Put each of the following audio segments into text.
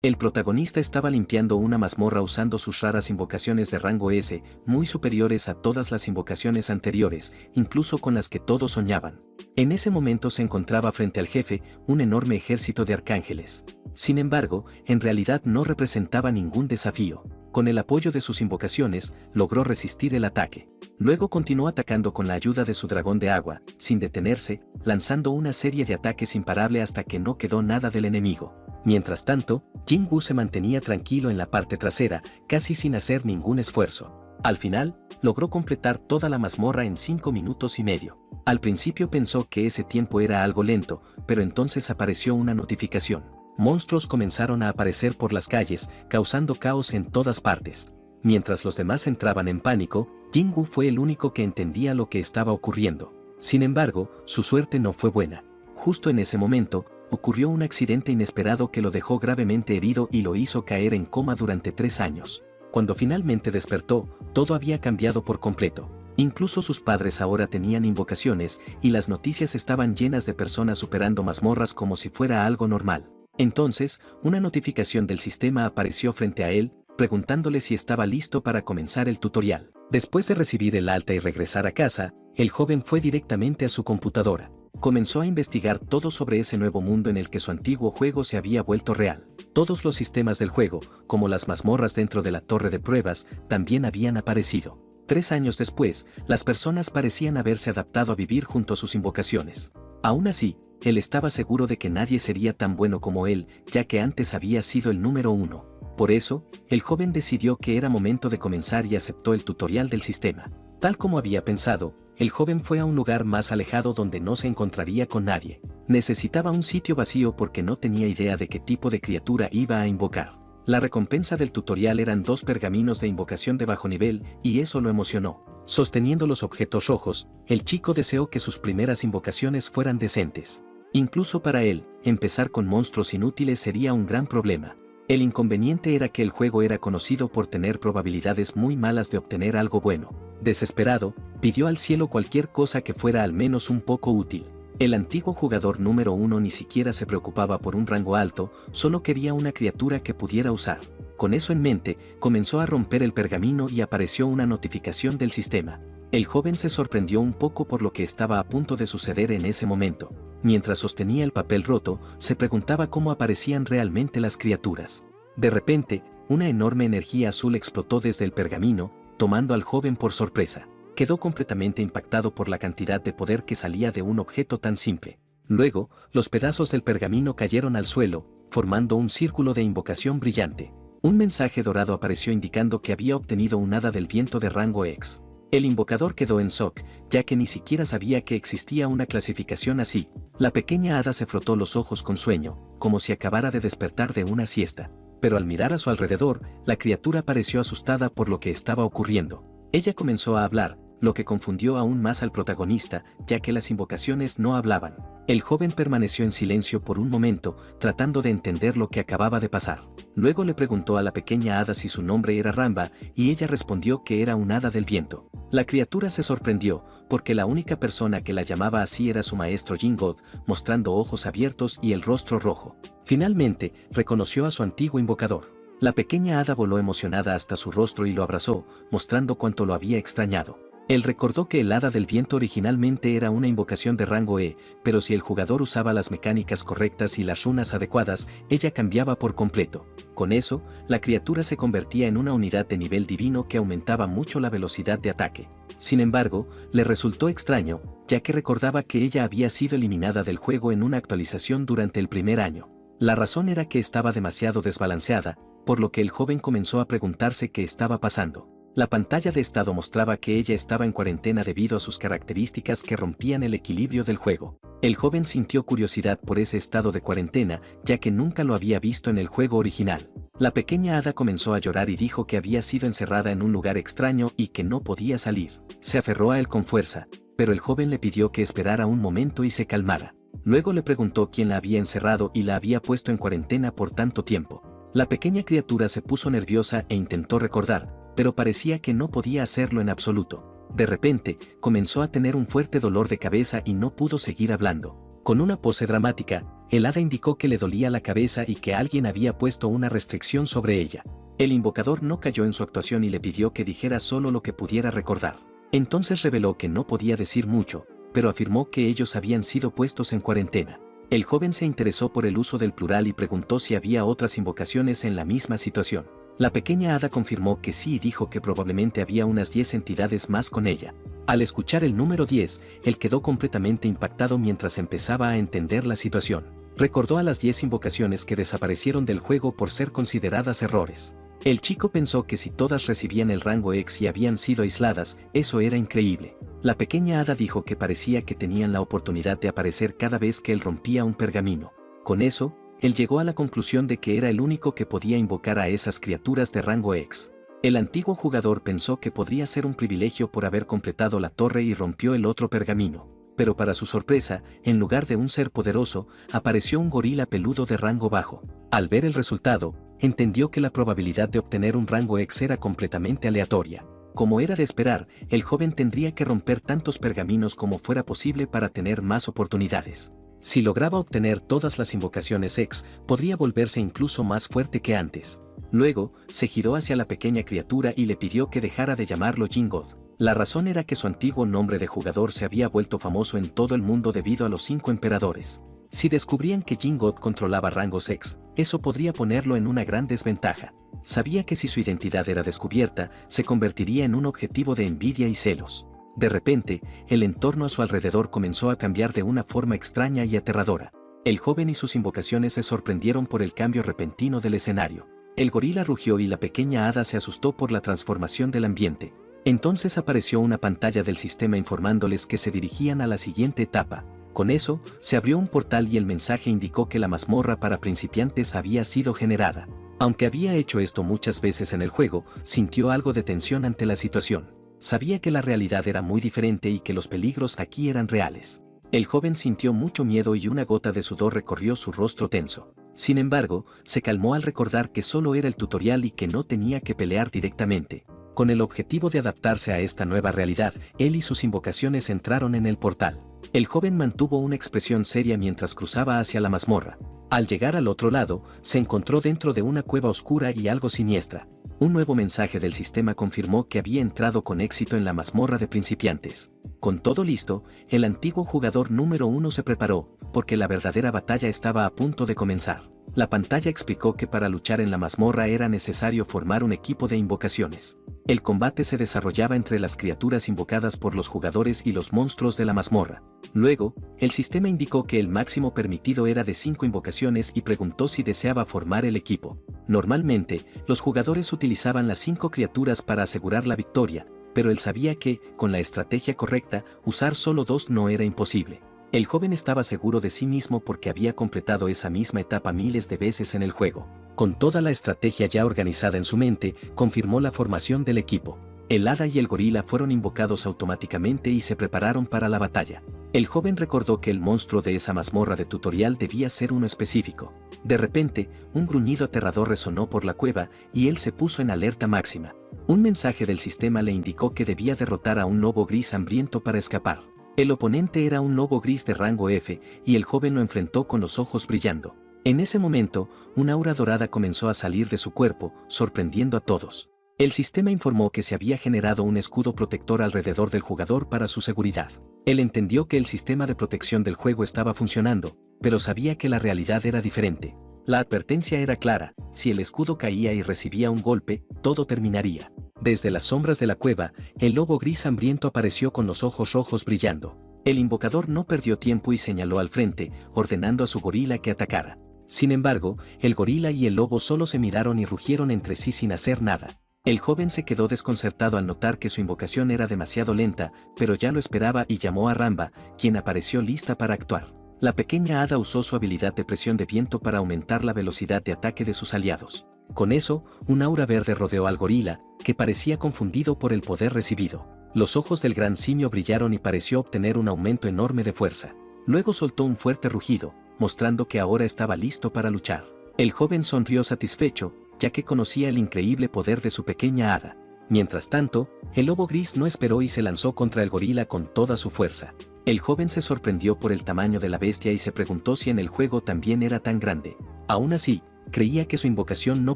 El protagonista estaba limpiando una mazmorra usando sus raras invocaciones de rango S, muy superiores a todas las invocaciones anteriores, incluso con las que todos soñaban. En ese momento se encontraba frente al jefe un enorme ejército de arcángeles. Sin embargo, en realidad no representaba ningún desafío. Con el apoyo de sus invocaciones, logró resistir el ataque. Luego continuó atacando con la ayuda de su dragón de agua, sin detenerse, lanzando una serie de ataques imparable hasta que no quedó nada del enemigo. Mientras tanto, Jinwoo se mantenía tranquilo en la parte trasera, casi sin hacer ningún esfuerzo. Al final, logró completar toda la mazmorra en 5 minutos y medio. Al principio pensó que ese tiempo era algo lento, pero entonces apareció una notificación. Monstruos comenzaron a aparecer por las calles, causando caos en todas partes. Mientras los demás entraban en pánico, Jinwoo fue el único que entendía lo que estaba ocurriendo. Sin embargo, su suerte no fue buena. Justo en ese momento, ocurrió un accidente inesperado que lo dejó gravemente herido y lo hizo caer en coma durante 3 años. Cuando finalmente despertó, todo había cambiado por completo. Incluso sus padres ahora tenían invocaciones y las noticias estaban llenas de personas superando mazmorras como si fuera algo normal. Entonces, una notificación del sistema apareció frente a él, preguntándole si estaba listo para comenzar el tutorial. Después de recibir el alta y regresar a casa, el joven fue directamente a su computadora. Comenzó a investigar todo sobre ese nuevo mundo en el que su antiguo juego se había vuelto real. Todos los sistemas del juego, como las mazmorras dentro de la torre de pruebas, también habían aparecido. 3 años después, las personas parecían haberse adaptado a vivir junto a sus invocaciones. Aún así, él estaba seguro de que nadie sería tan bueno como él, ya que antes había sido el número 1. Por eso, el joven decidió que era momento de comenzar y aceptó el tutorial del sistema. Tal como había pensado, el joven fue a un lugar más alejado donde no se encontraría con nadie. Necesitaba un sitio vacío porque no tenía idea de qué tipo de criatura iba a invocar. La recompensa del tutorial eran 2 pergaminos de invocación de bajo nivel, y eso lo emocionó. Sosteniendo los objetos rojos, el chico deseó que sus primeras invocaciones fueran decentes. Incluso para él, empezar con monstruos inútiles sería un gran problema. El inconveniente era que el juego era conocido por tener probabilidades muy malas de obtener algo bueno. Desesperado, pidió al cielo cualquier cosa que fuera al menos un poco útil. El antiguo jugador número 1 ni siquiera se preocupaba por un rango alto, solo quería una criatura que pudiera usar. Con eso en mente, comenzó a romper el pergamino y apareció una notificación del sistema. El joven se sorprendió un poco por lo que estaba a punto de suceder en ese momento. Mientras sostenía el papel roto, se preguntaba cómo aparecían realmente las criaturas. De repente, una enorme energía azul explotó desde el pergamino, tomando al joven por sorpresa. Quedó completamente impactado por la cantidad de poder que salía de un objeto tan simple. Luego, los pedazos del pergamino cayeron al suelo, formando un círculo de invocación brillante. Un mensaje dorado apareció indicando que había obtenido un hada del viento de rango X. El invocador quedó en shock, ya que ni siquiera sabía que existía una clasificación así. La pequeña hada se frotó los ojos con sueño, como si acabara de despertar de una siesta. Pero al mirar a su alrededor, la criatura pareció asustada por lo que estaba ocurriendo. Ella comenzó a hablar, lo que confundió aún más al protagonista, ya que las invocaciones no hablaban. El joven permaneció en silencio por un momento, tratando de entender lo que acababa de pasar. Luego le preguntó a la pequeña hada si su nombre era Ramba, y ella respondió que era un hada del viento. La criatura se sorprendió, porque la única persona que la llamaba así era su maestro Jingod, mostrando ojos abiertos y el rostro rojo. Finalmente, reconoció a su antiguo invocador. La pequeña hada voló emocionada hasta su rostro y lo abrazó, mostrando cuánto lo había extrañado. Él recordó que el hada del viento originalmente era una invocación de rango E, pero si el jugador usaba las mecánicas correctas y las runas adecuadas, ella cambiaba por completo. Con eso, la criatura se convertía en una unidad de nivel divino que aumentaba mucho la velocidad de ataque. Sin embargo, le resultó extraño, ya que recordaba que ella había sido eliminada del juego en una actualización durante el primer año. La razón era que estaba demasiado desbalanceada, por lo que el joven comenzó a preguntarse qué estaba pasando. La pantalla de estado mostraba que ella estaba en cuarentena debido a sus características que rompían el equilibrio del juego. El joven sintió curiosidad por ese estado de cuarentena, ya que nunca lo había visto en el juego original. La pequeña hada comenzó a llorar y dijo que había sido encerrada en un lugar extraño y que no podía salir. Se aferró a él con fuerza, pero el joven le pidió que esperara un momento y se calmara. Luego le preguntó quién la había encerrado y la había puesto en cuarentena por tanto tiempo. La pequeña criatura se puso nerviosa e intentó recordar, pero parecía que no podía hacerlo en absoluto. De repente, comenzó a tener un fuerte dolor de cabeza y no pudo seguir hablando. Con una pose dramática, el hada indicó que le dolía la cabeza y que alguien había puesto una restricción sobre ella. El invocador no cayó en su actuación y le pidió que dijera solo lo que pudiera recordar. Entonces reveló que no podía decir mucho, pero afirmó que ellos habían sido puestos en cuarentena. El joven se interesó por el uso del plural y preguntó si había otras invocaciones en la misma situación. La pequeña hada confirmó que sí y dijo que probablemente había unas 10 entidades más con ella. Al escuchar el número 10, él quedó completamente impactado mientras empezaba a entender la situación. Recordó a las 10 invocaciones que desaparecieron del juego por ser consideradas errores. El chico pensó que si todas recibían el rango X y habían sido aisladas, eso era increíble. La pequeña hada dijo que parecía que tenían la oportunidad de aparecer cada vez que él rompía un pergamino. Con eso, él llegó a la conclusión de que era el único que podía invocar a esas criaturas de rango X. El antiguo jugador pensó que podría ser un privilegio por haber completado la torre y rompió el otro pergamino. Pero para su sorpresa, en lugar de un ser poderoso, apareció un gorila peludo de rango bajo. Al ver el resultado, entendió que la probabilidad de obtener un rango X era completamente aleatoria. Como era de esperar, el joven tendría que romper tantos pergaminos como fuera posible para tener más oportunidades. Si lograba obtener todas las invocaciones X, podría volverse incluso más fuerte que antes. Luego, se giró hacia la pequeña criatura y le pidió que dejara de llamarlo Jingod. La razón era que su antiguo nombre de jugador se había vuelto famoso en todo el mundo debido a los 5 emperadores. Si descubrían que Jingod controlaba rangos X, eso podría ponerlo en una gran desventaja. Sabía que si su identidad era descubierta, se convertiría en un objetivo de envidia y celos. De repente, el entorno a su alrededor comenzó a cambiar de una forma extraña y aterradora. El joven y sus invocaciones se sorprendieron por el cambio repentino del escenario. El gorila rugió y la pequeña hada se asustó por la transformación del ambiente. Entonces apareció una pantalla del sistema informándoles que se dirigían a la siguiente etapa. Con eso, se abrió un portal y el mensaje indicó que la mazmorra para principiantes había sido generada. Aunque había hecho esto muchas veces en el juego, sintió algo de tensión ante la situación. Sabía que la realidad era muy diferente y que los peligros aquí eran reales. El joven sintió mucho miedo y una gota de sudor recorrió su rostro tenso. Sin embargo, se calmó al recordar que solo era el tutorial y que no tenía que pelear directamente. Con el objetivo de adaptarse a esta nueva realidad, él y sus invocaciones entraron en el portal. El joven mantuvo una expresión seria mientras cruzaba hacia la mazmorra. Al llegar al otro lado, se encontró dentro de una cueva oscura y algo siniestra. Un nuevo mensaje del sistema confirmó que había entrado con éxito en la mazmorra de principiantes. Con todo listo, el antiguo jugador número 1 se preparó, porque la verdadera batalla estaba a punto de comenzar. La pantalla explicó que para luchar en la mazmorra era necesario formar un equipo de invocaciones. El combate se desarrollaba entre las criaturas invocadas por los jugadores y los monstruos de la mazmorra. Luego, el sistema indicó que el máximo permitido era de 5 invocaciones y preguntó si deseaba formar el equipo. Normalmente, los jugadores utilizaban las 5 criaturas para asegurar la victoria, pero él sabía que, con la estrategia correcta, usar solo 2 no era imposible. El joven estaba seguro de sí mismo porque había completado esa misma etapa miles de veces en el juego. Con toda la estrategia ya organizada en su mente, confirmó la formación del equipo. El hada y el gorila fueron invocados automáticamente y se prepararon para la batalla. El joven recordó que el monstruo de esa mazmorra de tutorial debía ser uno específico. De repente, un gruñido aterrador resonó por la cueva y él se puso en alerta máxima. Un mensaje del sistema le indicó que debía derrotar a un lobo gris hambriento para escapar. El oponente era un lobo gris de rango F y el joven lo enfrentó con los ojos brillando. En ese momento, una aura dorada comenzó a salir de su cuerpo, sorprendiendo a todos. El sistema informó que se había generado un escudo protector alrededor del jugador para su seguridad. Él entendió que el sistema de protección del juego estaba funcionando, pero sabía que la realidad era diferente. La advertencia era clara: si el escudo caía y recibía un golpe, todo terminaría. Desde las sombras de la cueva, el lobo gris hambriento apareció con los ojos rojos brillando. El invocador no perdió tiempo y señaló al frente, ordenando a su gorila que atacara. Sin embargo, el gorila y el lobo solo se miraron y rugieron entre sí sin hacer nada. El joven se quedó desconcertado al notar que su invocación era demasiado lenta, pero ya lo esperaba y llamó a Ramba, quien apareció lista para actuar. La pequeña hada usó su habilidad de presión de viento para aumentar la velocidad de ataque de sus aliados. Con eso, un aura verde rodeó al gorila, que parecía confundido por el poder recibido. Los ojos del gran simio brillaron y pareció obtener un aumento enorme de fuerza. Luego soltó un fuerte rugido, mostrando que ahora estaba listo para luchar. El joven sonrió satisfecho, ya que conocía el increíble poder de su pequeña hada. Mientras tanto, el lobo gris no esperó y se lanzó contra el gorila con toda su fuerza. El joven se sorprendió por el tamaño de la bestia y se preguntó si en el juego también era tan grande. Aún así, creía que su invocación no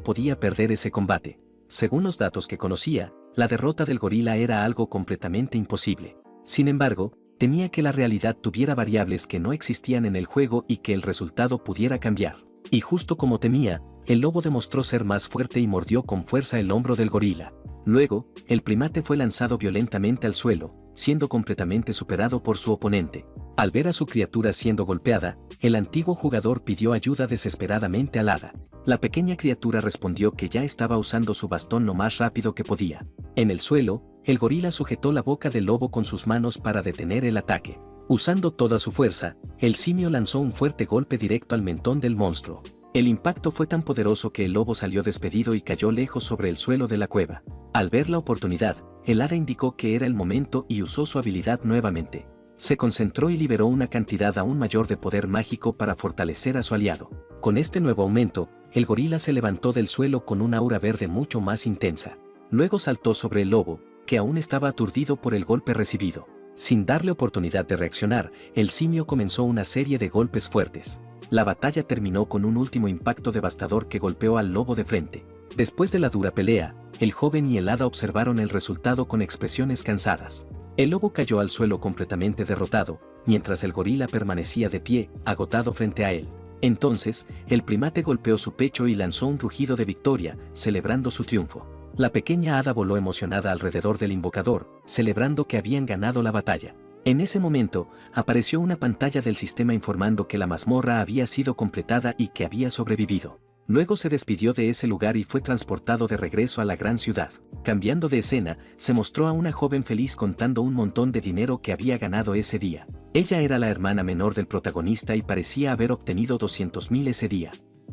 podía perder ese combate. Según los datos que conocía, la derrota del gorila era algo completamente imposible. Sin embargo, temía que la realidad tuviera variables que no existían en el juego y que el resultado pudiera cambiar. Y justo como temía, el lobo demostró ser más fuerte y mordió con fuerza el hombro del gorila. Luego, el primate fue lanzado violentamente al suelo, siendo completamente superado por su oponente. Al ver a su criatura siendo golpeada, el antiguo jugador pidió ayuda desesperadamente al hada. La pequeña criatura respondió que ya estaba usando su bastón lo más rápido que podía. En el suelo, el gorila sujetó la boca del lobo con sus manos para detener el ataque. Usando toda su fuerza, el simio lanzó un fuerte golpe directo al mentón del monstruo. El impacto fue tan poderoso que el lobo salió despedido y cayó lejos sobre el suelo de la cueva. Al ver la oportunidad, el hada indicó que era el momento y usó su habilidad nuevamente. Se concentró y liberó una cantidad aún mayor de poder mágico para fortalecer a su aliado. Con este nuevo aumento, el gorila se levantó del suelo con una aura verde mucho más intensa. Luego saltó sobre el lobo, que aún estaba aturdido por el golpe recibido. Sin darle oportunidad de reaccionar, el simio comenzó una serie de golpes fuertes. La batalla terminó con un último impacto devastador que golpeó al lobo de frente. Después de la dura pelea, el joven y el hada observaron el resultado con expresiones cansadas. El lobo cayó al suelo completamente derrotado, mientras el gorila permanecía de pie, agotado frente a él. Entonces, el primate golpeó su pecho y lanzó un rugido de victoria, celebrando su triunfo. La pequeña hada voló emocionada alrededor del invocador, celebrando que habían ganado la batalla. En ese momento, apareció una pantalla del sistema informando que la mazmorra había sido completada y que había sobrevivido. Luego se despidió de ese lugar y fue transportado de regreso a la gran ciudad. Cambiando de escena, se mostró a una joven feliz contando un montón de dinero que había ganado ese día. Ella era la hermana menor del protagonista y parecía haber obtenido 200.000 ese día.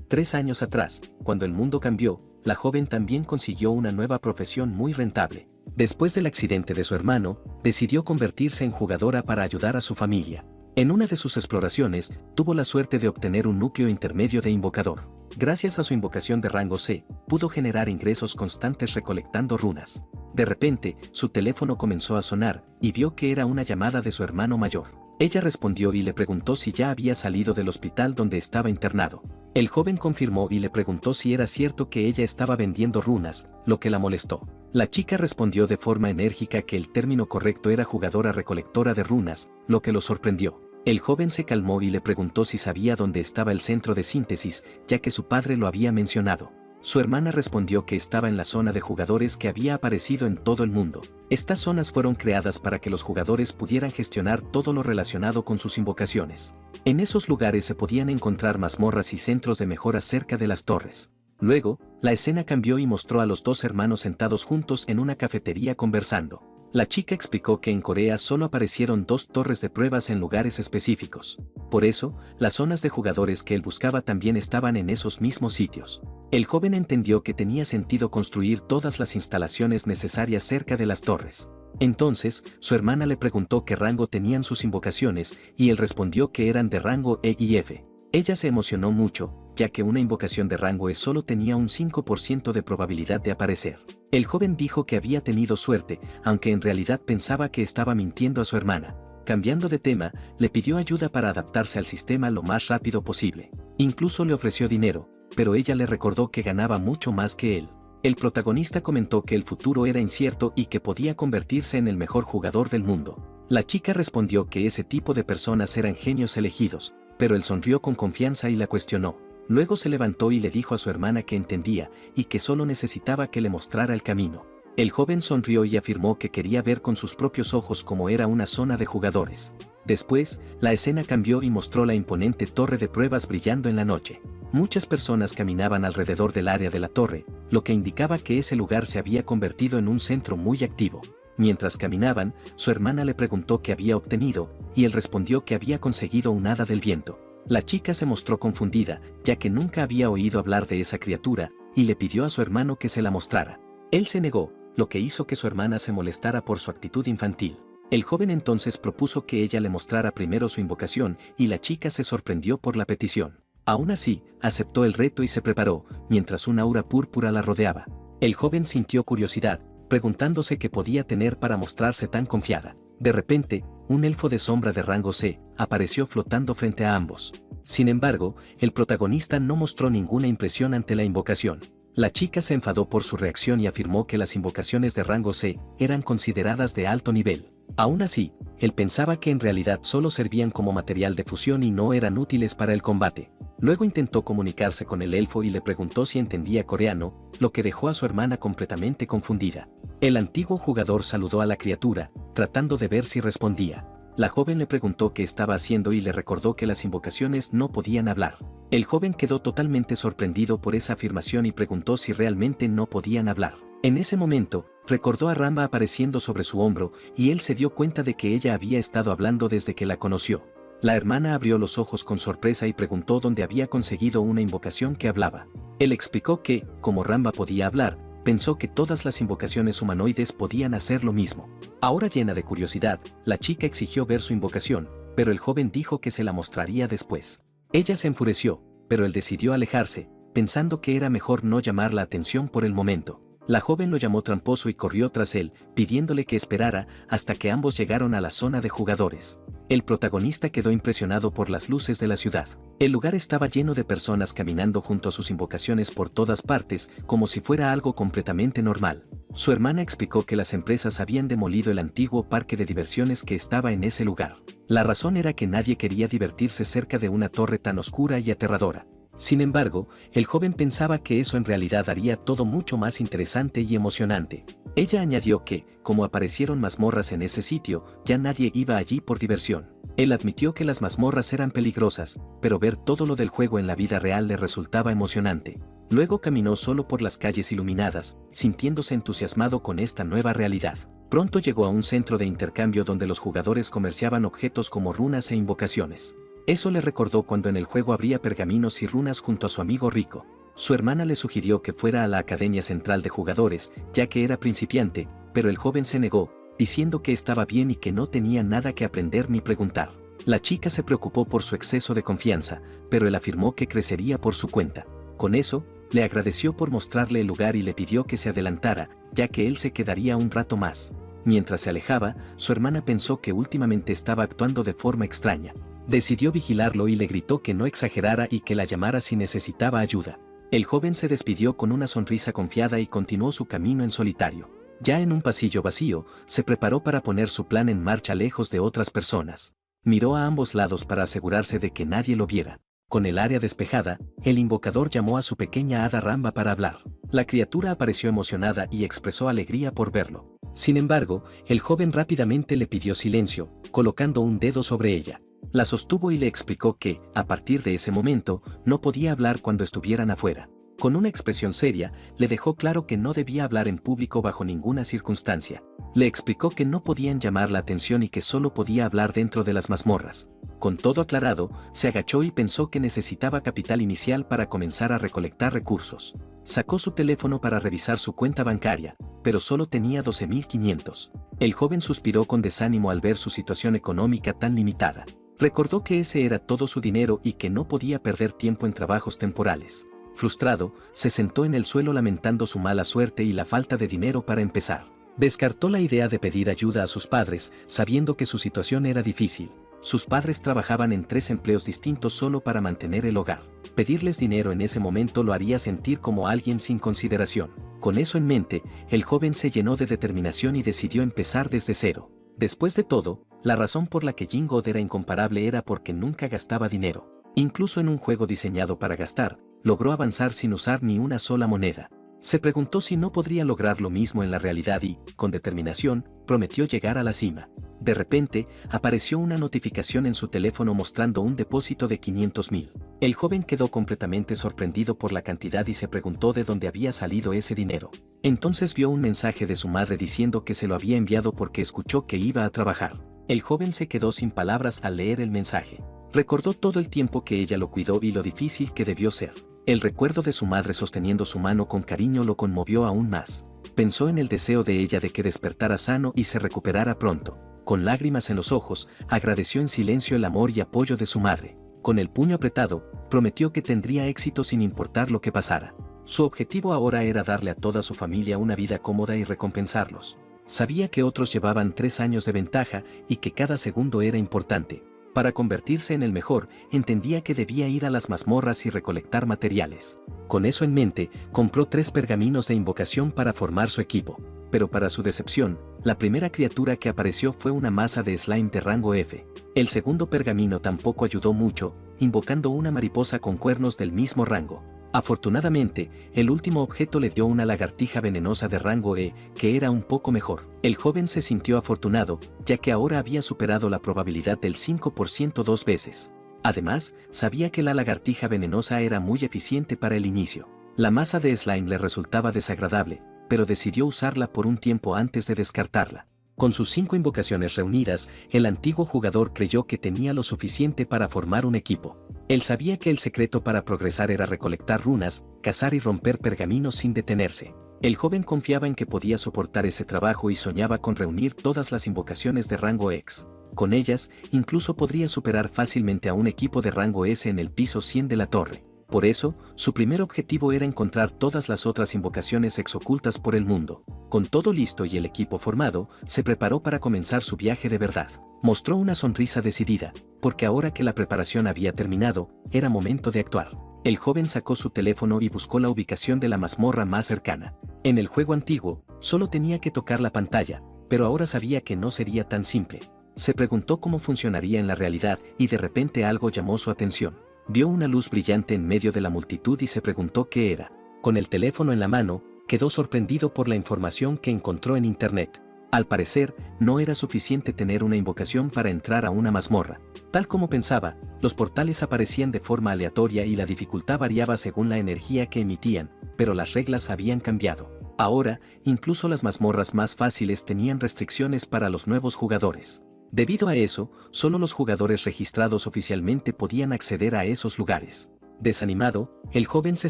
3 años atrás, cuando el mundo cambió, la joven también consiguió una nueva profesión muy rentable. Después del accidente de su hermano, decidió convertirse en jugadora para ayudar a su familia. En una de sus exploraciones, tuvo la suerte de obtener un núcleo intermedio de invocador. Gracias a su invocación de rango C, pudo generar ingresos constantes recolectando runas. De repente, su teléfono comenzó a sonar, y vio que era una llamada de su hermano mayor. Ella respondió y le preguntó si ya había salido del hospital donde estaba internado. El joven confirmó y le preguntó si era cierto que ella estaba vendiendo runas, lo que la molestó. La chica respondió de forma enérgica que el término correcto era jugadora recolectora de runas, lo que lo sorprendió. El joven se calmó y le preguntó si sabía dónde estaba el centro de síntesis, ya que su padre lo había mencionado. Su hermana respondió que estaba en la zona de jugadores que había aparecido en todo el mundo. Estas zonas fueron creadas para que los jugadores pudieran gestionar todo lo relacionado con sus invocaciones. En esos lugares se podían encontrar mazmorras y centros de mejora cerca de las torres. Luego, la escena cambió y mostró a los dos hermanos sentados juntos en una cafetería conversando. La chica explicó que en Corea solo aparecieron 2 torres de pruebas en lugares específicos. Por eso, las zonas de jugadores que él buscaba también estaban en esos mismos sitios. El joven entendió que tenía sentido construir todas las instalaciones necesarias cerca de las torres. Entonces, su hermana le preguntó qué rango tenían sus invocaciones, y él respondió que eran de rango E y F. Ella se emocionó mucho, ya que una invocación de rango E solo tenía un 5% de probabilidad de aparecer. El joven dijo que había tenido suerte, aunque en realidad pensaba que estaba mintiendo a su hermana. Cambiando de tema, le pidió ayuda para adaptarse al sistema lo más rápido posible. Incluso le ofreció dinero, pero ella le recordó que ganaba mucho más que él. El protagonista comentó que el futuro era incierto y que podía convertirse en el mejor jugador del mundo. La chica respondió que ese tipo de personas eran genios elegidos, pero él sonrió con confianza y la cuestionó. Luego se levantó y le dijo a su hermana que entendía y que solo necesitaba que le mostrara el camino. El joven sonrió y afirmó que quería ver con sus propios ojos cómo era una zona de jugadores. Después, la escena cambió y mostró la imponente torre de pruebas brillando en la noche. Muchas personas caminaban alrededor del área de la torre, lo que indicaba que ese lugar se había convertido en un centro muy activo. Mientras caminaban, su hermana le preguntó qué había obtenido, y él respondió que había conseguido un hada del viento. La chica se mostró confundida, ya que nunca había oído hablar de esa criatura, y le pidió a su hermano que se la mostrara. Él se negó, lo que hizo que su hermana se molestara por su actitud infantil. El joven entonces propuso que ella le mostrara primero su invocación, y la chica se sorprendió por la petición. Aún así, aceptó el reto y se preparó, mientras una aura púrpura la rodeaba. El joven sintió curiosidad, preguntándose qué podía tener para mostrarse tan confiada. De repente, un elfo de sombra de rango C apareció flotando frente a ambos. Sin embargo, el protagonista no mostró ninguna impresión ante la invocación. La chica se enfadó por su reacción y afirmó que las invocaciones de rango C eran consideradas de alto nivel. Aún así, él pensaba que en realidad solo servían como material de fusión y no eran útiles para el combate. Luego intentó comunicarse con el elfo y le preguntó si entendía coreano, lo que dejó a su hermana completamente confundida. El antiguo jugador saludó a la criatura, tratando de ver si respondía. La joven le preguntó qué estaba haciendo y le recordó que las invocaciones no podían hablar. El joven quedó totalmente sorprendido por esa afirmación y preguntó si realmente no podían hablar. En ese momento, recordó a Ramba apareciendo sobre su hombro y él se dio cuenta de que ella había estado hablando desde que la conoció. La hermana abrió los ojos con sorpresa y preguntó dónde había conseguido una invocación que hablaba. Él explicó que, como Ramba podía hablar, pensó que todas las invocaciones humanoides podían hacer lo mismo. Ahora llena de curiosidad, la chica exigió ver su invocación, pero el joven dijo que se la mostraría después. Ella se enfureció, pero él decidió alejarse, pensando que era mejor no llamar la atención por el momento. La joven lo llamó tramposo y corrió tras él, pidiéndole que esperara hasta que ambos llegaron a la zona de jugadores. El protagonista quedó impresionado por las luces de la ciudad. El lugar estaba lleno de personas caminando junto a sus invocaciones por todas partes, como si fuera algo completamente normal. Su hermana explicó que las empresas habían demolido el antiguo parque de diversiones que estaba en ese lugar. La razón era que nadie quería divertirse cerca de una torre tan oscura y aterradora. Sin embargo, el joven pensaba que eso en realidad haría todo mucho más interesante y emocionante. Ella añadió que, como aparecieron mazmorras en ese sitio, ya nadie iba allí por diversión. Él admitió que las mazmorras eran peligrosas, pero ver todo lo del juego en la vida real le resultaba emocionante. Luego caminó solo por las calles iluminadas, sintiéndose entusiasmado con esta nueva realidad. Pronto llegó a un centro de intercambio donde los jugadores comerciaban objetos como runas e invocaciones. Eso le recordó cuando en el juego habría pergaminos y runas junto a su amigo rico. Su hermana le sugirió que fuera a la Academia Central de Jugadores, ya que era principiante, pero el joven se negó, diciendo que estaba bien y que no tenía nada que aprender ni preguntar. La chica se preocupó por su exceso de confianza, pero él afirmó que crecería por su cuenta. Con eso, le agradeció por mostrarle el lugar y le pidió que se adelantara, ya que él se quedaría un rato más. Mientras se alejaba, su hermana pensó que últimamente estaba actuando de forma extraña. Decidió vigilarlo y le gritó que no exagerara y que la llamara si necesitaba ayuda. El joven se despidió con una sonrisa confiada y continuó su camino en solitario. Ya en un pasillo vacío, se preparó para poner su plan en marcha lejos de otras personas. Miró a ambos lados para asegurarse de que nadie lo viera. Con el área despejada, el invocador llamó a su pequeña hada Ramba para hablar. La criatura apareció emocionada y expresó alegría por verlo. Sin embargo, el joven rápidamente le pidió silencio, colocando un dedo sobre ella. La sostuvo y le explicó que, a partir de ese momento, no podía hablar cuando estuvieran afuera. Con una expresión seria, le dejó claro que no debía hablar en público bajo ninguna circunstancia. Le explicó que no podían llamar la atención y que solo podía hablar dentro de las mazmorras. Con todo aclarado, se agachó y pensó que necesitaba capital inicial para comenzar a recolectar recursos. Sacó su teléfono para revisar su cuenta bancaria, pero solo tenía 12.500. El joven suspiró con desánimo al ver su situación económica tan limitada. Recordó que ese era todo su dinero y que no podía perder tiempo en trabajos temporales. Frustrado, se sentó en el suelo lamentando su mala suerte y la falta de dinero para empezar. Descartó la idea de pedir ayuda a sus padres, sabiendo que su situación era difícil. Sus padres trabajaban en 3 empleos distintos solo para mantener el hogar. Pedirles dinero en ese momento lo haría sentir como alguien sin consideración. Con eso en mente, el joven se llenó de determinación y decidió empezar desde cero. Después de todo, la razón por la que Jin God era incomparable era porque nunca gastaba dinero. Incluso en un juego diseñado para gastar, logró avanzar sin usar ni una sola moneda. Se preguntó si no podría lograr lo mismo en la realidad y, con determinación, prometió llegar a la cima. De repente, apareció una notificación en su teléfono mostrando un depósito de 500.000. El joven quedó completamente sorprendido por la cantidad y se preguntó de dónde había salido ese dinero. Entonces vio un mensaje de su madre diciendo que se lo había enviado porque escuchó que iba a trabajar. El joven se quedó sin palabras al leer el mensaje. Recordó todo el tiempo que ella lo cuidó y lo difícil que debió ser. El recuerdo de su madre sosteniendo su mano con cariño lo conmovió aún más. Pensó en el deseo de ella de que despertara sano y se recuperara pronto. Con lágrimas en los ojos, agradeció en silencio el amor y apoyo de su madre. Con el puño apretado, prometió que tendría éxito sin importar lo que pasara. Su objetivo ahora era darle a toda su familia una vida cómoda y recompensarlos. Sabía que otros llevaban 3 años de ventaja y que cada segundo era importante. Para convertirse en el mejor, entendía que debía ir a las mazmorras y recolectar materiales. Con eso en mente, compró 3 pergaminos de invocación para formar su equipo. Pero para su decepción, la primera criatura que apareció fue una masa de slime de rango F. El segundo pergamino tampoco ayudó mucho, invocando una mariposa con cuernos del mismo rango. Afortunadamente, el último objeto le dio una lagartija venenosa de rango E, que era un poco mejor. El joven se sintió afortunado, ya que ahora había superado la probabilidad del 5% 2 veces. Además, sabía que la lagartija venenosa era muy eficiente para el inicio. La masa de slime le resultaba desagradable, pero decidió usarla por un tiempo antes de descartarla. Con sus 5 invocaciones reunidas, el antiguo jugador creyó que tenía lo suficiente para formar un equipo. Él sabía que el secreto para progresar era recolectar runas, cazar y romper pergaminos sin detenerse. El joven confiaba en que podía soportar ese trabajo y soñaba con reunir todas las invocaciones de rango X. Con ellas, incluso podría superar fácilmente a un equipo de rango S en el piso 100 de la torre. Por eso, su primer objetivo era encontrar todas las otras invocaciones X ocultas por el mundo. Con todo listo y el equipo formado, se preparó para comenzar su viaje de verdad. Mostró una sonrisa decidida, porque ahora que la preparación había terminado, era momento de actuar. El joven sacó su teléfono y buscó la ubicación de la mazmorra más cercana. En el juego antiguo, solo tenía que tocar la pantalla, pero ahora sabía que no sería tan simple. Se preguntó cómo funcionaría en la realidad y de repente algo llamó su atención. Vio una luz brillante en medio de la multitud y se preguntó qué era. Con el teléfono en la mano, quedó sorprendido por la información que encontró en internet. Al parecer, no era suficiente tener una invocación para entrar a una mazmorra. Tal como pensaba, los portales aparecían de forma aleatoria y la dificultad variaba según la energía que emitían, pero las reglas habían cambiado. Ahora, incluso las mazmorras más fáciles tenían restricciones para los nuevos jugadores. Debido a eso, solo los jugadores registrados oficialmente podían acceder a esos lugares. Desanimado, el joven se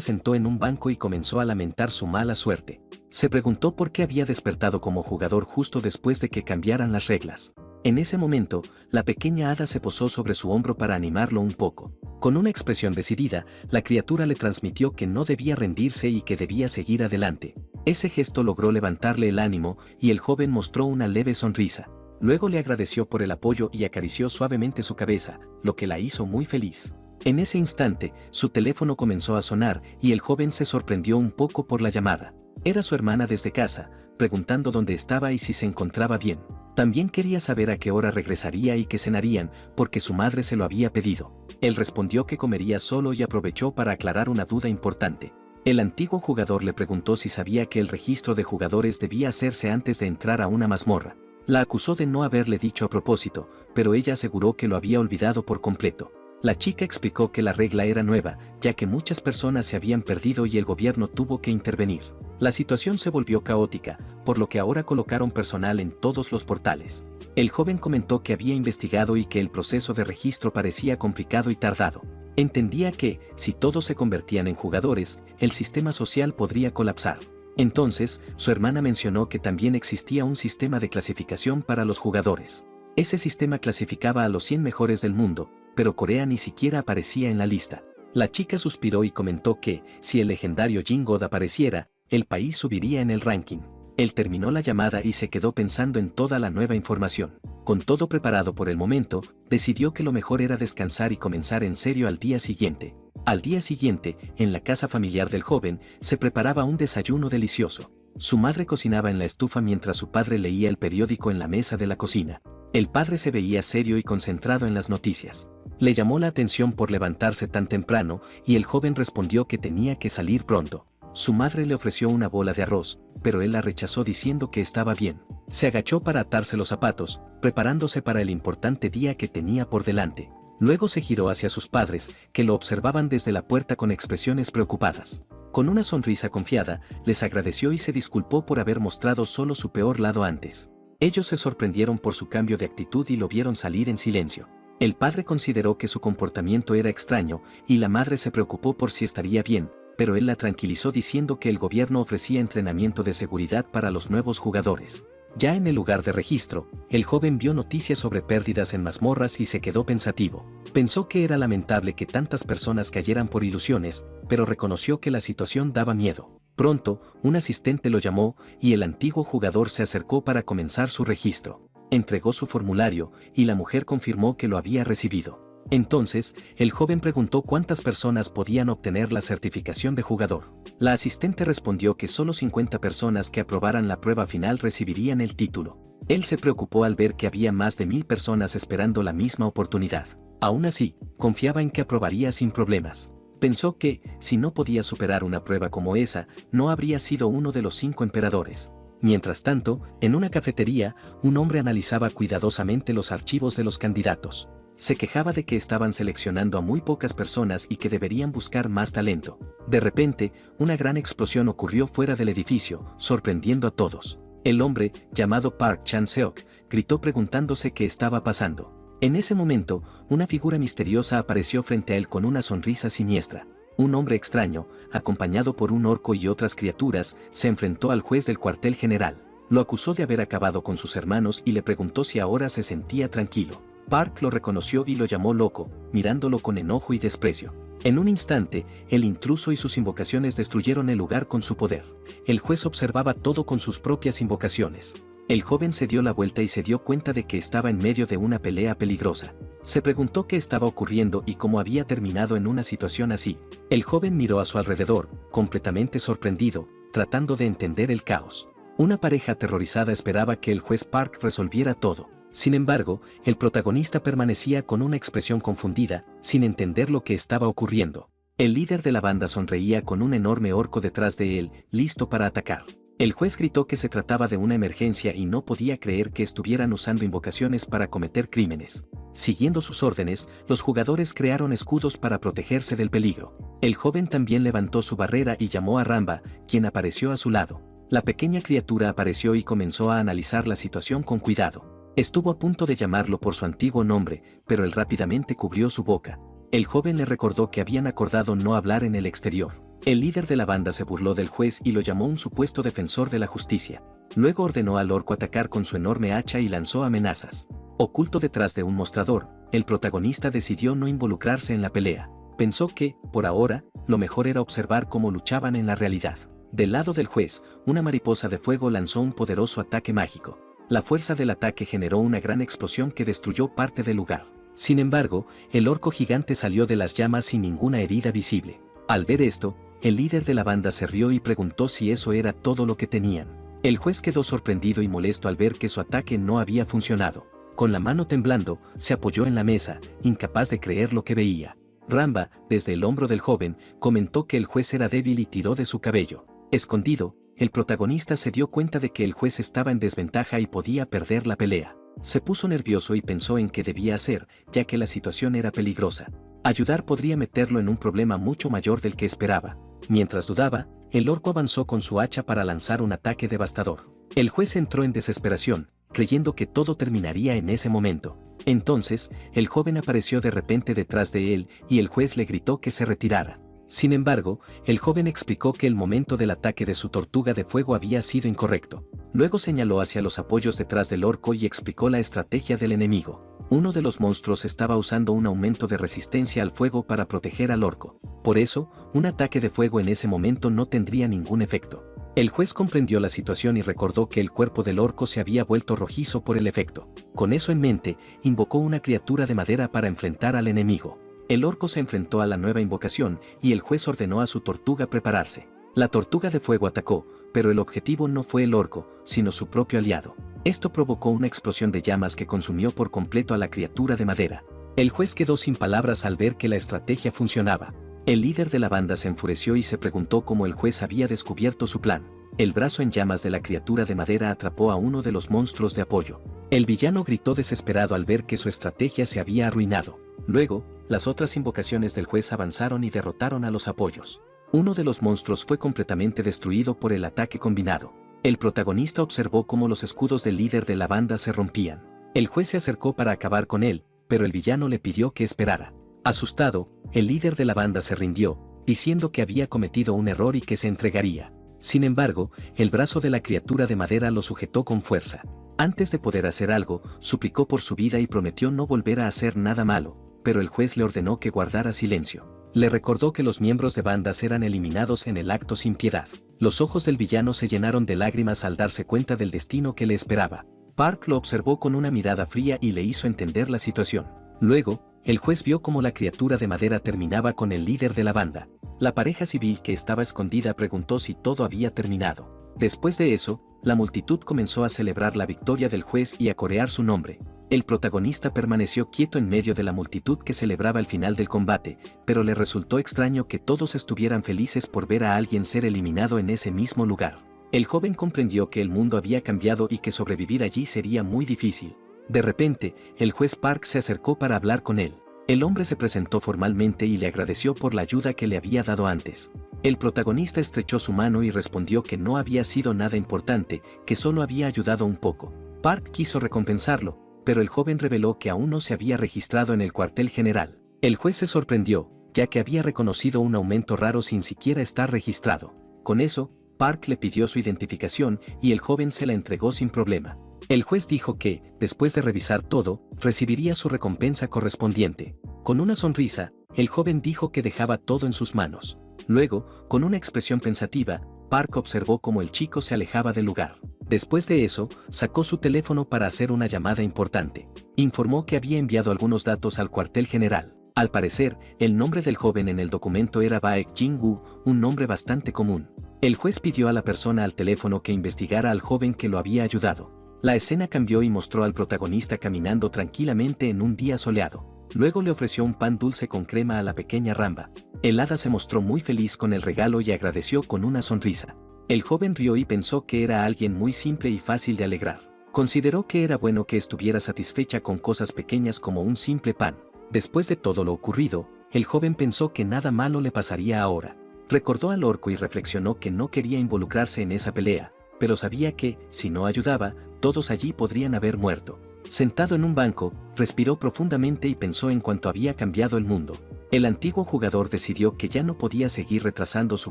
sentó en un banco y comenzó a lamentar su mala suerte. Se preguntó por qué había despertado como jugador justo después de que cambiaran las reglas. En ese momento, la pequeña hada se posó sobre su hombro para animarlo un poco. Con una expresión decidida, la criatura le transmitió que no debía rendirse y que debía seguir adelante. Ese gesto logró levantarle el ánimo y el joven mostró una leve sonrisa. Luego le agradeció por el apoyo y acarició suavemente su cabeza, lo que la hizo muy feliz. En ese instante, su teléfono comenzó a sonar y el joven se sorprendió un poco por la llamada. Era su hermana desde casa, preguntando dónde estaba y si se encontraba bien. También quería saber a qué hora regresaría y qué cenarían, porque su madre se lo había pedido. Él respondió que comería solo y aprovechó para aclarar una duda importante. El antiguo jugador le preguntó si sabía que el registro de jugadores debía hacerse antes de entrar a una mazmorra. La acusó de no haberle dicho a propósito, pero ella aseguró que lo había olvidado por completo. La chica explicó que la regla era nueva, ya que muchas personas se habían perdido y el gobierno tuvo que intervenir. La situación se volvió caótica, por lo que ahora colocaron personal en todos los portales. El joven comentó que había investigado y que el proceso de registro parecía complicado y tardado. Entendía que, si todos se convertían en jugadores, el sistema social podría colapsar. Entonces, su hermana mencionó que también existía un sistema de clasificación para los jugadores. Ese sistema clasificaba a los 100 mejores del mundo, pero Corea ni siquiera aparecía en la lista. La chica suspiró y comentó que, si el legendario Jin God apareciera, el país subiría en el ranking. Él terminó la llamada y se quedó pensando en toda la nueva información. Con todo preparado por el momento, decidió que lo mejor era descansar y comenzar en serio al día siguiente. Al día siguiente, en la casa familiar del joven, se preparaba un desayuno delicioso. Su madre cocinaba en la estufa mientras su padre leía el periódico en la mesa de la cocina. El padre se veía serio y concentrado en las noticias. Le llamó la atención por levantarse tan temprano y el joven respondió que tenía que salir pronto. Su madre le ofreció una bola de arroz, pero él la rechazó diciendo que estaba bien. Se agachó para atarse los zapatos, preparándose para el importante día que tenía por delante. Luego se giró hacia sus padres, que lo observaban desde la puerta con expresiones preocupadas. Con una sonrisa confiada, les agradeció y se disculpó por haber mostrado solo su peor lado antes. Ellos se sorprendieron por su cambio de actitud y lo vieron salir en silencio. El padre consideró que su comportamiento era extraño, y la madre se preocupó por si estaría bien, pero él la tranquilizó diciendo que el gobierno ofrecía entrenamiento de seguridad para los nuevos jugadores. Ya en el lugar de registro, el joven vio noticias sobre pérdidas en mazmorras y se quedó pensativo. Pensó que era lamentable que tantas personas cayeran por ilusiones, pero reconoció que la situación daba miedo. Pronto, un asistente lo llamó y el antiguo jugador se acercó para comenzar su registro. Entregó su formulario y la mujer confirmó que lo había recibido. Entonces, el joven preguntó cuántas personas podían obtener la certificación de jugador. La asistente respondió que solo 50 personas que aprobaran la prueba final recibirían el título. Él se preocupó al ver que había más de 1000 personas esperando la misma oportunidad. Aún así, confiaba en que aprobaría sin problemas. Pensó que, si no podía superar una prueba como esa, no habría sido uno de los 5 emperadores. Mientras tanto, en una cafetería, un hombre analizaba cuidadosamente los archivos de los candidatos. Se quejaba de que estaban seleccionando a muy pocas personas y que deberían buscar más talento. De repente, una gran explosión ocurrió fuera del edificio, sorprendiendo a todos. El hombre, llamado Park Chan-seok, gritó preguntándose qué estaba pasando. En ese momento, una figura misteriosa apareció frente a él con una sonrisa siniestra. Un hombre extraño, acompañado por un orco y otras criaturas, se enfrentó al juez del cuartel general. Lo acusó de haber acabado con sus hermanos y le preguntó si ahora se sentía tranquilo. Park lo reconoció y lo llamó loco, mirándolo con enojo y desprecio. En un instante, el intruso y sus invocaciones destruyeron el lugar con su poder. El juez observaba todo con sus propias invocaciones. El joven se dio la vuelta y se dio cuenta de que estaba en medio de una pelea peligrosa. Se preguntó qué estaba ocurriendo y cómo había terminado en una situación así. El joven miró a su alrededor, completamente sorprendido, tratando de entender el caos. Una pareja aterrorizada esperaba que el juez Park resolviera todo. Sin embargo, el protagonista permanecía con una expresión confundida, sin entender lo que estaba ocurriendo. El líder de la banda sonreía con un enorme orco detrás de él, listo para atacar. El juez gritó que se trataba de una emergencia y no podía creer que estuvieran usando invocaciones para cometer crímenes. Siguiendo sus órdenes, los jugadores crearon escudos para protegerse del peligro. El joven también levantó su barrera y llamó a Ramba, quien apareció a su lado. La pequeña criatura apareció y comenzó a analizar la situación con cuidado. Estuvo a punto de llamarlo por su antiguo nombre, pero él rápidamente cubrió su boca. El joven le recordó que habían acordado no hablar en el exterior. El líder de la banda se burló del juez y lo llamó un supuesto defensor de la justicia. Luego ordenó al orco atacar con su enorme hacha y lanzó amenazas. Oculto detrás de un mostrador, el protagonista decidió no involucrarse en la pelea. Pensó que, por ahora, lo mejor era observar cómo luchaban en la realidad. Del lado del juez, una mariposa de fuego lanzó un poderoso ataque mágico. La fuerza del ataque generó una gran explosión que destruyó parte del lugar. Sin embargo, el orco gigante salió de las llamas sin ninguna herida visible. Al ver esto, el líder de la banda se rió y preguntó si eso era todo lo que tenían. El juez quedó sorprendido y molesto al ver que su ataque no había funcionado. Con la mano temblando, se apoyó en la mesa, incapaz de creer lo que veía. Ramba, desde el hombro del joven, comentó que el juez era débil y tiró de su cabello. Escondido, el protagonista se dio cuenta de que el juez estaba en desventaja y podía perder la pelea. Se puso nervioso y pensó en qué debía hacer, ya que la situación era peligrosa. Ayudar podría meterlo en un problema mucho mayor del que esperaba. Mientras dudaba, el orco avanzó con su hacha para lanzar un ataque devastador. El juez entró en desesperación, creyendo que todo terminaría en ese momento. Entonces, el joven apareció de repente detrás de él y el juez le gritó que se retirara. Sin embargo, el joven explicó que el momento del ataque de su tortuga de fuego había sido incorrecto. Luego señaló hacia los apoyos detrás del orco y explicó la estrategia del enemigo. Uno de los monstruos estaba usando un aumento de resistencia al fuego para proteger al orco. Por eso, un ataque de fuego en ese momento no tendría ningún efecto. El juez comprendió la situación y recordó que el cuerpo del orco se había vuelto rojizo por el efecto. Con eso en mente, invocó una criatura de madera para enfrentar al enemigo. El orco se enfrentó a la nueva invocación y el juez ordenó a su tortuga prepararse. La tortuga de fuego atacó, pero el objetivo no fue el orco, sino su propio aliado. Esto provocó una explosión de llamas que consumió por completo a la criatura de madera. El juez quedó sin palabras al ver que la estrategia funcionaba. El líder de la banda se enfureció y se preguntó cómo el juez había descubierto su plan. El brazo en llamas de la criatura de madera atrapó a uno de los monstruos de apoyo. El villano gritó desesperado al ver que su estrategia se había arruinado. Luego, las otras invocaciones del juez avanzaron y derrotaron a los apoyos. Uno de los monstruos fue completamente destruido por el ataque combinado. El protagonista observó cómo los escudos del líder de la banda se rompían. El juez se acercó para acabar con él, pero el villano le pidió que esperara. Asustado, el líder de la banda se rindió, diciendo que había cometido un error y que se entregaría. Sin embargo, el brazo de la criatura de madera lo sujetó con fuerza. Antes de poder hacer algo, suplicó por su vida y prometió no volver a hacer nada malo, pero el juez le ordenó que guardara silencio. Le recordó que los miembros de bandas eran eliminados en el acto sin piedad. Los ojos del villano se llenaron de lágrimas al darse cuenta del destino que le esperaba. Park lo observó con una mirada fría y le hizo entender la situación. Luego, el juez vio cómo la criatura de madera terminaba con el líder de la banda. La pareja civil que estaba escondida preguntó si todo había terminado. Después de eso, la multitud comenzó a celebrar la victoria del juez y a corear su nombre. El protagonista permaneció quieto en medio de la multitud que celebraba el final del combate, pero le resultó extraño que todos estuvieran felices por ver a alguien ser eliminado en ese mismo lugar. El joven comprendió que el mundo había cambiado y que sobrevivir allí sería muy difícil. De repente, el juez Park se acercó para hablar con él. El hombre se presentó formalmente y le agradeció por la ayuda que le había dado antes. El protagonista estrechó su mano y respondió que no había sido nada importante, que solo había ayudado un poco. Park quiso recompensarlo, pero el joven reveló que aún no se había registrado en el cuartel general. El juez se sorprendió, ya que había reconocido un aumento raro sin siquiera estar registrado. Con eso, Park le pidió su identificación y el joven se la entregó sin problema. El juez dijo que, después de revisar todo, recibiría su recompensa correspondiente. Con una sonrisa, el joven dijo que dejaba todo en sus manos. Luego, con una expresión pensativa, Park observó cómo el chico se alejaba del lugar. Después de eso, sacó su teléfono para hacer una llamada importante. Informó que había enviado algunos datos al cuartel general. Al parecer, el nombre del joven en el documento era Baek Jin-woo, un nombre bastante común. El juez pidió a la persona al teléfono que investigara al joven que lo había ayudado. La escena cambió y mostró al protagonista caminando tranquilamente en un día soleado. Luego le ofreció un pan dulce con crema a la pequeña Ramba. El hada se mostró muy feliz con el regalo y agradeció con una sonrisa. El joven rió y pensó que era alguien muy simple y fácil de alegrar. Consideró que era bueno que estuviera satisfecha con cosas pequeñas como un simple pan. Después de todo lo ocurrido, el joven pensó que nada malo le pasaría ahora. Recordó al orco y reflexionó que no quería involucrarse en esa pelea, pero sabía que, si no ayudaba, todos allí podrían haber muerto. Sentado en un banco, respiró profundamente y pensó en cuánto había cambiado el mundo. El antiguo jugador decidió que ya no podía seguir retrasando su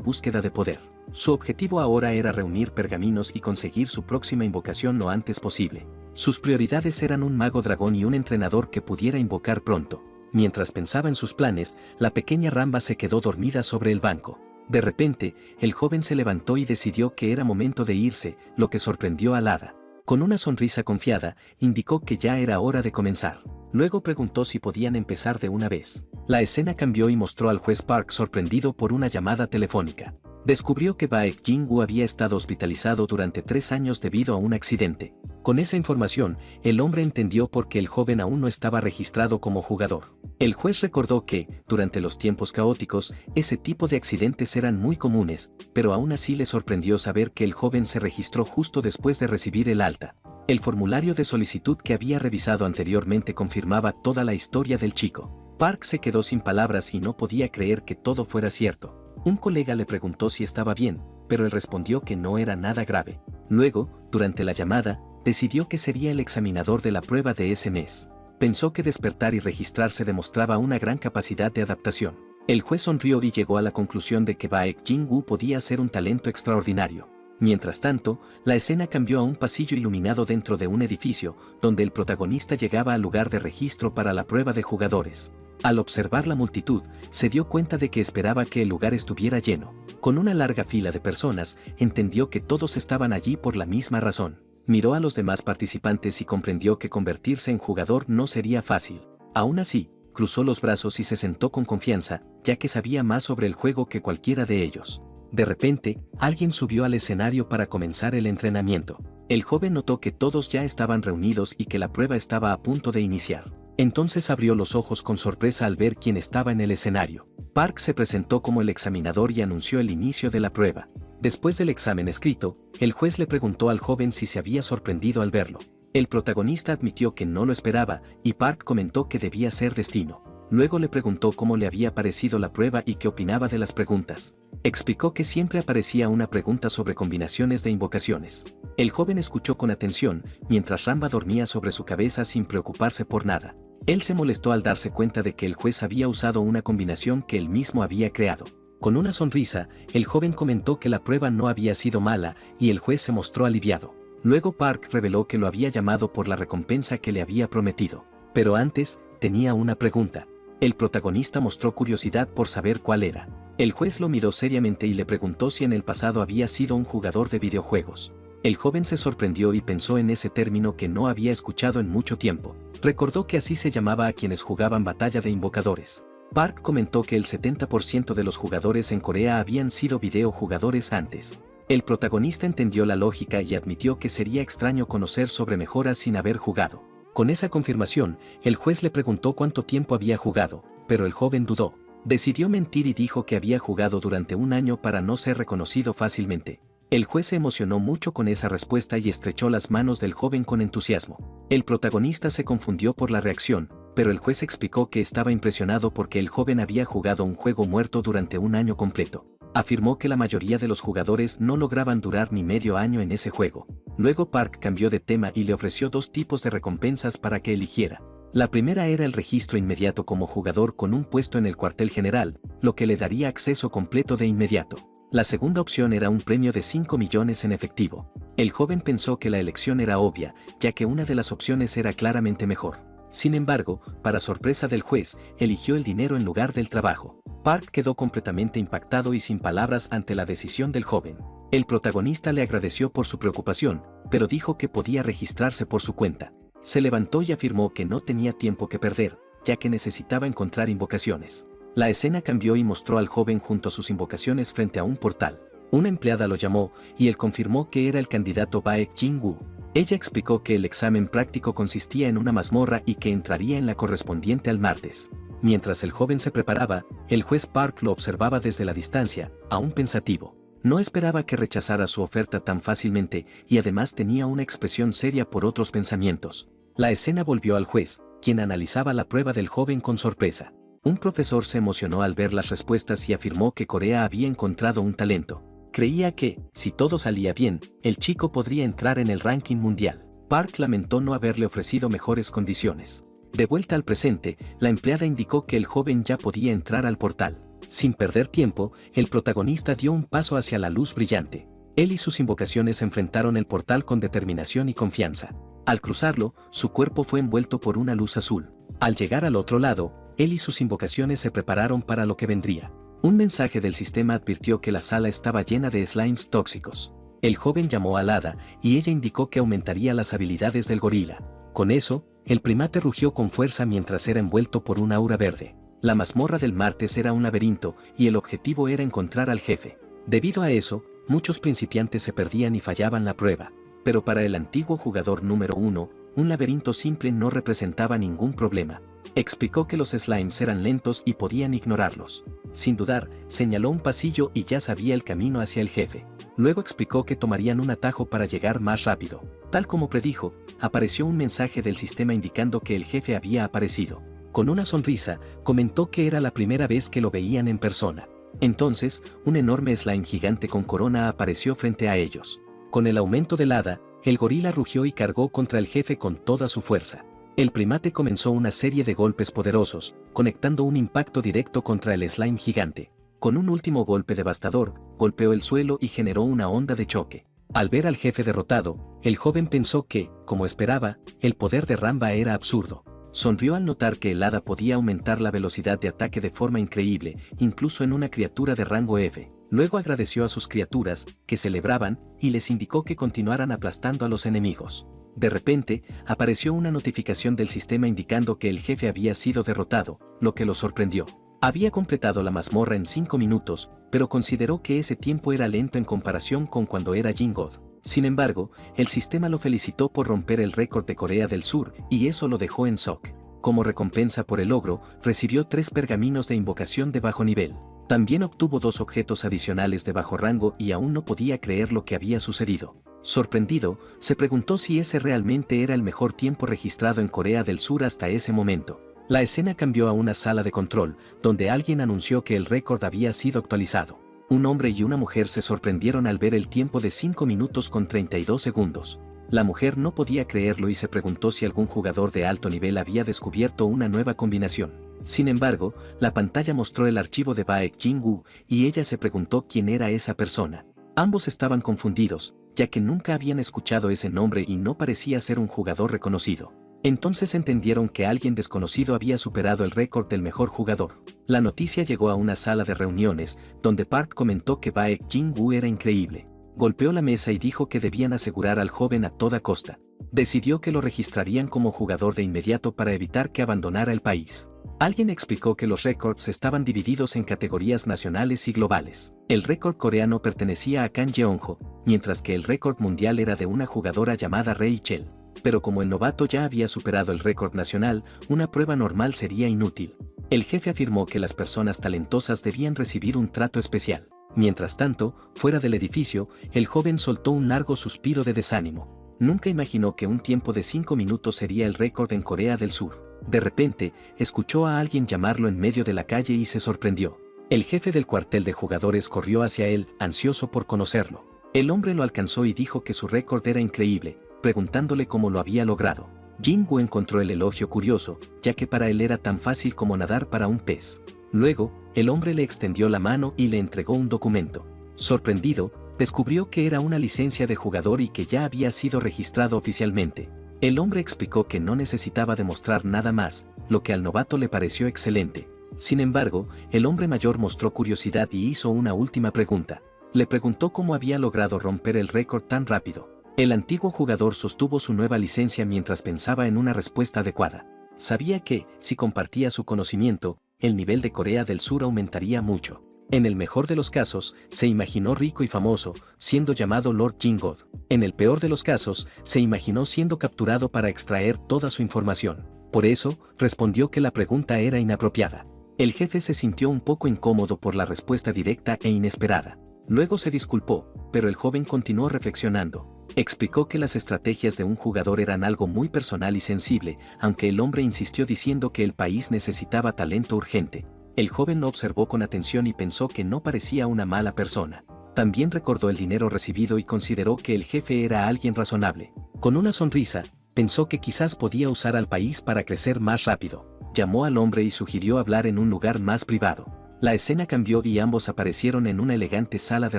búsqueda de poder. Su objetivo ahora era reunir pergaminos y conseguir su próxima invocación lo antes posible. Sus prioridades eran un mago dragón y un entrenador que pudiera invocar pronto. Mientras pensaba en sus planes, la pequeña Ramba se quedó dormida sobre el banco. De repente, el joven se levantó y decidió que era momento de irse, lo que sorprendió al hada. Con una sonrisa confiada, indicó que ya era hora de comenzar. Luego preguntó si podían empezar de una vez. La escena cambió y mostró al juez Park sorprendido por una llamada telefónica. Descubrió que Baek Jin-woo había estado hospitalizado durante 3 años debido a un accidente. Con esa información, el hombre entendió por qué el joven aún no estaba registrado como jugador. El juez recordó que, durante los tiempos caóticos, ese tipo de accidentes eran muy comunes, pero aún así le sorprendió saber que el joven se registró justo después de recibir el alta. El formulario de solicitud que había revisado anteriormente confirmaba toda la historia del chico. Park se quedó sin palabras y no podía creer que todo fuera cierto. Un colega le preguntó si estaba bien, pero él respondió que no era nada grave. Luego, durante la llamada, decidió que sería el examinador de la prueba de ese mes. Pensó que despertar y registrarse demostraba una gran capacidad de adaptación. El juez sonrió y llegó a la conclusión de que Baek Jin-woo podía ser un talento extraordinario. Mientras tanto, la escena cambió a un pasillo iluminado dentro de un edificio, donde el protagonista llegaba al lugar de registro para la prueba de jugadores. Al observar la multitud, se dio cuenta de que esperaba que el lugar estuviera lleno. Con una larga fila de personas, entendió que todos estaban allí por la misma razón. Miró a los demás participantes y comprendió que convertirse en jugador no sería fácil. Aún así, cruzó los brazos y se sentó con confianza, ya que sabía más sobre el juego que cualquiera de ellos. De repente, alguien subió al escenario para comenzar el entrenamiento. El joven notó que todos ya estaban reunidos y que la prueba estaba a punto de iniciar. Entonces abrió los ojos con sorpresa al ver quién estaba en el escenario. Park se presentó como el examinador y anunció el inicio de la prueba. Después del examen escrito, el juez le preguntó al joven si se había sorprendido al verlo. El protagonista admitió que no lo esperaba, y Park comentó que debía ser destino. Luego le preguntó cómo le había parecido la prueba y qué opinaba de las preguntas. Explicó que siempre aparecía una pregunta sobre combinaciones de invocaciones. El joven escuchó con atención, mientras Ramba dormía sobre su cabeza sin preocuparse por nada. Él se molestó al darse cuenta de que el juez había usado una combinación que él mismo había creado. Con una sonrisa, el joven comentó que la prueba no había sido mala y el juez se mostró aliviado. Luego Park reveló que lo había llamado por la recompensa que le había prometido. Pero antes, tenía una pregunta. El protagonista mostró curiosidad por saber cuál era. El juez lo miró seriamente y le preguntó si en el pasado había sido un jugador de videojuegos. El joven se sorprendió y pensó en ese término que no había escuchado en mucho tiempo. Recordó que así se llamaba a quienes jugaban Batalla de Invocadores. Park comentó que el 70% de los jugadores en Corea habían sido videojugadores antes. El protagonista entendió la lógica y admitió que sería extraño conocer sobre mejoras sin haber jugado. Con esa confirmación, el juez le preguntó cuánto tiempo había jugado, pero el joven dudó. Decidió mentir y dijo que había jugado durante un año para no ser reconocido fácilmente. El juez se emocionó mucho con esa respuesta y estrechó las manos del joven con entusiasmo. El protagonista se confundió por la reacción, pero el juez explicó que estaba impresionado porque el joven había jugado un juego muerto durante un año completo. Afirmó que la mayoría de los jugadores no lograban durar ni medio año en ese juego. Luego Park cambió de tema y le ofreció dos tipos de recompensas para que eligiera. La primera era el registro inmediato como jugador con un puesto en el cuartel general, lo que le daría acceso completo de inmediato. La segunda opción era un premio de 5 millones en efectivo. El joven pensó que la elección era obvia, ya que una de las opciones era claramente mejor. Sin embargo, para sorpresa del juez, eligió el dinero en lugar del trabajo. Park quedó completamente impactado y sin palabras ante la decisión del joven. El protagonista le agradeció por su preocupación, pero dijo que podía registrarse por su cuenta. Se levantó y afirmó que no tenía tiempo que perder, ya que necesitaba encontrar invocaciones. La escena cambió y mostró al joven junto a sus invocaciones frente a un portal. Una empleada lo llamó y él confirmó que era el candidato Baek Jin-woo. Ella explicó que el examen práctico consistía en una mazmorra y que entraría en la correspondiente al martes. Mientras el joven se preparaba, el juez Park lo observaba desde la distancia, aún pensativo. No esperaba que rechazara su oferta tan fácilmente y además tenía una expresión seria por otros pensamientos. La escena volvió al juez, quien analizaba la prueba del joven con sorpresa. Un profesor se emocionó al ver las respuestas y afirmó que Corea había encontrado un talento. Creía que, si todo salía bien, el chico podría entrar en el ranking mundial. Park lamentó no haberle ofrecido mejores condiciones. De vuelta al presente, la empleada indicó que el joven ya podía entrar al portal. Sin perder tiempo, el protagonista dio un paso hacia la luz brillante. Él y sus invocaciones enfrentaron el portal con determinación y confianza. Al cruzarlo, su cuerpo fue envuelto por una luz azul. Al llegar al otro lado, él y sus invocaciones se prepararon para lo que vendría. Un mensaje del sistema advirtió que la sala estaba llena de slimes tóxicos. El joven llamó al hada y ella indicó que aumentaría las habilidades del gorila. Con eso, el primate rugió con fuerza mientras era envuelto por un aura verde. La mazmorra del martes era un laberinto y el objetivo era encontrar al jefe. Debido a eso, muchos principiantes se perdían y fallaban la prueba. Pero para el antiguo jugador número 1, un laberinto simple no representaba ningún problema. Explicó que los slimes eran lentos y podían ignorarlos. Sin dudar, señaló un pasillo y ya sabía el camino hacia el jefe. Luego explicó que tomarían un atajo para llegar más rápido. Tal como predijo, apareció un mensaje del sistema indicando que el jefe había aparecido. Con una sonrisa, comentó que era la primera vez que lo veían en persona. Entonces, un enorme slime gigante con corona apareció frente a ellos. Con el aumento del hada, el gorila rugió y cargó contra el jefe con toda su fuerza. El primate comenzó una serie de golpes poderosos, conectando un impacto directo contra el slime gigante. Con un último golpe devastador, golpeó el suelo y generó una onda de choque. Al ver al jefe derrotado, el joven pensó que, como esperaba, el poder de Ramba era absurdo. Sonrió al notar que el hada podía aumentar la velocidad de ataque de forma increíble, incluso en una criatura de rango F. Luego agradeció a sus criaturas, que celebraban, y les indicó que continuaran aplastando a los enemigos. De repente, apareció una notificación del sistema indicando que el jefe había sido derrotado, lo que lo sorprendió. Había completado la mazmorra en 5 minutos, pero consideró que ese tiempo era lento en comparación con cuando era Jin-God. Sin embargo, el sistema lo felicitó por romper el récord de Corea del Sur y eso lo dejó en shock. Como recompensa por el logro, recibió 3 pergaminos de invocación de bajo nivel. También obtuvo 2 objetos adicionales de bajo rango y aún no podía creer lo que había sucedido. Sorprendido, se preguntó si ese realmente era el mejor tiempo registrado en Corea del Sur hasta ese momento. La escena cambió a una sala de control, donde alguien anunció que el récord había sido actualizado. Un hombre y una mujer se sorprendieron al ver el tiempo de 5 minutos con 32 segundos. La mujer no podía creerlo y se preguntó si algún jugador de alto nivel había descubierto una nueva combinación. Sin embargo, la pantalla mostró el archivo de Baek Jin-woo y ella se preguntó quién era esa persona. Ambos estaban confundidos, ya que nunca habían escuchado ese nombre y no parecía ser un jugador reconocido. Entonces entendieron que alguien desconocido había superado el récord del mejor jugador. La noticia llegó a una sala de reuniones, donde Park comentó que Baek Jin-woo era increíble. Golpeó la mesa y dijo que debían asegurar al joven a toda costa. Decidió que lo registrarían como jugador de inmediato para evitar que abandonara el país. Alguien explicó que los récords estaban divididos en categorías nacionales y globales. El récord coreano pertenecía a Kang Jeong-ho, mientras que el récord mundial era de una jugadora llamada Rachel. Pero como el novato ya había superado el récord nacional, una prueba normal sería inútil. El jefe afirmó que las personas talentosas debían recibir un trato especial. Mientras tanto, fuera del edificio, el joven soltó un largo suspiro de desánimo. Nunca imaginó que un tiempo de 5 minutos sería el récord en Corea del Sur. De repente, escuchó a alguien llamarlo en medio de la calle y se sorprendió. El jefe del cuartel de jugadores corrió hacia él, ansioso por conocerlo. El hombre lo alcanzó y dijo que su récord era increíble, preguntándole cómo lo había logrado. Jin-woo encontró el elogio curioso, ya que para él era tan fácil como nadar para un pez. Luego, el hombre le extendió la mano y le entregó un documento. Sorprendido, descubrió que era una licencia de jugador y que ya había sido registrado oficialmente. El hombre explicó que no necesitaba demostrar nada más, lo que al novato le pareció excelente. Sin embargo, el hombre mayor mostró curiosidad y hizo una última pregunta. Le preguntó cómo había logrado romper el récord tan rápido. El antiguo jugador sostuvo su nueva licencia mientras pensaba en una respuesta adecuada. Sabía que, si compartía su conocimiento, el nivel de Corea del Sur aumentaría mucho. En el mejor de los casos, se imaginó rico y famoso, siendo llamado Lord Jin-god. En el peor de los casos, se imaginó siendo capturado para extraer toda su información. Por eso, respondió que la pregunta era inapropiada. El jefe se sintió un poco incómodo por la respuesta directa e inesperada. Luego se disculpó, pero el joven continuó reflexionando. Explicó que las estrategias de un jugador eran algo muy personal y sensible, aunque el hombre insistió diciendo que el país necesitaba talento urgente. El joven lo observó con atención y pensó que no parecía una mala persona. También recordó el dinero recibido y consideró que el jefe era alguien razonable. Con una sonrisa, pensó que quizás podía usar al país para crecer más rápido. Llamó al hombre y sugirió hablar en un lugar más privado. La escena cambió y ambos aparecieron en una elegante sala de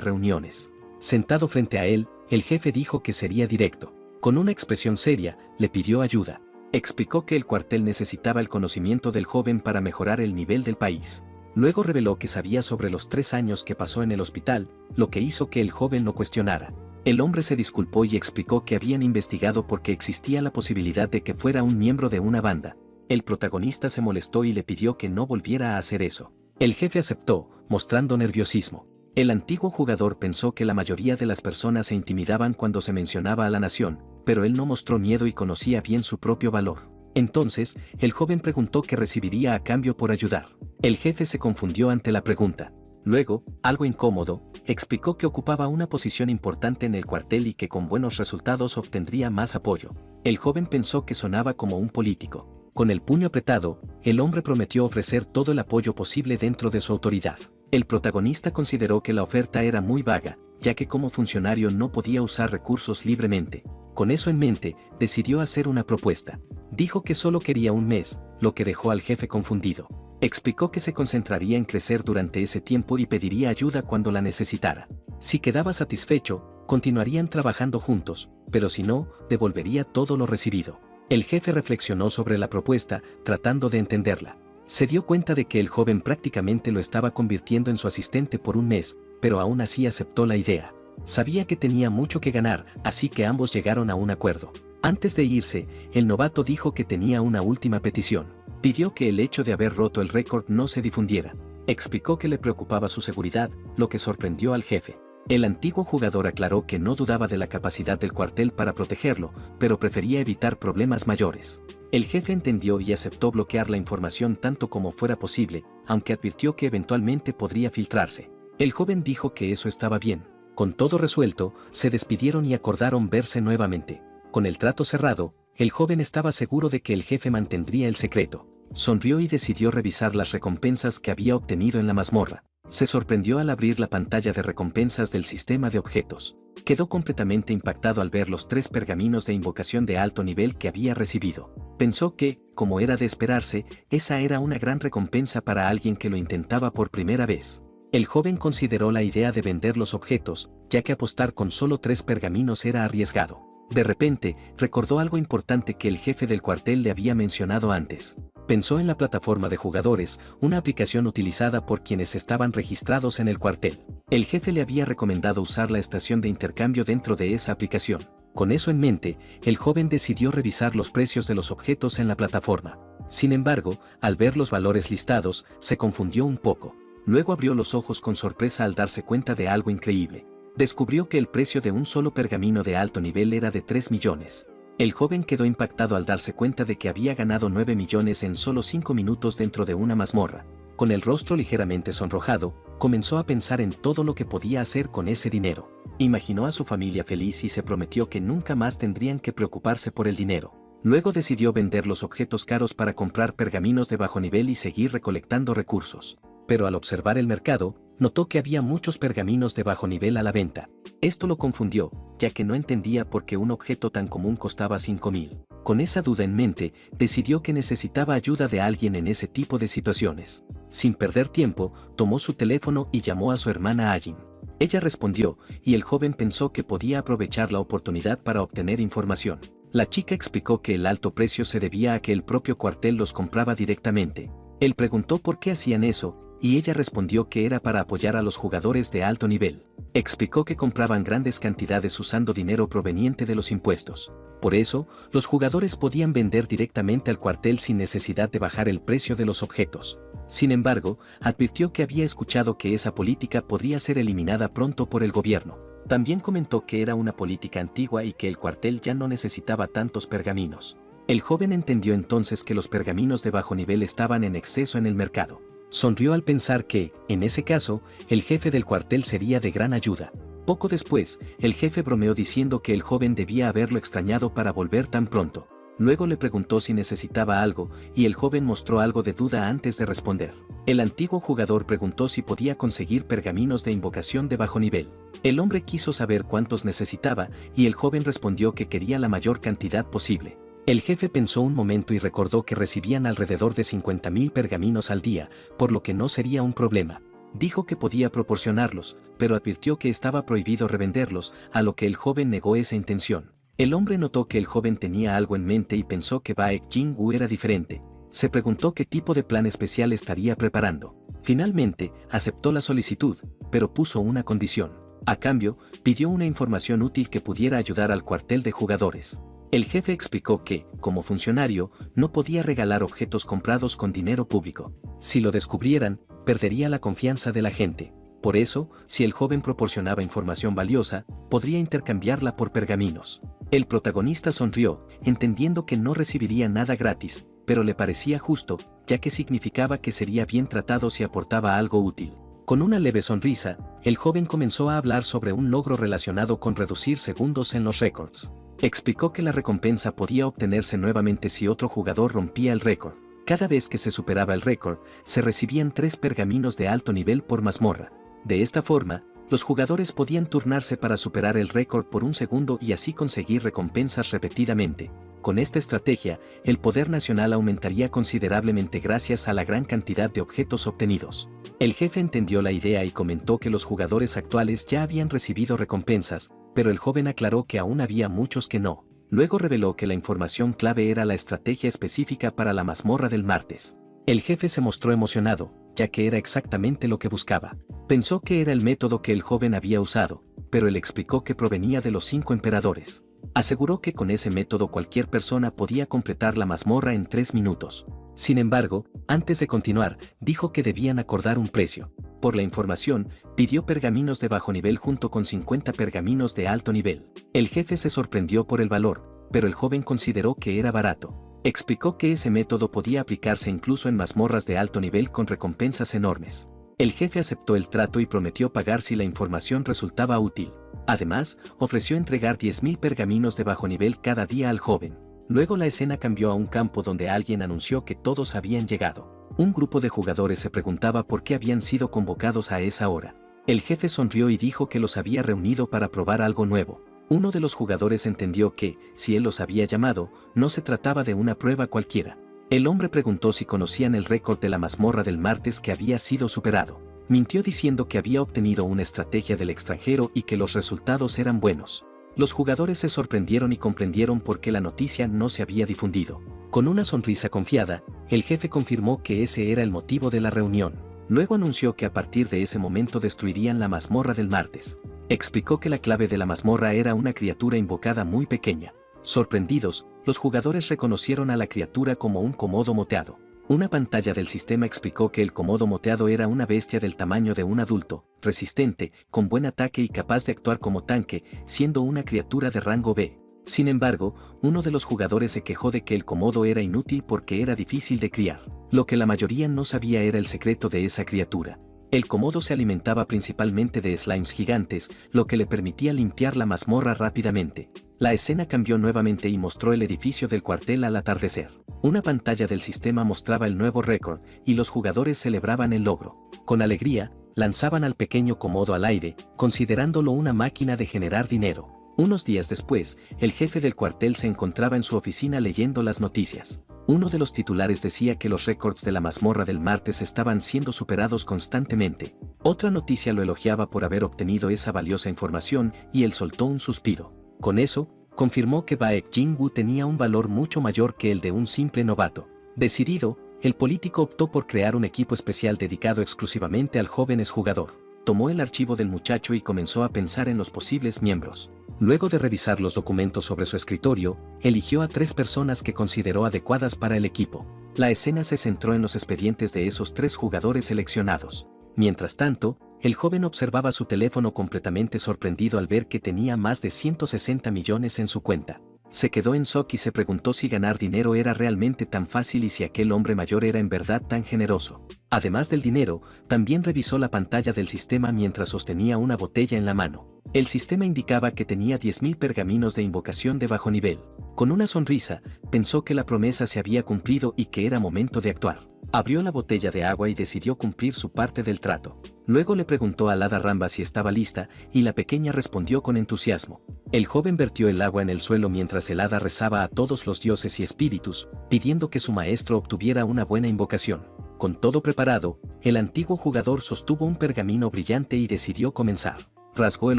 reuniones. Sentado frente a él, el jefe dijo que sería directo. Con una expresión seria, le pidió ayuda. Explicó que el cuartel necesitaba el conocimiento del joven para mejorar el nivel del país. Luego reveló que sabía sobre los 3 años que pasó en el hospital, lo que hizo que el joven lo cuestionara. El hombre se disculpó y explicó que habían investigado porque existía la posibilidad de que fuera un miembro de una banda. El protagonista se molestó y le pidió que no volviera a hacer eso. El jefe aceptó, mostrando nerviosismo. El antiguo jugador pensó que la mayoría de las personas se intimidaban cuando se mencionaba a la nación, pero él no mostró miedo y conocía bien su propio valor. Entonces, el joven preguntó qué recibiría a cambio por ayudar. El jefe se confundió ante la pregunta. Luego, algo incómodo, explicó que ocupaba una posición importante en el cuartel y que con buenos resultados obtendría más apoyo. El joven pensó que sonaba como un político. Con el puño apretado, el hombre prometió ofrecer todo el apoyo posible dentro de su autoridad. El protagonista consideró que la oferta era muy vaga, ya que como funcionario no podía usar recursos libremente. Con eso en mente, decidió hacer una propuesta. Dijo que solo quería un mes, lo que dejó al jefe confundido. Explicó que se concentraría en crecer durante ese tiempo y pediría ayuda cuando la necesitara. Si quedaba satisfecho, continuarían trabajando juntos, pero si no, devolvería todo lo recibido. El jefe reflexionó sobre la propuesta, tratando de entenderla. Se dio cuenta de que el joven prácticamente lo estaba convirtiendo en su asistente por un mes, pero aún así aceptó la idea. Sabía que tenía mucho que ganar, así que ambos llegaron a un acuerdo. Antes de irse, el novato dijo que tenía una última petición. Pidió que el hecho de haber roto el récord no se difundiera. Explicó que le preocupaba su seguridad, lo que sorprendió al jefe. El antiguo jugador aclaró que no dudaba de la capacidad del cuartel para protegerlo, pero prefería evitar problemas mayores. El jefe entendió y aceptó bloquear la información tanto como fuera posible, aunque advirtió que eventualmente podría filtrarse. El joven dijo que eso estaba bien. Con todo resuelto, se despidieron y acordaron verse nuevamente. Con el trato cerrado, el joven estaba seguro de que el jefe mantendría el secreto. Sonrió y decidió revisar las recompensas que había obtenido en la mazmorra. Se sorprendió al abrir la pantalla de recompensas del sistema de objetos. Quedó completamente impactado al ver los 3 pergaminos de invocación de alto nivel que había recibido. Pensó que, como era de esperarse, esa era una gran recompensa para alguien que lo intentaba por primera vez. El joven consideró la idea de vender los objetos, ya que apostar con solo 3 pergaminos era arriesgado. De repente, recordó algo importante que el jefe del cuartel le había mencionado antes. Pensó en la plataforma de jugadores, una aplicación utilizada por quienes estaban registrados en el cuartel. El jefe le había recomendado usar la estación de intercambio dentro de esa aplicación. Con eso en mente, el joven decidió revisar los precios de los objetos en la plataforma. Sin embargo, al ver los valores listados, se confundió un poco. Luego abrió los ojos con sorpresa al darse cuenta de algo increíble. Descubrió que el precio de un solo pergamino de alto nivel era de 3 millones. El joven quedó impactado al darse cuenta de que había ganado 9 millones en solo 5 minutos dentro de una mazmorra. Con el rostro ligeramente sonrojado, comenzó a pensar en todo lo que podía hacer con ese dinero. Imaginó a su familia feliz y se prometió que nunca más tendrían que preocuparse por el dinero. Luego decidió vender los objetos caros para comprar pergaminos de bajo nivel y seguir recolectando recursos. Pero al observar el mercado, notó que había muchos pergaminos de bajo nivel a la venta. Esto lo confundió, ya que no entendía por qué un objeto tan común costaba 5.000. Con esa duda en mente, decidió que necesitaba ayuda de alguien en ese tipo de situaciones. Sin perder tiempo, tomó su teléfono y llamó a su hermana Ajin. Ella respondió, y el joven pensó que podía aprovechar la oportunidad para obtener información. La chica explicó que el alto precio se debía a que el propio cuartel los compraba directamente. Él preguntó por qué hacían eso, y ella respondió que era para apoyar a los jugadores de alto nivel. Explicó que compraban grandes cantidades usando dinero proveniente de los impuestos. Por eso, los jugadores podían vender directamente al cuartel sin necesidad de bajar el precio de los objetos. Sin embargo, advirtió que había escuchado que esa política podría ser eliminada pronto por el gobierno. También comentó que era una política antigua y que el cuartel ya no necesitaba tantos pergaminos. El joven entendió entonces que los pergaminos de bajo nivel estaban en exceso en el mercado. Sonrió al pensar que, en ese caso, el jefe del cuartel sería de gran ayuda. Poco después, el jefe bromeó diciendo que el joven debía haberlo extrañado para volver tan pronto. Luego le preguntó si necesitaba algo, y el joven mostró algo de duda antes de responder. El antiguo jugador preguntó si podía conseguir pergaminos de invocación de bajo nivel. El hombre quiso saber cuántos necesitaba, y el joven respondió que quería la mayor cantidad posible. El jefe pensó un momento y recordó que recibían alrededor de 50.000 pergaminos al día, por lo que no sería un problema. Dijo que podía proporcionarlos, pero advirtió que estaba prohibido revenderlos, a lo que el joven negó esa intención. El hombre notó que el joven tenía algo en mente y pensó que Baek Jin-woo era diferente. Se preguntó qué tipo de plan especial estaría preparando. Finalmente, aceptó la solicitud, pero puso una condición. A cambio, pidió una información útil que pudiera ayudar al cuartel de jugadores. El jefe explicó que, como funcionario, no podía regalar objetos comprados con dinero público. Si lo descubrieran, perdería la confianza de la gente. Por eso, si el joven proporcionaba información valiosa, podría intercambiarla por pergaminos. El protagonista sonrió, entendiendo que no recibiría nada gratis, pero le parecía justo, ya que significaba que sería bien tratado si aportaba algo útil. Con una leve sonrisa, el joven comenzó a hablar sobre un logro relacionado con reducir segundos en los récords. Explicó que la recompensa podía obtenerse nuevamente si otro jugador rompía el récord. Cada vez que se superaba el récord, se recibían 3 pergaminos de alto nivel por mazmorra. De esta forma, los jugadores podían turnarse para superar el récord por un segundo y así conseguir recompensas repetidamente. Con esta estrategia, el poder nacional aumentaría considerablemente gracias a la gran cantidad de objetos obtenidos. El jefe entendió la idea y comentó que los jugadores actuales ya habían recibido recompensas, pero el joven aclaró que aún había muchos que no. Luego reveló que la información clave era la estrategia específica para la mazmorra del martes. El jefe se mostró emocionado, ya que era exactamente lo que buscaba. Pensó que era el método que el joven había usado, pero él explicó que provenía de los 5 emperadores. Aseguró que con ese método cualquier persona podía completar la mazmorra en 3 minutos. Sin embargo, antes de continuar, dijo que debían acordar un precio. Por la información, pidió pergaminos de bajo nivel junto con 50 pergaminos de alto nivel. El jefe se sorprendió por el valor, pero el joven consideró que era barato. Explicó que ese método podía aplicarse incluso en mazmorras de alto nivel con recompensas enormes. El jefe aceptó el trato y prometió pagar si la información resultaba útil. Además, ofreció entregar 10.000 pergaminos de bajo nivel cada día al joven. Luego la escena cambió a un campo donde alguien anunció que todos habían llegado. Un grupo de jugadores se preguntaba por qué habían sido convocados a esa hora. El jefe sonrió y dijo que los había reunido para probar algo nuevo. Uno de los jugadores entendió que, si él los había llamado, no se trataba de una prueba cualquiera. El hombre preguntó si conocían el récord de la mazmorra del martes que había sido superado. Mintió diciendo que había obtenido una estrategia del extranjero y que los resultados eran buenos. Los jugadores se sorprendieron y comprendieron por qué la noticia no se había difundido. Con una sonrisa confiada, el jefe confirmó que ese era el motivo de la reunión. Luego anunció que a partir de ese momento destruirían la mazmorra del martes. Explicó que la clave de la mazmorra era una criatura invocada muy pequeña. Sorprendidos, los jugadores reconocieron a la criatura como un komodo moteado. Una pantalla del sistema explicó que el komodo moteado era una bestia del tamaño de un adulto, resistente, con buen ataque y capaz de actuar como tanque, siendo una criatura de rango B. Sin embargo, uno de los jugadores se quejó de que el komodo era inútil porque era difícil de criar. Lo que la mayoría no sabía era el secreto de esa criatura. El komodo se alimentaba principalmente de slimes gigantes, lo que le permitía limpiar la mazmorra rápidamente. La escena cambió nuevamente y mostró el edificio del cuartel al atardecer. Una pantalla del sistema mostraba el nuevo récord, y los jugadores celebraban el logro. Con alegría, lanzaban al pequeño komodo al aire, considerándolo una máquina de generar dinero. Unos días después, el jefe del cuartel se encontraba en su oficina leyendo las noticias. Uno de los titulares decía que los récords de la mazmorra del martes estaban siendo superados constantemente. Otra noticia lo elogiaba por haber obtenido esa valiosa información y él soltó un suspiro. Con eso, confirmó que Baek Jin-woo tenía un valor mucho mayor que el de un simple novato. Decidido, el político optó por crear un equipo especial dedicado exclusivamente al joven exjugador. Tomó el archivo del muchacho y comenzó a pensar en los posibles miembros. Luego de revisar los documentos sobre su escritorio, eligió a 3 personas que consideró adecuadas para el equipo. La escena se centró en los expedientes de esos 3 jugadores seleccionados. Mientras tanto, el joven observaba su teléfono completamente sorprendido al ver que tenía más de 160 millones en su cuenta. Se quedó en shock y se preguntó si ganar dinero era realmente tan fácil y si aquel hombre mayor era en verdad tan generoso. Además del dinero, también revisó la pantalla del sistema mientras sostenía una botella en la mano. El sistema indicaba que tenía 10.000 pergaminos de invocación de bajo nivel. Con una sonrisa, pensó que la promesa se había cumplido y que era momento de actuar. Abrió la botella de agua y decidió cumplir su parte del trato. Luego le preguntó al hada Ramba si estaba lista, y la pequeña respondió con entusiasmo. El joven vertió el agua en el suelo mientras el hada rezaba a todos los dioses y espíritus, pidiendo que su maestro obtuviera una buena invocación. Con todo preparado, el antiguo jugador sostuvo un pergamino brillante y decidió comenzar. Rasgó el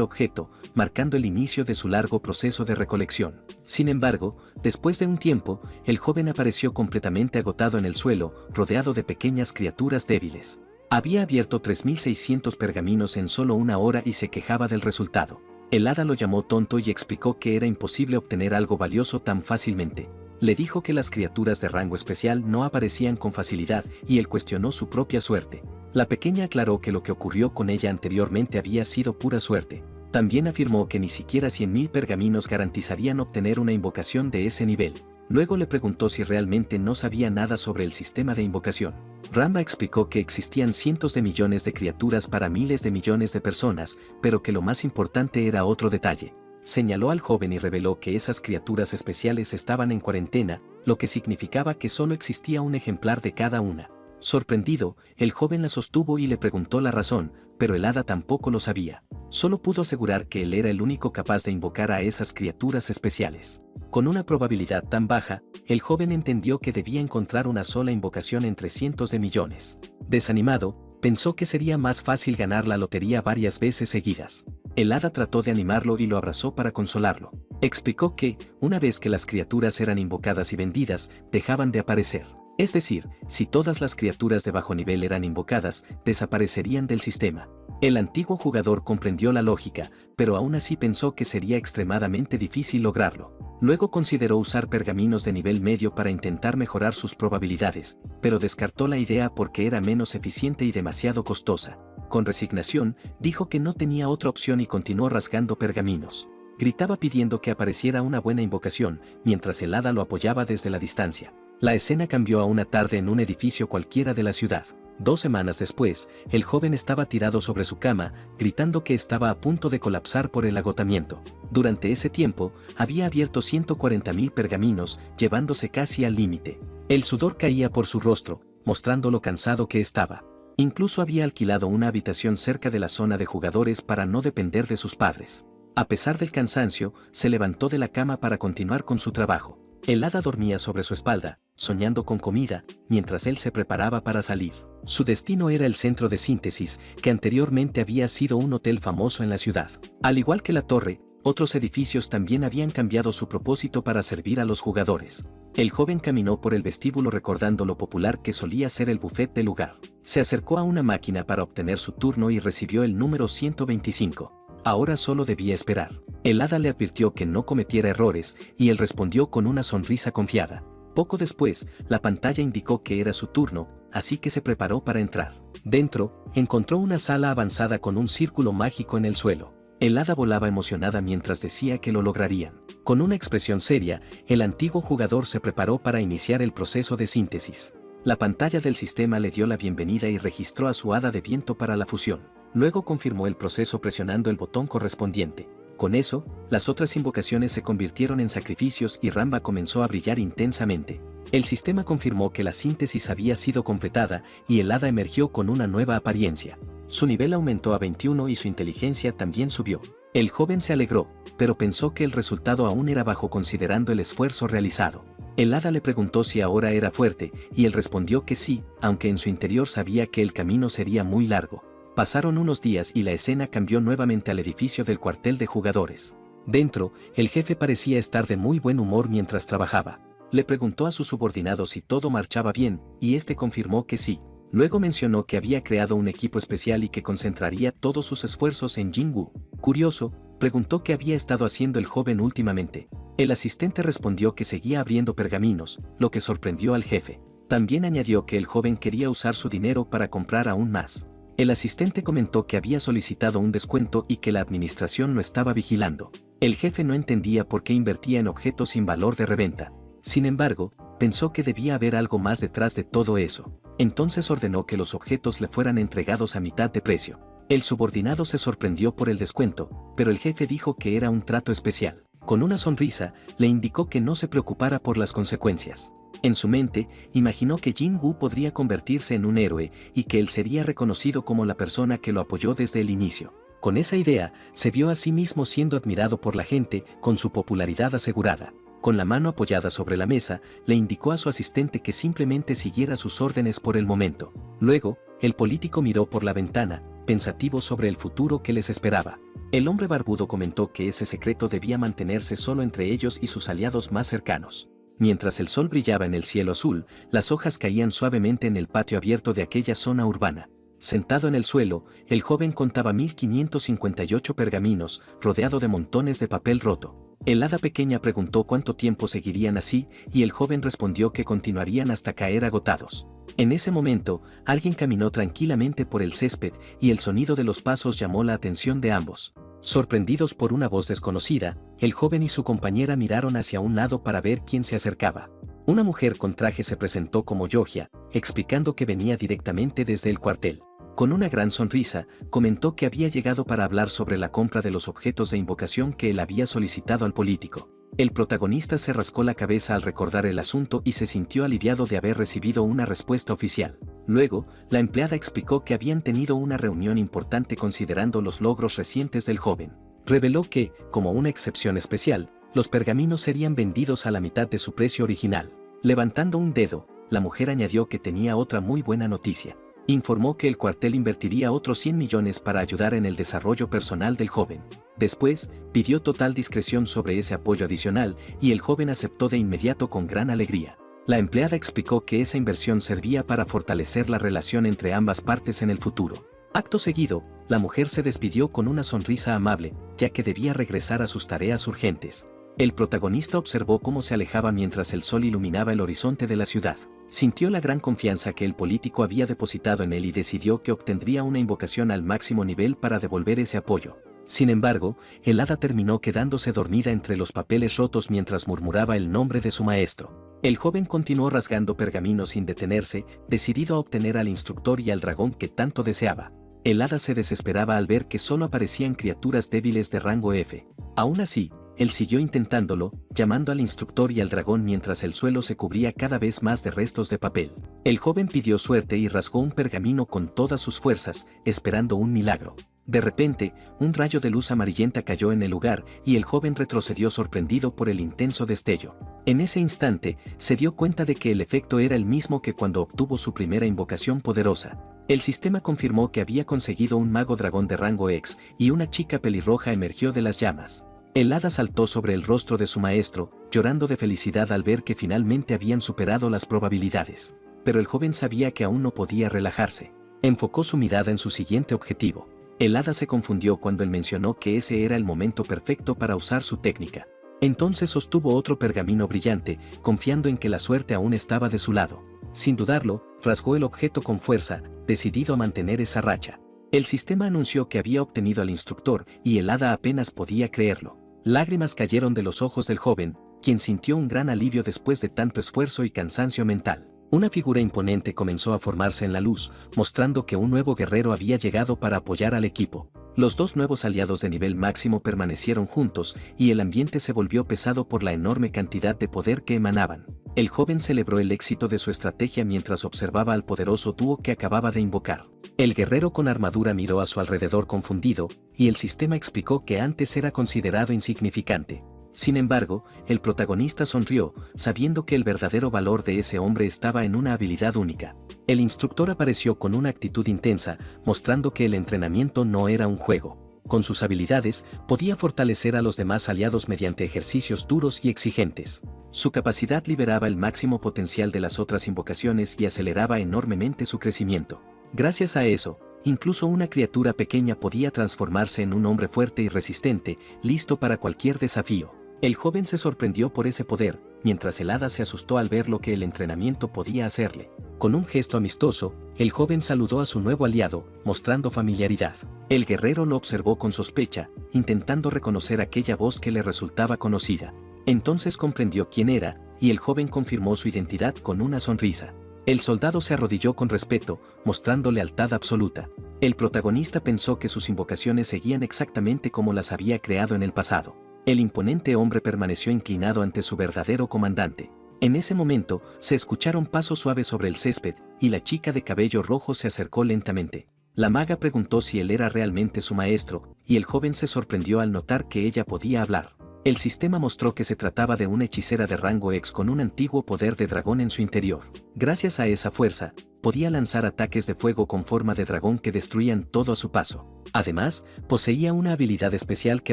objeto, marcando el inicio de su largo proceso de recolección. Sin embargo, después de un tiempo, el joven apareció completamente agotado en el suelo, rodeado de pequeñas criaturas débiles. Había abierto 3.600 pergaminos en solo una hora y se quejaba del resultado. El hada lo llamó tonto y explicó que era imposible obtener algo valioso tan fácilmente. Le dijo que las criaturas de rango especial no aparecían con facilidad y él cuestionó su propia suerte. La pequeña aclaró que lo que ocurrió con ella anteriormente había sido pura suerte. También afirmó que ni siquiera 100.000 pergaminos garantizarían obtener una invocación de ese nivel. Luego le preguntó si realmente no sabía nada sobre el sistema de invocación. Ramba explicó que existían cientos de millones de criaturas para miles de millones de personas, pero que lo más importante era otro detalle. Señaló al joven y reveló que esas criaturas especiales estaban en cuarentena, lo que significaba que solo existía un ejemplar de cada una. Sorprendido, el joven la sostuvo y le preguntó la razón, pero el hada tampoco lo sabía. Solo pudo asegurar que él era el único capaz de invocar a esas criaturas especiales. Con una probabilidad tan baja, el joven entendió que debía encontrar una sola invocación entre cientos de millones. Desanimado, pensó que sería más fácil ganar la lotería varias veces seguidas. El hada trató de animarlo y lo abrazó para consolarlo. Explicó que, una vez que las criaturas eran invocadas y vendidas, dejaban de aparecer. Es decir, si todas las criaturas de bajo nivel eran invocadas, desaparecerían del sistema. El antiguo jugador comprendió la lógica, pero aún así pensó que sería extremadamente difícil lograrlo. Luego consideró usar pergaminos de nivel medio para intentar mejorar sus probabilidades, pero descartó la idea porque era menos eficiente y demasiado costosa. Con resignación, dijo que no tenía otra opción y continuó rasgando pergaminos. Gritaba pidiendo que apareciera una buena invocación, mientras el hada lo apoyaba desde la distancia. La escena cambió a una tarde en un edificio cualquiera de la ciudad. 2 semanas después, el joven estaba tirado sobre su cama, gritando que estaba a punto de colapsar por el agotamiento. Durante ese tiempo, había abierto 140.000 pergaminos, llevándose casi al límite. El sudor caía por su rostro, mostrando lo cansado que estaba. Incluso había alquilado una habitación cerca de la zona de jugadores para no depender de sus padres. A pesar del cansancio, se levantó de la cama para continuar con su trabajo. El hada dormía sobre su espalda, soñando con comida, mientras él se preparaba para salir. Su destino era el centro de síntesis, que anteriormente había sido un hotel famoso en la ciudad. Al igual que la torre, otros edificios también habían cambiado su propósito para servir a los jugadores. El joven caminó por el vestíbulo recordando lo popular que solía ser el buffet del lugar. Se acercó a una máquina para obtener su turno y recibió el número 125. Ahora solo debía esperar. El hada le advirtió que no cometiera errores, y él respondió con una sonrisa confiada. Poco después, la pantalla indicó que era su turno, así que se preparó para entrar. Dentro, encontró una sala avanzada con un círculo mágico en el suelo. El hada volaba emocionada mientras decía que lo lograrían. Con una expresión seria, el antiguo jugador se preparó para iniciar el proceso de síntesis. La pantalla del sistema le dio la bienvenida y registró a su hada de viento para la fusión. Luego confirmó el proceso presionando el botón correspondiente. Con eso, las otras invocaciones se convirtieron en sacrificios y Ramba comenzó a brillar intensamente. El sistema confirmó que la síntesis había sido completada y el hada emergió con una nueva apariencia. Su nivel aumentó a 21 y su inteligencia también subió. El joven se alegró, pero pensó que el resultado aún era bajo considerando el esfuerzo realizado. El hada le preguntó si ahora era fuerte, y él respondió que sí, aunque en su interior sabía que el camino sería muy largo. Pasaron unos días y la escena cambió nuevamente al edificio del cuartel de jugadores. Dentro, el jefe parecía estar de muy buen humor mientras trabajaba. Le preguntó a su subordinado si todo marchaba bien, y este confirmó que sí. Luego mencionó que había creado un equipo especial y que concentraría todos sus esfuerzos en Jingwu. Curioso, preguntó qué había estado haciendo el joven últimamente. El asistente respondió que seguía abriendo pergaminos, lo que sorprendió al jefe. También añadió que el joven quería usar su dinero para comprar aún más. El asistente comentó que había solicitado un descuento y que la administración lo estaba vigilando. El jefe no entendía por qué invertía en objetos sin valor de reventa. Sin embargo, pensó que debía haber algo más detrás de todo eso. Entonces ordenó que los objetos le fueran entregados a mitad de precio. El subordinado se sorprendió por el descuento, pero el jefe dijo que era un trato especial. Con una sonrisa, le indicó que no se preocupara por las consecuencias. En su mente, imaginó que Jingwu podría convertirse en un héroe y que él sería reconocido como la persona que lo apoyó desde el inicio. Con esa idea, se vio a sí mismo siendo admirado por la gente, con su popularidad asegurada. Con la mano apoyada sobre la mesa, le indicó a su asistente que simplemente siguiera sus órdenes por el momento. Luego, el político miró por la ventana, pensativo sobre el futuro que les esperaba. El hombre barbudo comentó que ese secreto debía mantenerse solo entre ellos y sus aliados más cercanos. Mientras el sol brillaba en el cielo azul, las hojas caían suavemente en el patio abierto de aquella zona urbana. Sentado en el suelo, el joven contaba 1558 pergaminos, rodeado de montones de papel roto. El hada pequeña preguntó cuánto tiempo seguirían así, y el joven respondió que continuarían hasta caer agotados. En ese momento, alguien caminó tranquilamente por el césped, y el sonido de los pasos llamó la atención de ambos. Sorprendidos por una voz desconocida, el joven y su compañera miraron hacia un lado para ver quién se acercaba. Una mujer con traje se presentó como Yohia, explicando que venía directamente desde el cuartel. Con una gran sonrisa, comentó que había llegado para hablar sobre la compra de los objetos de invocación que él había solicitado al político. El protagonista se rascó la cabeza al recordar el asunto y se sintió aliviado de haber recibido una respuesta oficial. Luego, la empleada explicó que habían tenido una reunión importante considerando los logros recientes del joven. Reveló que, como una excepción especial, los pergaminos serían vendidos a la mitad de su precio original. Levantando un dedo, la mujer añadió que tenía otra muy buena noticia. Informó que el cuartel invertiría otros 100 millones para ayudar en el desarrollo personal del joven. Después, pidió total discreción sobre ese apoyo adicional y el joven aceptó de inmediato con gran alegría. La empleada explicó que esa inversión servía para fortalecer la relación entre ambas partes en el futuro. Acto seguido, la mujer se despidió con una sonrisa amable, ya que debía regresar a sus tareas urgentes. El protagonista observó cómo se alejaba mientras el sol iluminaba el horizonte de la ciudad. Sintió la gran confianza que el político había depositado en él y decidió que obtendría una invocación al máximo nivel para devolver ese apoyo. Sin embargo, el hada terminó quedándose dormida entre los papeles rotos mientras murmuraba el nombre de su maestro. El joven continuó rasgando pergaminos sin detenerse, decidido a obtener al instructor y al dragón que tanto deseaba. El hada se desesperaba al ver que solo aparecían criaturas débiles de rango F. Aún así, él siguió intentándolo, llamando al instructor y al dragón mientras el suelo se cubría cada vez más de restos de papel. El joven pidió suerte y rasgó un pergamino con todas sus fuerzas, esperando un milagro. De repente, un rayo de luz amarillenta cayó en el lugar y el joven retrocedió sorprendido por el intenso destello. En ese instante, se dio cuenta de que el efecto era el mismo que cuando obtuvo su primera invocación poderosa. El sistema confirmó que había conseguido un mago dragón de rango X y una chica pelirroja emergió de las llamas. El hada saltó sobre el rostro de su maestro, llorando de felicidad al ver que finalmente habían superado las probabilidades. Pero el joven sabía que aún no podía relajarse. Enfocó su mirada en su siguiente objetivo. El hada se confundió cuando él mencionó que ese era el momento perfecto para usar su técnica. Entonces sostuvo otro pergamino brillante, confiando en que la suerte aún estaba de su lado. Sin dudarlo, rasgó el objeto con fuerza, decidido a mantener esa racha. El sistema anunció que había obtenido al instructor y el hada apenas podía creerlo. Lágrimas cayeron de los ojos del joven, quien sintió un gran alivio después de tanto esfuerzo y cansancio mental. Una figura imponente comenzó a formarse en la luz, mostrando que un nuevo guerrero había llegado para apoyar al equipo. Los dos nuevos aliados de nivel máximo permanecieron juntos y el ambiente se volvió pesado por la enorme cantidad de poder que emanaban. El joven celebró el éxito de su estrategia mientras observaba al poderoso dúo que acababa de invocar. El guerrero con armadura miró a su alrededor confundido, y el sistema explicó que antes era considerado insignificante. Sin embargo, el protagonista sonrió, sabiendo que el verdadero valor de ese hombre estaba en una habilidad única. El instructor apareció con una actitud intensa, mostrando que el entrenamiento no era un juego. Con sus habilidades, podía fortalecer a los demás aliados mediante ejercicios duros y exigentes. Su capacidad liberaba el máximo potencial de las otras invocaciones y aceleraba enormemente su crecimiento. Gracias a eso, incluso una criatura pequeña podía transformarse en un hombre fuerte y resistente, listo para cualquier desafío. El joven se sorprendió por ese poder, mientras el hada se asustó al ver lo que el entrenamiento podía hacerle. Con un gesto amistoso, el joven saludó a su nuevo aliado, mostrando familiaridad. El guerrero lo observó con sospecha, intentando reconocer aquella voz que le resultaba conocida. Entonces comprendió quién era, y el joven confirmó su identidad con una sonrisa. El soldado se arrodilló con respeto, mostrando lealtad absoluta. El protagonista pensó que sus invocaciones seguían exactamente como las había creado en el pasado. El imponente hombre permaneció inclinado ante su verdadero comandante. En ese momento, se escucharon pasos suaves sobre el césped, y la chica de cabello rojo se acercó lentamente. La maga preguntó si él era realmente su maestro, y el joven se sorprendió al notar que ella podía hablar. El sistema mostró que se trataba de una hechicera de rango X con un antiguo poder de dragón en su interior. Gracias a esa fuerza, podía lanzar ataques de fuego con forma de dragón que destruían todo a su paso. Además, poseía una habilidad especial que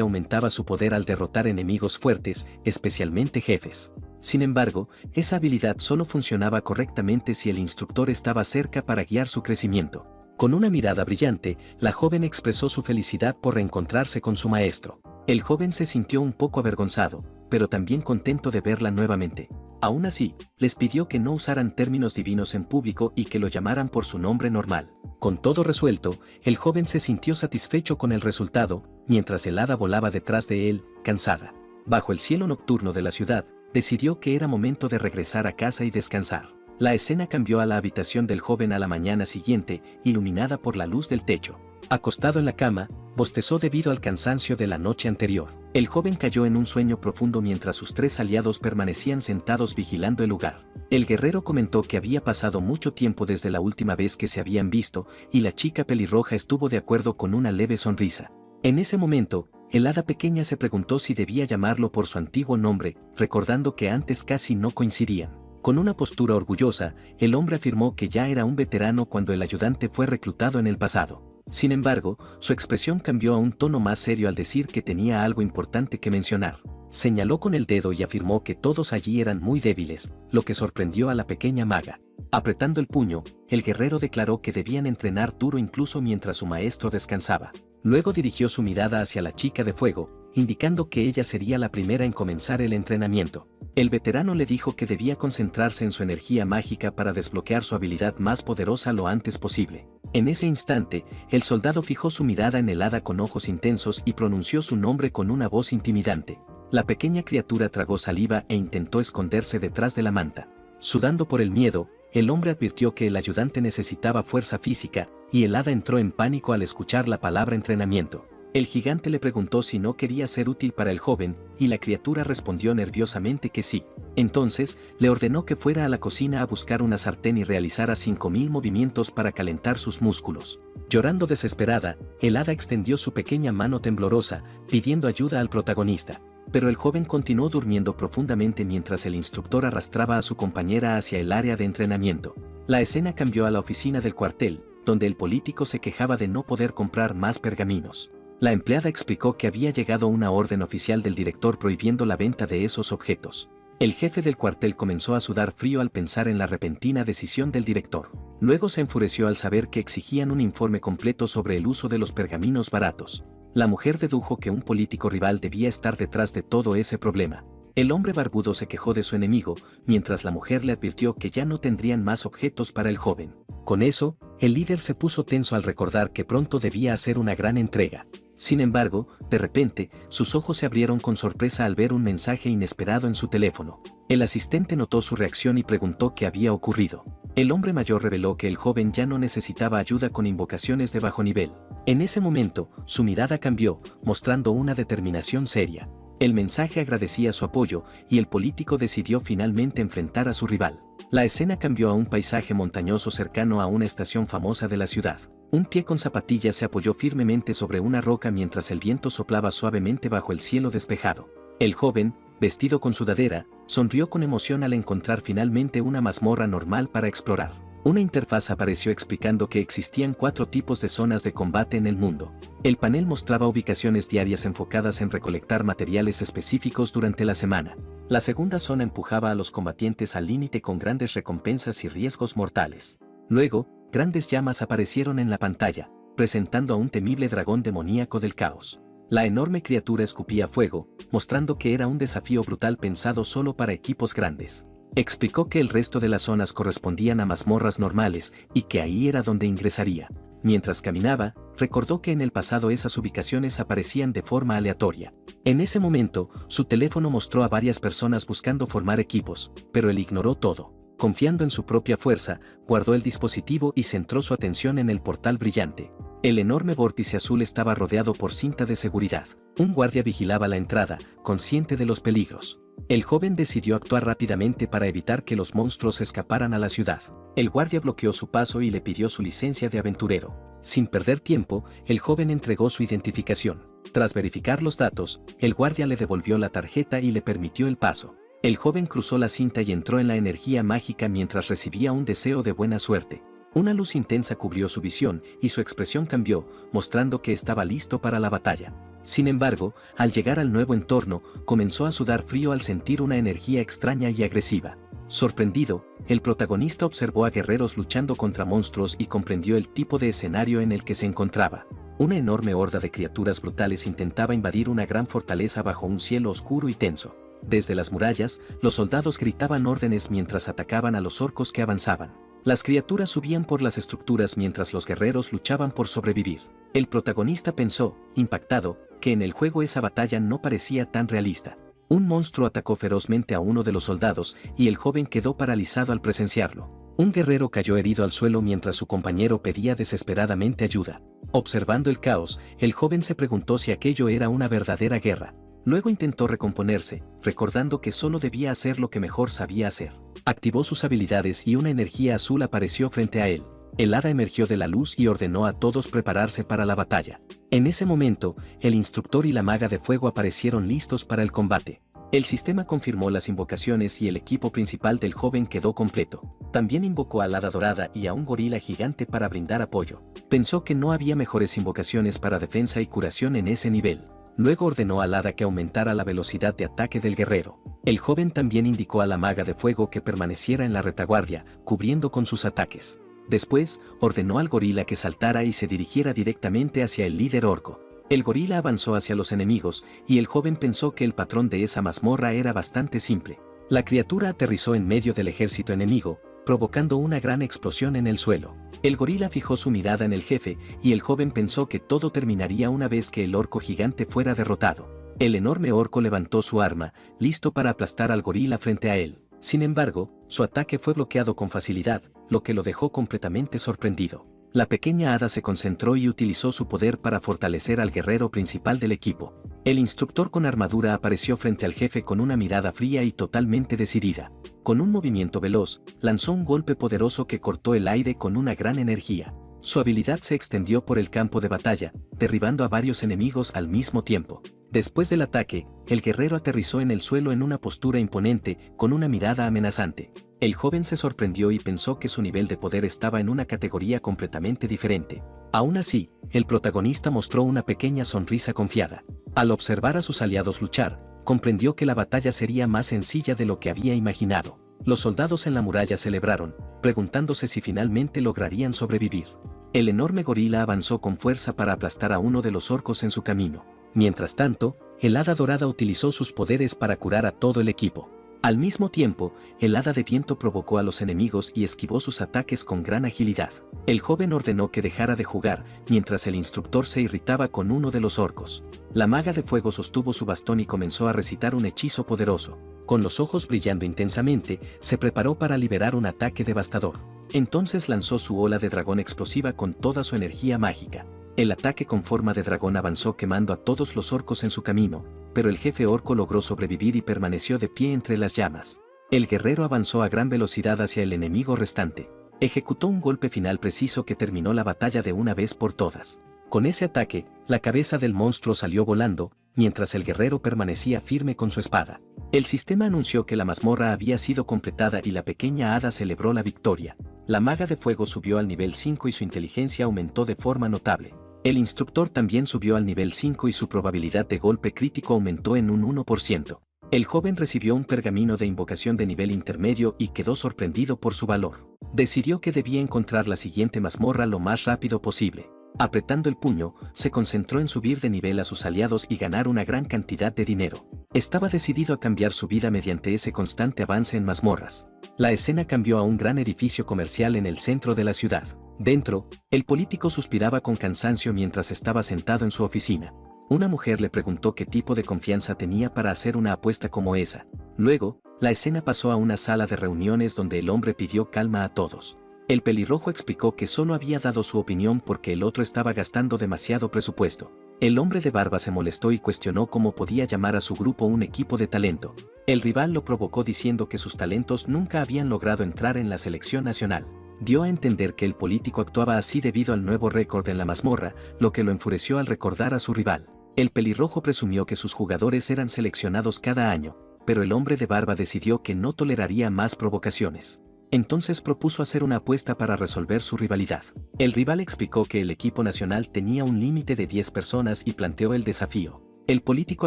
aumentaba su poder al derrotar enemigos fuertes, especialmente jefes. Sin embargo, esa habilidad solo funcionaba correctamente si el instructor estaba cerca para guiar su crecimiento. Con una mirada brillante, la joven expresó su felicidad por reencontrarse con su maestro. El joven se sintió un poco avergonzado, pero también contento de verla nuevamente. Aún así, les pidió que no usaran términos divinos en público y que lo llamaran por su nombre normal. Con todo resuelto, el joven se sintió satisfecho con el resultado, mientras el hada volaba detrás de él, cansada. Bajo el cielo nocturno de la ciudad, decidió que era momento de regresar a casa y descansar. La escena cambió a la habitación del joven a la mañana siguiente, iluminada por la luz del techo. Acostado en la cama, bostezó debido al cansancio de la noche anterior. El joven cayó en un sueño profundo mientras sus tres aliados permanecían sentados vigilando el lugar. El guerrero comentó que había pasado mucho tiempo desde la última vez que se habían visto, y la chica pelirroja estuvo de acuerdo con una leve sonrisa. En ese momento, el hada pequeña se preguntó si debía llamarlo por su antiguo nombre, recordando que antes casi no coincidían. Con una postura orgullosa, el hombre afirmó que ya era un veterano cuando el ayudante fue reclutado en el pasado. Sin embargo, su expresión cambió a un tono más serio al decir que tenía algo importante que mencionar. Señaló con el dedo y afirmó que todos allí eran muy débiles, lo que sorprendió a la pequeña maga. Apretando el puño, el guerrero declaró que debían entrenar duro incluso mientras su maestro descansaba. Luego dirigió su mirada hacia la chica de fuego, indicando que ella sería la primera en comenzar el entrenamiento. El veterano le dijo que debía concentrarse en su energía mágica para desbloquear su habilidad más poderosa lo antes posible. En ese instante, el soldado fijó su mirada en el hada con ojos intensos y pronunció su nombre con una voz intimidante. La pequeña criatura tragó saliva e intentó esconderse detrás de la manta. Sudando por el miedo, el hombre advirtió que el ayudante necesitaba fuerza física, y el hada entró en pánico al escuchar la palabra entrenamiento. El gigante le preguntó si no quería ser útil para el joven, y la criatura respondió nerviosamente que sí. Entonces, le ordenó que fuera a la cocina a buscar una sartén y realizara 5000 movimientos para calentar sus músculos. Llorando desesperada, el hada extendió su pequeña mano temblorosa, pidiendo ayuda al protagonista. Pero el joven continuó durmiendo profundamente mientras el instructor arrastraba a su compañera hacia el área de entrenamiento. La escena cambió a la oficina del cuartel, donde el político se quejaba de no poder comprar más pergaminos. La empleada explicó que había llegado una orden oficial del director prohibiendo la venta de esos objetos. El jefe del cuartel comenzó a sudar frío al pensar en la repentina decisión del director. Luego se enfureció al saber que exigían un informe completo sobre el uso de los pergaminos baratos. La mujer dedujo que un político rival debía estar detrás de todo ese problema. El hombre barbudo se quejó de su enemigo, mientras la mujer le advirtió que ya no tendrían más objetos para el joven. Con eso, el líder se puso tenso al recordar que pronto debía hacer una gran entrega. Sin embargo, de repente, sus ojos se abrieron con sorpresa al ver un mensaje inesperado en su teléfono. El asistente notó su reacción y preguntó qué había ocurrido. El hombre mayor reveló que el joven ya no necesitaba ayuda con invocaciones de bajo nivel. En ese momento, su mirada cambió, mostrando una determinación seria. El mensaje agradecía su apoyo, y el político decidió finalmente enfrentar a su rival. La escena cambió a un paisaje montañoso cercano a una estación famosa de la ciudad. Un pie con zapatillas se apoyó firmemente sobre una roca mientras el viento soplaba suavemente bajo el cielo despejado. El joven, vestido con sudadera, sonrió con emoción al encontrar finalmente una mazmorra normal para explorar. Una interfaz apareció explicando que existían 4 tipos de zonas de combate en el mundo. El panel mostraba ubicaciones diarias enfocadas en recolectar materiales específicos durante la semana. La segunda zona empujaba a los combatientes al límite con grandes recompensas y riesgos mortales. Luego, grandes llamas aparecieron en la pantalla, presentando a un temible dragón demoníaco del caos. La enorme criatura escupía fuego, mostrando que era un desafío brutal pensado solo para equipos grandes. Explicó que el resto de las zonas correspondían a mazmorras normales y que ahí era donde ingresaría. Mientras caminaba, recordó que en el pasado esas ubicaciones aparecían de forma aleatoria. En ese momento, su teléfono mostró a varias personas buscando formar equipos, pero él ignoró todo. Confiando en su propia fuerza, guardó el dispositivo y centró su atención en el portal brillante. El enorme vórtice azul estaba rodeado por cinta de seguridad. Un guardia vigilaba la entrada, consciente de los peligros. El joven decidió actuar rápidamente para evitar que los monstruos escaparan a la ciudad. El guardia bloqueó su paso y le pidió su licencia de aventurero. Sin perder tiempo, el joven entregó su identificación. Tras verificar los datos, el guardia le devolvió la tarjeta y le permitió el paso. El joven cruzó la cinta y entró en la energía mágica mientras recibía un deseo de buena suerte. Una luz intensa cubrió su visión y su expresión cambió, mostrando que estaba listo para la batalla. Sin embargo, al llegar al nuevo entorno, comenzó a sudar frío al sentir una energía extraña y agresiva. Sorprendido, el protagonista observó a guerreros luchando contra monstruos y comprendió el tipo de escenario en el que se encontraba. Una enorme horda de criaturas brutales intentaba invadir una gran fortaleza bajo un cielo oscuro y tenso. Desde las murallas, los soldados gritaban órdenes mientras atacaban a los orcos que avanzaban. Las criaturas subían por las estructuras mientras los guerreros luchaban por sobrevivir. El protagonista pensó, impactado, que en el juego esa batalla no parecía tan realista. Un monstruo atacó ferozmente a uno de los soldados y el joven quedó paralizado al presenciarlo. Un guerrero cayó herido al suelo mientras su compañero pedía desesperadamente ayuda. Observando el caos, el joven se preguntó si aquello era una verdadera guerra. Luego intentó recomponerse, recordando que solo debía hacer lo que mejor sabía hacer. Activó sus habilidades y una energía azul apareció frente a él. El hada emergió de la luz y ordenó a todos prepararse para la batalla. En ese momento, el instructor y la maga de fuego aparecieron listos para el combate. El sistema confirmó las invocaciones y el equipo principal del joven quedó completo. También invocó al hada dorada y a un gorila gigante para brindar apoyo. Pensó que no había mejores invocaciones para defensa y curación en ese nivel. Luego ordenó al hada que aumentara la velocidad de ataque del guerrero. El joven también indicó a la maga de fuego que permaneciera en la retaguardia, cubriendo con sus ataques. Después, ordenó al gorila que saltara y se dirigiera directamente hacia el líder orco. El gorila avanzó hacia los enemigos, y el joven pensó que el patrón de esa mazmorra era bastante simple. La criatura aterrizó en medio del ejército enemigo, provocando una gran explosión en el suelo. El gorila fijó su mirada en el jefe, y el joven pensó que todo terminaría una vez que el orco gigante fuera derrotado. El enorme orco levantó su arma, listo para aplastar al gorila frente a él. Sin embargo, su ataque fue bloqueado con facilidad, lo que lo dejó completamente sorprendido. La pequeña hada se concentró y utilizó su poder para fortalecer al guerrero principal del equipo. El instructor con armadura apareció frente al jefe con una mirada fría y totalmente decidida. Con un movimiento veloz, lanzó un golpe poderoso que cortó el aire con una gran energía. Su habilidad se extendió por el campo de batalla, derribando a varios enemigos al mismo tiempo. Después del ataque, el guerrero aterrizó en el suelo en una postura imponente, con una mirada amenazante. El joven se sorprendió y pensó que su nivel de poder estaba en una categoría completamente diferente. Aún así, el protagonista mostró una pequeña sonrisa confiada. Al observar a sus aliados luchar, comprendió que la batalla sería más sencilla de lo que había imaginado. Los soldados en la muralla celebraron, preguntándose si finalmente lograrían sobrevivir. El enorme gorila avanzó con fuerza para aplastar a uno de los orcos en su camino. Mientras tanto, el hada dorada utilizó sus poderes para curar a todo el equipo. Al mismo tiempo, el hada de viento provocó a los enemigos y esquivó sus ataques con gran agilidad. El joven ordenó que dejara de jugar, mientras el instructor se irritaba con uno de los orcos. La maga de fuego sostuvo su bastón y comenzó a recitar un hechizo poderoso. Con los ojos brillando intensamente, se preparó para liberar un ataque devastador. Entonces lanzó su ola de dragón explosiva con toda su energía mágica. El ataque con forma de dragón avanzó quemando a todos los orcos en su camino, pero el jefe orco logró sobrevivir y permaneció de pie entre las llamas. El guerrero avanzó a gran velocidad hacia el enemigo restante. Ejecutó un golpe final preciso que terminó la batalla de una vez por todas. Con ese ataque, la cabeza del monstruo salió volando, mientras el guerrero permanecía firme con su espada. El sistema anunció que la mazmorra había sido completada y la pequeña hada celebró la victoria. La maga de fuego subió al nivel 5 y su inteligencia aumentó de forma notable. El instructor también subió al nivel 5 y su probabilidad de golpe crítico aumentó en un 1%. El joven recibió un pergamino de invocación de nivel intermedio y quedó sorprendido por su valor. Decidió que debía encontrar la siguiente mazmorra lo más rápido posible. Apretando el puño, se concentró en subir de nivel a sus aliados y ganar una gran cantidad de dinero. Estaba decidido a cambiar su vida mediante ese constante avance en mazmorras. La escena cambió a un gran edificio comercial en el centro de la ciudad. Dentro, el político suspiraba con cansancio mientras estaba sentado en su oficina. Una mujer le preguntó qué tipo de confianza tenía para hacer una apuesta como esa. Luego, la escena pasó a una sala de reuniones donde el hombre pidió calma a todos. El pelirrojo explicó que solo había dado su opinión porque el otro estaba gastando demasiado presupuesto. El hombre de barba se molestó y cuestionó cómo podía llamar a su grupo un equipo de talento. El rival lo provocó diciendo que sus talentos nunca habían logrado entrar en la selección nacional. Dio a entender que el político actuaba así debido al nuevo récord en la mazmorra, lo que lo enfureció al recordar a su rival. El pelirrojo presumió que sus jugadores eran seleccionados cada año, pero el hombre de barba decidió que no toleraría más provocaciones. Entonces propuso hacer una apuesta para resolver su rivalidad. El rival explicó que el equipo nacional tenía un límite de 10 personas y planteó el desafío. El político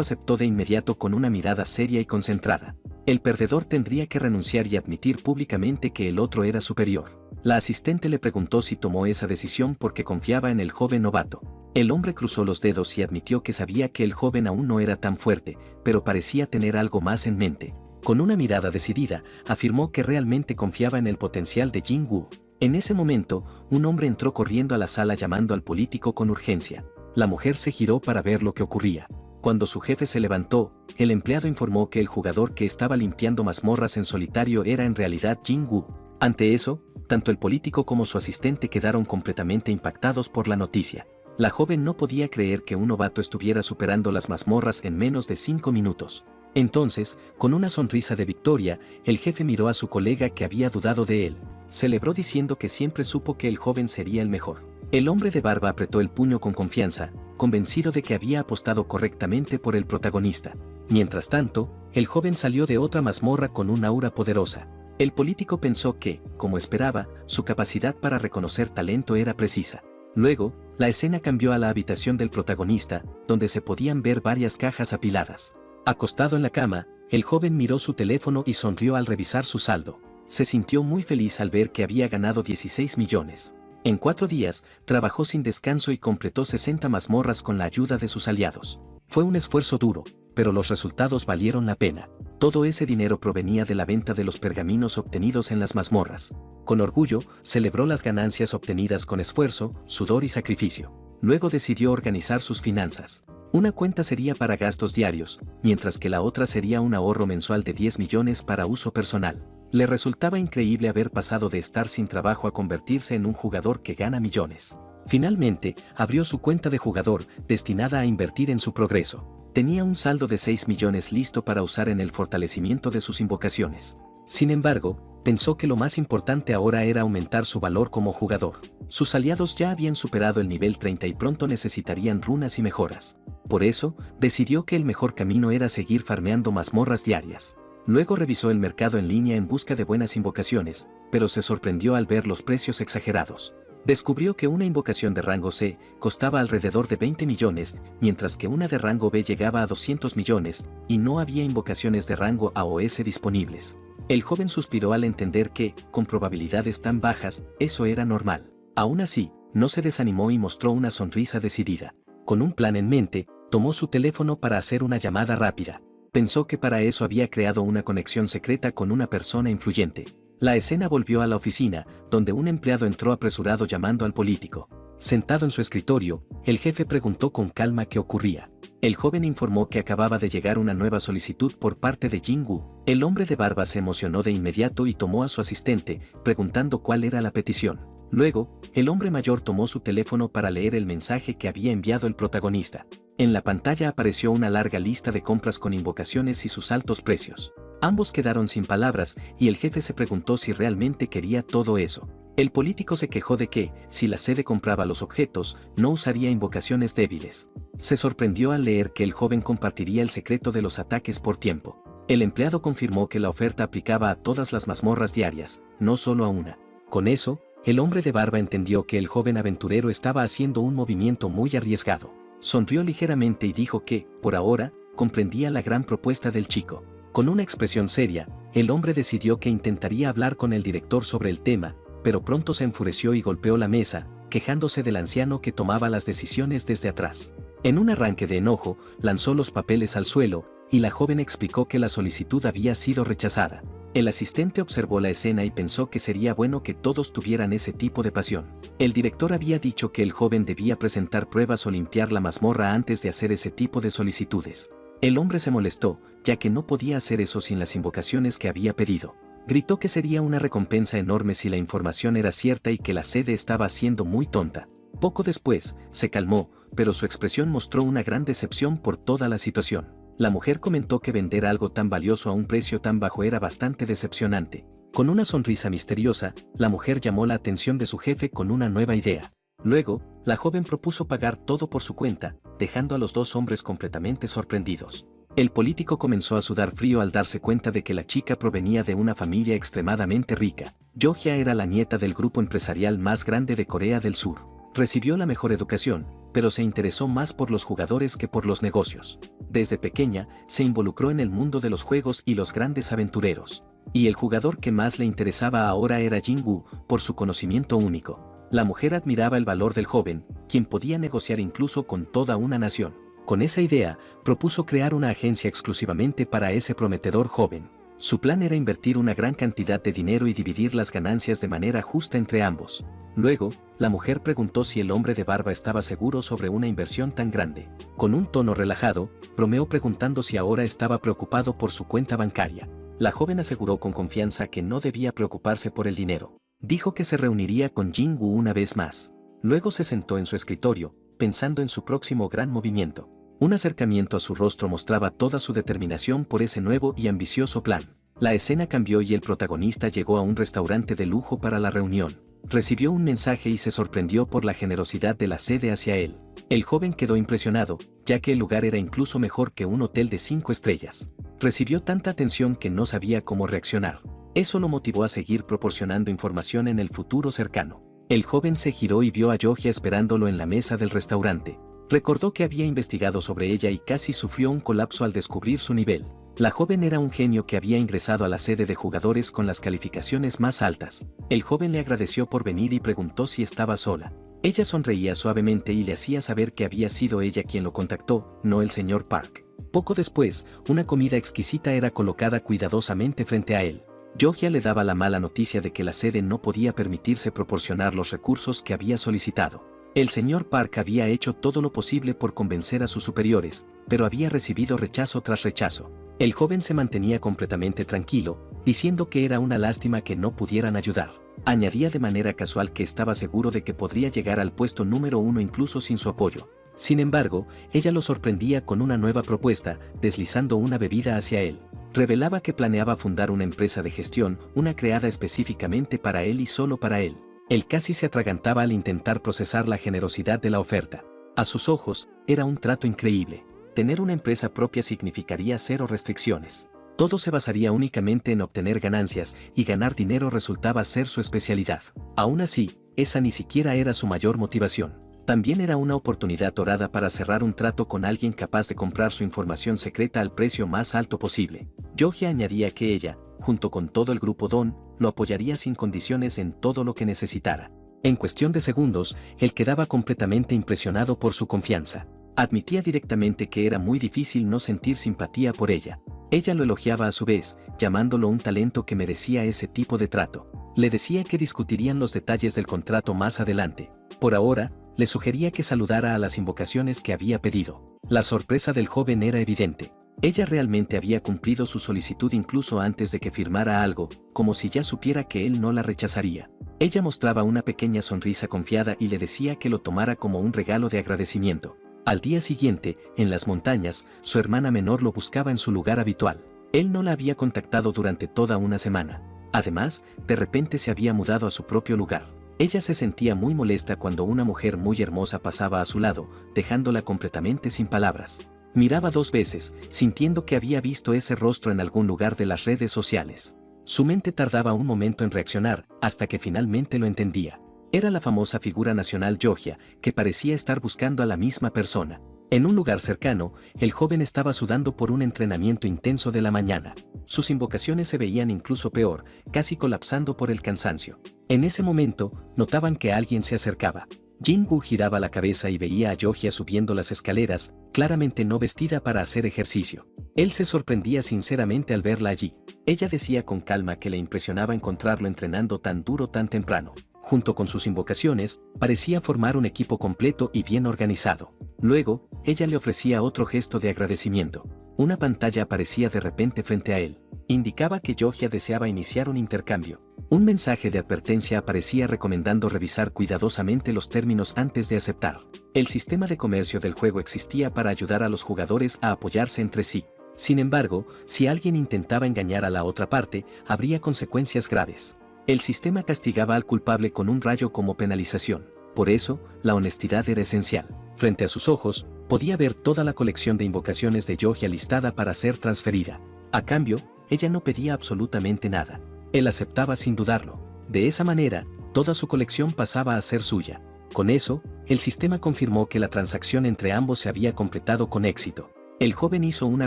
aceptó de inmediato con una mirada seria y concentrada. El perdedor tendría que renunciar y admitir públicamente que el otro era superior. La asistente le preguntó si tomó esa decisión porque confiaba en el joven novato. El hombre cruzó los dedos y admitió que sabía que el joven aún no era tan fuerte, pero parecía tener algo más en mente. Con una mirada decidida, afirmó que realmente confiaba en el potencial de Jing Wu. En ese momento, un hombre entró corriendo a la sala llamando al político con urgencia. La mujer se giró para ver lo que ocurría. Cuando su jefe se levantó, el empleado informó que el jugador que estaba limpiando mazmorras en solitario era en realidad Jing Wu. Ante eso, tanto el político como su asistente quedaron completamente impactados por la noticia. La joven no podía creer que un novato estuviera superando las mazmorras en menos de 5 minutos. Entonces, con una sonrisa de victoria, el jefe miró a su colega que había dudado de él. Celebró diciendo que siempre supo que el joven sería el mejor. El hombre de barba apretó el puño con confianza, convencido de que había apostado correctamente por el protagonista. Mientras tanto, el joven salió de otra mazmorra con un aura poderosa. El político pensó que, como esperaba, su capacidad para reconocer talento era precisa. Luego, la escena cambió a la habitación del protagonista, donde se podían ver varias cajas apiladas. Acostado en la cama, el joven miró su teléfono y sonrió al revisar su saldo. Se sintió muy feliz al ver que había ganado 16 millones. En 4 días, trabajó sin descanso y completó 60 mazmorras con la ayuda de sus aliados. Fue un esfuerzo duro, pero los resultados valieron la pena. Todo ese dinero provenía de la venta de los pergaminos obtenidos en las mazmorras. Con orgullo, celebró las ganancias obtenidas con esfuerzo, sudor y sacrificio. Luego decidió organizar sus finanzas. Una cuenta sería para gastos diarios, mientras que la otra sería un ahorro mensual de 10 millones para uso personal. Le resultaba increíble haber pasado de estar sin trabajo a convertirse en un jugador que gana millones. Finalmente, abrió su cuenta de jugador, destinada a invertir en su progreso. Tenía un saldo de 6 millones listo para usar en el fortalecimiento de sus invocaciones. Sin embargo, pensó que lo más importante ahora era aumentar su valor como jugador. Sus aliados ya habían superado el nivel 30 y pronto necesitarían runas y mejoras. Por eso, decidió que el mejor camino era seguir farmeando mazmorras diarias. Luego revisó el mercado en línea en busca de buenas invocaciones, pero se sorprendió al ver los precios exagerados. Descubrió que una invocación de rango C costaba alrededor de 20 millones, mientras que una de rango B llegaba a 200 millones, y no había invocaciones de rango A o S disponibles. El joven suspiró al entender que, con probabilidades tan bajas, eso era normal. Aún así, no se desanimó y mostró una sonrisa decidida. Con un plan en mente, tomó su teléfono para hacer una llamada rápida. Pensó que para eso había creado una conexión secreta con una persona influyente. La escena volvió a la oficina, donde un empleado entró apresurado llamando al político. Sentado en su escritorio, el jefe preguntó con calma qué ocurría. El joven informó que acababa de llegar una nueva solicitud por parte de Jingwu. El hombre de barba se emocionó de inmediato y tomó a su asistente, preguntando cuál era la petición. Luego, el hombre mayor tomó su teléfono para leer el mensaje que había enviado el protagonista. En la pantalla apareció una larga lista de compras con invocaciones y sus altos precios. Ambos quedaron sin palabras y el jefe se preguntó si realmente quería todo eso. El político se quejó de que, si la sede compraba los objetos, no usaría invocaciones débiles. Se sorprendió al leer que el joven compartiría el secreto de los ataques por tiempo. El empleado confirmó que la oferta aplicaba a todas las mazmorras diarias, no solo a una. Con eso, el hombre de barba entendió que el joven aventurero estaba haciendo un movimiento muy arriesgado. Sonrió ligeramente y dijo que, por ahora, comprendía la gran propuesta del chico. Con una expresión seria, el hombre decidió que intentaría hablar con el director sobre el tema, pero pronto se enfureció y golpeó la mesa, quejándose del anciano que tomaba las decisiones desde atrás. En un arranque de enojo, lanzó los papeles al suelo, y la joven explicó que la solicitud había sido rechazada. El asistente observó la escena y pensó que sería bueno que todos tuvieran ese tipo de pasión. El director había dicho que el joven debía presentar pruebas o limpiar la mazmorra antes de hacer ese tipo de solicitudes. El hombre se molestó, ya que no podía hacer eso sin las invocaciones que había pedido. Gritó que sería una recompensa enorme si la información era cierta y que la sede estaba siendo muy tonta. Poco después, se calmó, pero su expresión mostró una gran decepción por toda la situación. La mujer comentó que vender algo tan valioso a un precio tan bajo era bastante decepcionante. Con una sonrisa misteriosa, la mujer llamó la atención de su jefe con una nueva idea. Luego, la joven propuso pagar todo por su cuenta, dejando a los dos hombres completamente sorprendidos. El político comenzó a sudar frío al darse cuenta de que la chica provenía de una familia extremadamente rica. Yohja era la nieta del grupo empresarial más grande de Corea del Sur. Recibió la mejor educación, pero se interesó más por los jugadores que por los negocios. Desde pequeña, se involucró en el mundo de los juegos y los grandes aventureros. Y el jugador que más le interesaba ahora era Jingwu, por su conocimiento único. La mujer admiraba el valor del joven, quien podía negociar incluso con toda una nación. Con esa idea, propuso crear una agencia exclusivamente para ese prometedor joven. Su plan era invertir una gran cantidad de dinero y dividir las ganancias de manera justa entre ambos. Luego, la mujer preguntó si el hombre de barba estaba seguro sobre una inversión tan grande. Con un tono relajado, bromeó preguntando si ahora estaba preocupado por su cuenta bancaria. La joven aseguró con confianza que no debía preocuparse por el dinero. Dijo que se reuniría con Jingwu una vez más. Luego se sentó en su escritorio, pensando en su próximo gran movimiento. Un acercamiento a su rostro mostraba toda su determinación por ese nuevo y ambicioso plan. La escena cambió y el protagonista llegó a un restaurante de lujo para la reunión. Recibió un mensaje y se sorprendió por la generosidad de la sede hacia él. El joven quedó impresionado, ya que el lugar era incluso mejor que un hotel de 5 estrellas. Recibió tanta atención que no sabía cómo reaccionar. Eso lo motivó a seguir proporcionando información en el futuro cercano. El joven se giró y vio a Yohja esperándolo en la mesa del restaurante. Recordó que había investigado sobre ella y casi sufrió un colapso al descubrir su nivel. La joven era un genio que había ingresado a la sede de jugadores con las calificaciones más altas. El joven le agradeció por venir y preguntó si estaba sola. Ella sonreía suavemente y le hacía saber que había sido ella quien lo contactó, no el señor Park. Poco después, una comida exquisita era colocada cuidadosamente frente a él. Yohja le daba la mala noticia de que la sede no podía permitirse proporcionar los recursos que había solicitado. El señor Park había hecho todo lo posible por convencer a sus superiores, pero había recibido rechazo tras rechazo. El joven se mantenía completamente tranquilo, diciendo que era una lástima que no pudieran ayudar. Añadía de manera casual que estaba seguro de que podría llegar al puesto número 1 incluso sin su apoyo. Sin embargo, ella lo sorprendía con una nueva propuesta, deslizando una bebida hacia él. Revelaba que planeaba fundar una empresa de gestión, una creada específicamente para él y solo para él. Él casi se atragantaba al intentar procesar la generosidad de la oferta. A sus ojos, era un trato increíble. Tener una empresa propia significaría cero restricciones. Todo se basaría únicamente en obtener ganancias y ganar dinero resultaba ser su especialidad. Aún así, esa ni siquiera era su mayor motivación. También era una oportunidad dorada para cerrar un trato con alguien capaz de comprar su información secreta al precio más alto posible. Yohja añadía que ella, junto con todo el grupo Don, lo apoyaría sin condiciones en todo lo que necesitara. En cuestión de segundos, él quedaba completamente impresionado por su confianza. Admitía directamente que era muy difícil no sentir simpatía por ella. Ella lo elogiaba a su vez, llamándolo un talento que merecía ese tipo de trato. Le decía que discutirían los detalles del contrato más adelante. Por ahora, le sugería que saludara a las invocaciones que había pedido. La sorpresa del joven era evidente. Ella realmente había cumplido su solicitud incluso antes de que firmara algo, como si ya supiera que él no la rechazaría. Ella mostraba una pequeña sonrisa confiada y le decía que lo tomara como un regalo de agradecimiento. Al día siguiente, en las montañas, su hermana menor lo buscaba en su lugar habitual. Él no la había contactado durante toda una semana. Además, de repente se había mudado a su propio lugar. Ella se sentía muy molesta cuando una mujer muy hermosa pasaba a su lado, dejándola completamente sin palabras. Miraba 2 veces, sintiendo que había visto ese rostro en algún lugar de las redes sociales. Su mente tardaba un momento en reaccionar, hasta que finalmente lo entendía. Era la famosa figura nacional Yohja, que parecía estar buscando a la misma persona. En un lugar cercano, el joven estaba sudando por un entrenamiento intenso de la mañana. Sus invocaciones se veían incluso peor, casi colapsando por el cansancio. En ese momento, notaban que alguien se acercaba. Jin-Woo giraba la cabeza y veía a Yohja subiendo las escaleras, claramente no vestida para hacer ejercicio. Él se sorprendía sinceramente al verla allí. Ella decía con calma que le impresionaba encontrarlo entrenando tan duro tan temprano. Junto con sus invocaciones, parecía formar un equipo completo y bien organizado. Luego, ella le ofrecía otro gesto de agradecimiento. Una pantalla aparecía de repente frente a él. Indicaba que Yohja deseaba iniciar un intercambio. Un mensaje de advertencia aparecía recomendando revisar cuidadosamente los términos antes de aceptar. El sistema de comercio del juego existía para ayudar a los jugadores a apoyarse entre sí. Sin embargo, si alguien intentaba engañar a la otra parte, habría consecuencias graves. El sistema castigaba al culpable con un rayo como penalización. Por eso, la honestidad era esencial. Frente a sus ojos, podía ver toda la colección de invocaciones de Yohja listada para ser transferida. A cambio, ella no pedía absolutamente nada. Él aceptaba sin dudarlo. De esa manera, toda su colección pasaba a ser suya. Con eso, el sistema confirmó que la transacción entre ambos se había completado con éxito. El joven hizo una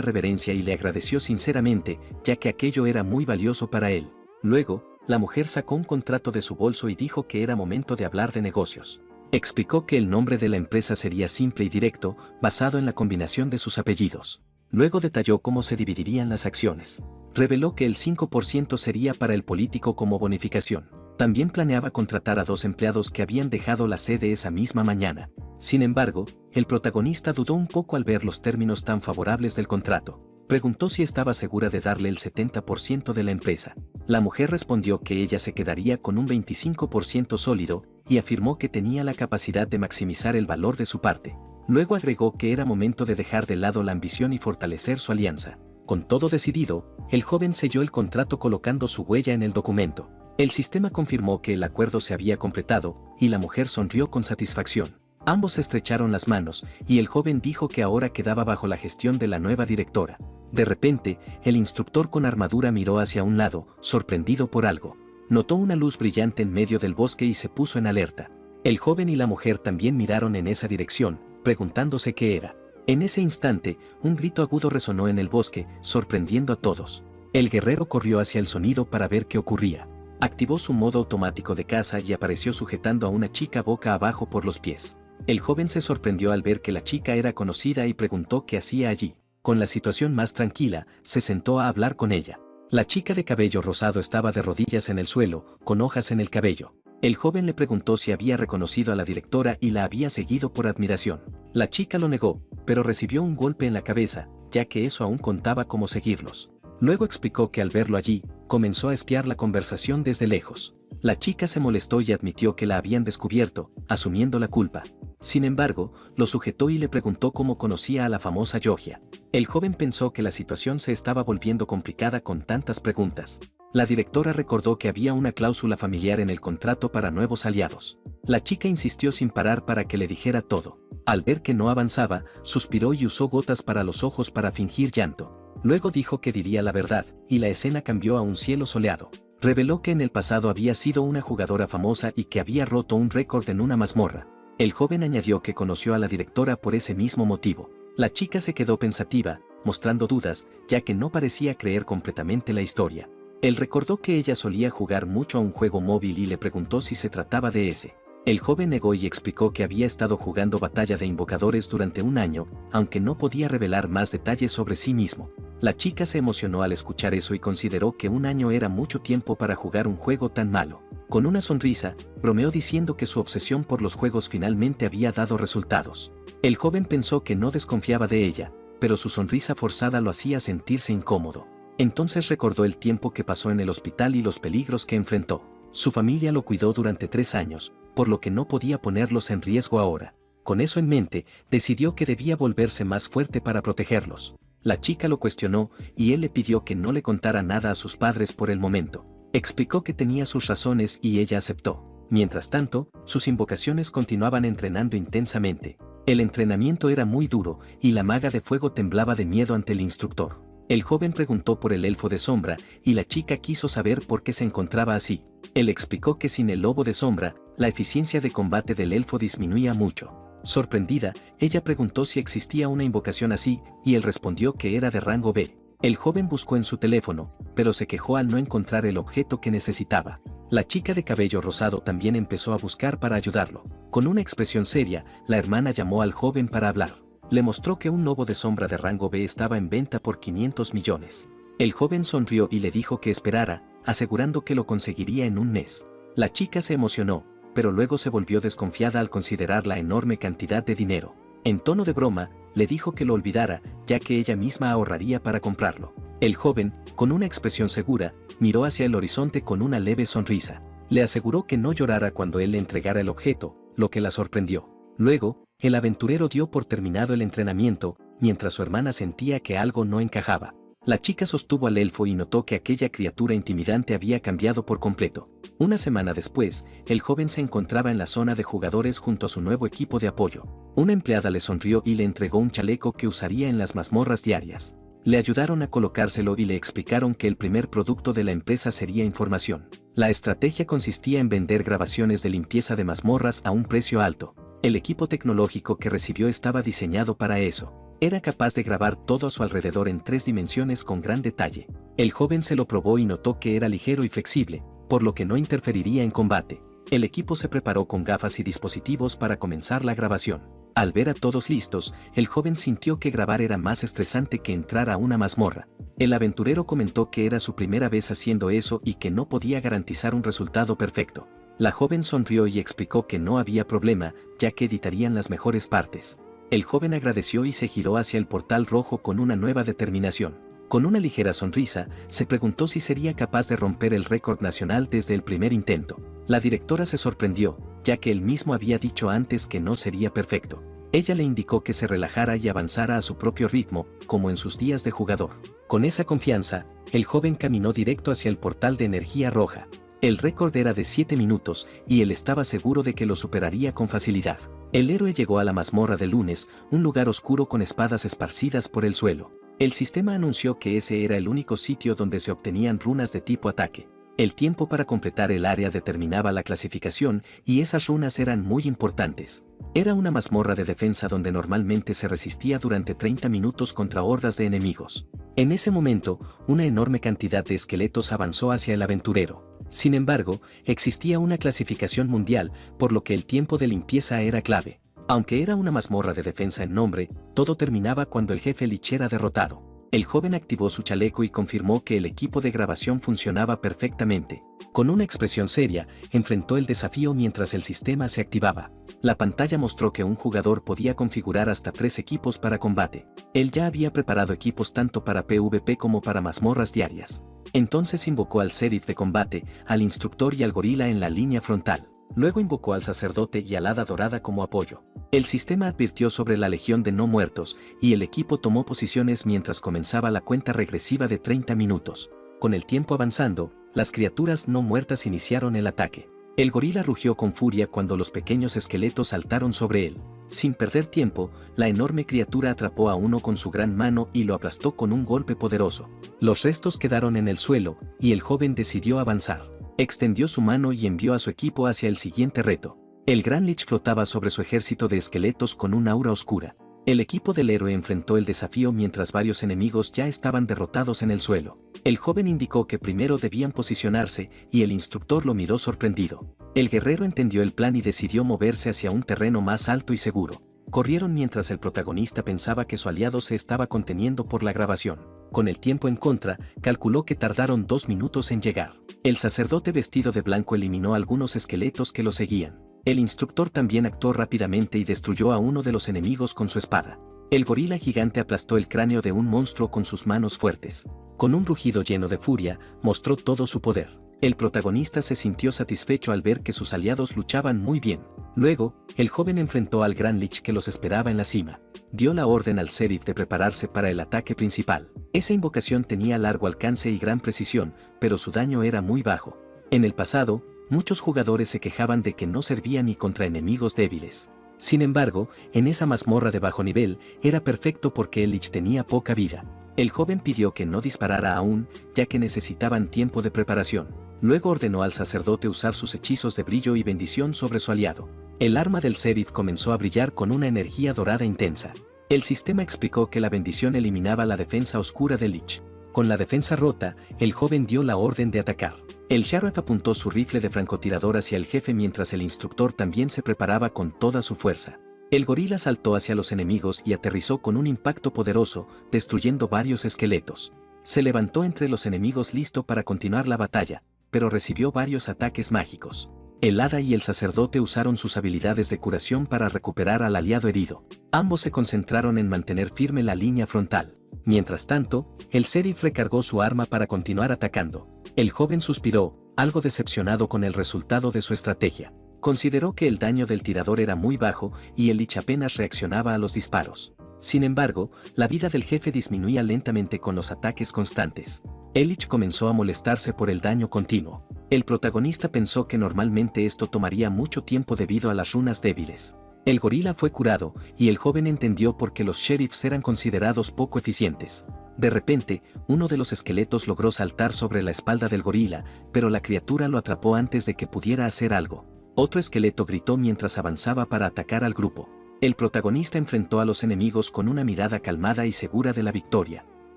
reverencia y le agradeció sinceramente, ya que aquello era muy valioso para él. Luego, la mujer sacó un contrato de su bolso y dijo que era momento de hablar de negocios. Explicó que el nombre de la empresa sería simple y directo, basado en la combinación de sus apellidos. Luego detalló cómo se dividirían las acciones. Reveló que el 5% sería para el político como bonificación. También planeaba contratar a 2 empleados que habían dejado la sede esa misma mañana. Sin embargo, el protagonista dudó un poco al ver los términos tan favorables del contrato. Preguntó si estaba segura de darle el 70% de la empresa. La mujer respondió que ella se quedaría con un 25% sólido y afirmó que tenía la capacidad de maximizar el valor de su parte. Luego agregó que era momento de dejar de lado la ambición y fortalecer su alianza. Con todo decidido, el joven selló el contrato colocando su huella en el documento. El sistema confirmó que el acuerdo se había completado y la mujer sonrió con satisfacción. Ambos estrecharon las manos y el joven dijo que ahora quedaba bajo la gestión de la nueva directora. De repente, el instructor con armadura miró hacia un lado, sorprendido por algo. Notó una luz brillante en medio del bosque y se puso en alerta. El joven y la mujer también miraron en esa dirección, preguntándose qué era. En ese instante, un grito agudo resonó en el bosque, sorprendiendo a todos. El guerrero corrió hacia el sonido para ver qué ocurría. Activó su modo automático de caza y apareció sujetando a una chica boca abajo por los pies. El joven se sorprendió al ver que la chica era conocida y preguntó qué hacía allí. Con la situación más tranquila, se sentó a hablar con ella. La chica de cabello rosado estaba de rodillas en el suelo, con hojas en el cabello. El joven le preguntó si había reconocido a la directora y la había seguido por admiración. La chica lo negó, pero recibió un golpe en la cabeza, ya que eso aún contaba como seguirlos. Luego explicó que al verlo allí, comenzó a espiar la conversación desde lejos. La chica se molestó y admitió que la habían descubierto, asumiendo la culpa. Sin embargo, lo sujetó y le preguntó cómo conocía a la famosa Yogia. El joven pensó que la situación se estaba volviendo complicada con tantas preguntas. La directora recordó que había una cláusula familiar en el contrato para nuevos aliados. La chica insistió sin parar para que le dijera todo. Al ver que no avanzaba, suspiró y usó gotas para los ojos para fingir llanto. Luego dijo que diría la verdad, y la escena cambió a un cielo soleado. Reveló que en el pasado había sido una jugadora famosa y que había roto un récord en una mazmorra. El joven añadió que conoció a la directora por ese mismo motivo. La chica se quedó pensativa, mostrando dudas, ya que no parecía creer completamente la historia. Él recordó que ella solía jugar mucho a un juego móvil y le preguntó si se trataba de ese. El joven negó y explicó que había estado jugando Batalla de Invocadores durante un año, aunque no podía revelar más detalles sobre sí mismo. La chica se emocionó al escuchar eso y consideró que un año era mucho tiempo para jugar un juego tan malo. Con una sonrisa, bromeó diciendo que su obsesión por los juegos finalmente había dado resultados. El joven pensó que no desconfiaba de ella, pero su sonrisa forzada lo hacía sentirse incómodo. Entonces recordó el tiempo que pasó en el hospital y los peligros que enfrentó. Su familia lo cuidó durante 3 años, por lo que no podía ponerlos en riesgo ahora. Con eso en mente, decidió que debía volverse más fuerte para protegerlos. La chica lo cuestionó y él le pidió que no le contara nada a sus padres por el momento. Explicó que tenía sus razones y ella aceptó. Mientras tanto, sus invocaciones continuaban entrenando intensamente. El entrenamiento era muy duro y la maga de fuego temblaba de miedo ante el instructor. El joven preguntó por el elfo de sombra y la chica quiso saber por qué se encontraba así. Él explicó que sin el lobo de sombra, la eficiencia de combate del elfo disminuía mucho. Sorprendida, ella preguntó si existía una invocación así, y él respondió que era de rango B. El joven buscó en su teléfono, pero se quejó al no encontrar el objeto que necesitaba. La chica de cabello rosado también empezó a buscar para ayudarlo. Con una expresión seria, la hermana llamó al joven para hablar. Le mostró que un lobo de sombra de rango B estaba en venta por 500 millones. El joven sonrió y le dijo que esperara, asegurando que lo conseguiría en un mes. La chica se emocionó, pero luego se volvió desconfiada al considerar la enorme cantidad de dinero. En tono de broma, le dijo que lo olvidara, ya que ella misma ahorraría para comprarlo. El joven, con una expresión segura, miró hacia el horizonte con una leve sonrisa. Le aseguró que no llorara cuando él le entregara el objeto, lo que la sorprendió. Luego, el aventurero dio por terminado el entrenamiento, mientras su hermana sentía que algo no encajaba. La chica sostuvo al elfo y notó que aquella criatura intimidante había cambiado por completo. Una semana después, el joven se encontraba en la zona de jugadores junto a su nuevo equipo de apoyo. Una empleada le sonrió y le entregó un chaleco que usaría en las mazmorras diarias. Le ayudaron a colocárselo y le explicaron que el primer producto de la empresa sería información. La estrategia consistía en vender grabaciones de limpieza de mazmorras a un precio alto. El equipo tecnológico que recibió estaba diseñado para eso. Era capaz de grabar todo a su alrededor en 3 dimensiones con gran detalle. El joven se lo probó y notó que era ligero y flexible, por lo que no interferiría en combate. El equipo se preparó con gafas y dispositivos para comenzar la grabación. Al ver a todos listos, el joven sintió que grabar era más estresante que entrar a una mazmorra. El aventurero comentó que era su primera vez haciendo eso y que no podía garantizar un resultado perfecto. La joven sonrió y explicó que no había problema, ya que editarían las mejores partes. El joven agradeció y se giró hacia el portal rojo con una nueva determinación. Con una ligera sonrisa, se preguntó si sería capaz de romper el récord nacional desde el primer intento. La directora se sorprendió, ya que él mismo había dicho antes que no sería perfecto. Ella le indicó que se relajara y avanzara a su propio ritmo, como en sus días de jugador. Con esa confianza, el joven caminó directo hacia el portal de energía roja. El récord era de 7 minutos, y él estaba seguro de que lo superaría con facilidad. El héroe llegó a la mazmorra de lunes, un lugar oscuro con espadas esparcidas por el suelo. El sistema anunció que ese era el único sitio donde se obtenían runas de tipo ataque. El tiempo para completar el área determinaba la clasificación, y esas runas eran muy importantes. Era una mazmorra de defensa donde normalmente se resistía durante 30 minutos contra hordas de enemigos. En ese momento, una enorme cantidad de esqueletos avanzó hacia el aventurero. Sin embargo, existía una clasificación mundial, por lo que el tiempo de limpieza era clave. Aunque era una mazmorra de defensa en nombre, todo terminaba cuando el jefe Lich era derrotado. El joven activó su chaleco y confirmó que el equipo de grabación funcionaba perfectamente. Con una expresión seria, enfrentó el desafío mientras el sistema se activaba. La pantalla mostró que un jugador podía configurar hasta 3 equipos para combate. Él ya había preparado equipos tanto para PvP como para mazmorras diarias. Entonces invocó al sheriff de combate, al instructor y al gorila en la línea frontal. Luego invocó al sacerdote y al hada dorada como apoyo. El sistema advirtió sobre la legión de no muertos, y el equipo tomó posiciones mientras comenzaba la cuenta regresiva de 30 minutos. Con el tiempo avanzando, las criaturas no muertas iniciaron el ataque. El gorila rugió con furia cuando los pequeños esqueletos saltaron sobre él. Sin perder tiempo, la enorme criatura atrapó a uno con su gran mano y lo aplastó con un golpe poderoso. Los restos quedaron en el suelo, y el joven decidió avanzar. Extendió su mano y envió a su equipo hacia el siguiente reto. El Gran Lich flotaba sobre su ejército de esqueletos con un aura oscura. El equipo del héroe enfrentó el desafío mientras varios enemigos ya estaban derrotados en el suelo. El joven indicó que primero debían posicionarse, y el instructor lo miró sorprendido. El guerrero entendió el plan y decidió moverse hacia un terreno más alto y seguro. Corrieron mientras el protagonista pensaba que su aliado se estaba conteniendo por la grabación. Con el tiempo en contra, calculó que tardaron 2 minutos en llegar. El sacerdote vestido de blanco eliminó algunos esqueletos que lo seguían. El instructor también actuó rápidamente y destruyó a uno de los enemigos con su espada. El gorila gigante aplastó el cráneo de un monstruo con sus manos fuertes. Con un rugido lleno de furia, mostró todo su poder. El protagonista se sintió satisfecho al ver que sus aliados luchaban muy bien. Luego, el joven enfrentó al Gran Lich que los esperaba en la cima. Dio la orden al sheriff de prepararse para el ataque principal. Esa invocación tenía largo alcance y gran precisión, pero su daño era muy bajo. En el pasado, muchos jugadores se quejaban de que no servía ni contra enemigos débiles. Sin embargo, en esa mazmorra de bajo nivel, era perfecto porque el Lich tenía poca vida. El joven pidió que no disparara aún, ya que necesitaban tiempo de preparación. Luego ordenó al sacerdote usar sus hechizos de brillo y bendición sobre su aliado. El arma del sheriff comenzó a brillar con una energía dorada intensa. El sistema explicó que la bendición eliminaba la defensa oscura del Lich. Con la defensa rota, el joven dio la orden de atacar. El sheriff apuntó su rifle de francotirador hacia el jefe mientras el instructor también se preparaba con toda su fuerza. El gorila saltó hacia los enemigos y aterrizó con un impacto poderoso, destruyendo varios esqueletos. Se levantó entre los enemigos listo para continuar la batalla, pero recibió varios ataques mágicos. El hada y el sacerdote usaron sus habilidades de curación para recuperar al aliado herido. Ambos se concentraron en mantener firme la línea frontal. Mientras tanto, el sheriff recargó su arma para continuar atacando. El joven suspiró, algo decepcionado con el resultado de su estrategia. Consideró que el daño del tirador era muy bajo y el Lich apenas reaccionaba a los disparos. Sin embargo, la vida del jefe disminuía lentamente con los ataques constantes. El Lich comenzó a molestarse por el daño continuo. El protagonista pensó que normalmente esto tomaría mucho tiempo debido a las runas débiles. El gorila fue curado, y el joven entendió por qué los sheriffs eran considerados poco eficientes. De repente, uno de los esqueletos logró saltar sobre la espalda del gorila, pero la criatura lo atrapó antes de que pudiera hacer algo. Otro esqueleto gritó mientras avanzaba para atacar al grupo. El protagonista enfrentó a los enemigos con una mirada calmada y segura de la victoria.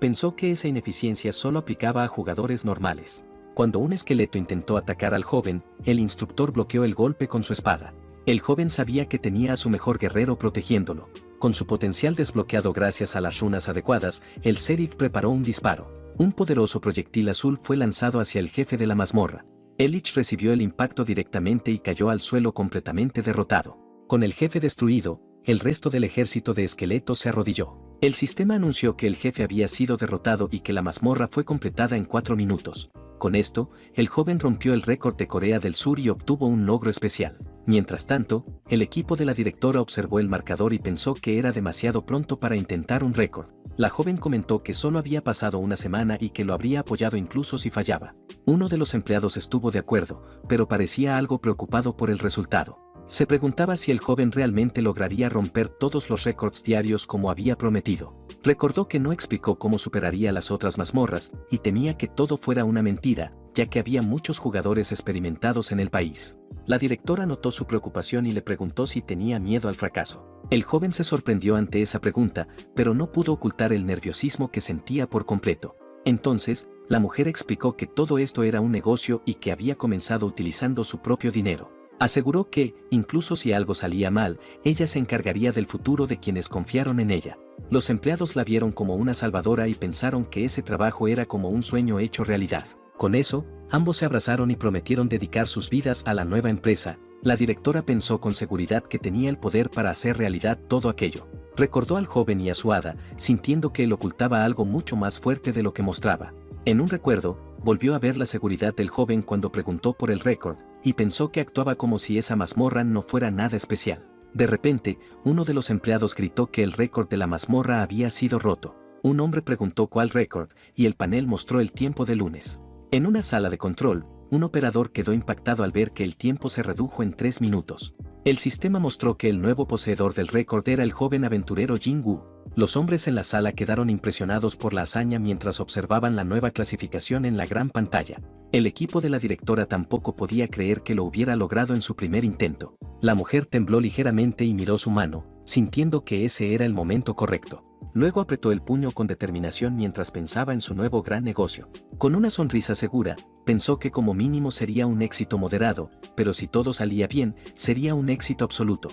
Pensó que esa ineficiencia solo aplicaba a jugadores normales. Cuando un esqueleto intentó atacar al joven, el instructor bloqueó el golpe con su espada. El joven sabía que tenía a su mejor guerrero protegiéndolo. Con su potencial desbloqueado gracias a las runas adecuadas, el sheriff preparó un disparo. Un poderoso proyectil azul fue lanzado hacia el jefe de la mazmorra. El Lich recibió el impacto directamente y cayó al suelo completamente derrotado. Con el jefe destruido, el resto del ejército de esqueletos se arrodilló. El sistema anunció que el jefe había sido derrotado y que la mazmorra fue completada en 4 minutos. Con esto, el joven rompió el récord de Corea del Sur y obtuvo un logro especial. Mientras tanto, el equipo de la directora observó el marcador y pensó que era demasiado pronto para intentar un récord. La joven comentó que solo había pasado una semana y que lo habría apoyado incluso si fallaba. Uno de los empleados estuvo de acuerdo, pero parecía algo preocupado por el resultado. Se preguntaba si el joven realmente lograría romper todos los récords diarios como había prometido. Recordó que no explicó cómo superaría las otras mazmorras y temía que todo fuera una mentira, ya que había muchos jugadores experimentados en el país. La directora notó su preocupación y le preguntó si tenía miedo al fracaso. El joven se sorprendió ante esa pregunta, pero no pudo ocultar el nerviosismo que sentía por completo. Entonces, la mujer explicó que todo esto era un negocio y que había comenzado utilizando su propio dinero. Aseguró que, incluso si algo salía mal, ella se encargaría del futuro de quienes confiaron en ella. Los empleados la vieron como una salvadora y pensaron que ese trabajo era como un sueño hecho realidad. Con eso, ambos se abrazaron y prometieron dedicar sus vidas a la nueva empresa. La directora pensó con seguridad que tenía el poder para hacer realidad todo aquello. Recordó al joven y a su hada, sintiendo que él ocultaba algo mucho más fuerte de lo que mostraba. En un recuerdo, volvió a ver la seguridad del joven cuando preguntó por el récord, y pensó que actuaba como si esa mazmorra no fuera nada especial. De repente, uno de los empleados gritó que el récord de la mazmorra había sido roto. Un hombre preguntó cuál récord, y el panel mostró el tiempo de lunes. En una sala de control, un operador quedó impactado al ver que el tiempo se redujo en 3 minutos. El sistema mostró que el nuevo poseedor del récord era el joven aventurero Jin Woo. Los hombres en la sala quedaron impresionados por la hazaña mientras observaban la nueva clasificación en la gran pantalla. El equipo de la directora tampoco podía creer que lo hubiera logrado en su primer intento. La mujer tembló ligeramente y miró su mano, sintiendo que ese era el momento correcto. Luego apretó el puño con determinación mientras pensaba en su nuevo gran negocio. Con una sonrisa segura, pensó que como mínimo sería un éxito moderado, pero si todo salía bien, sería un éxito absoluto.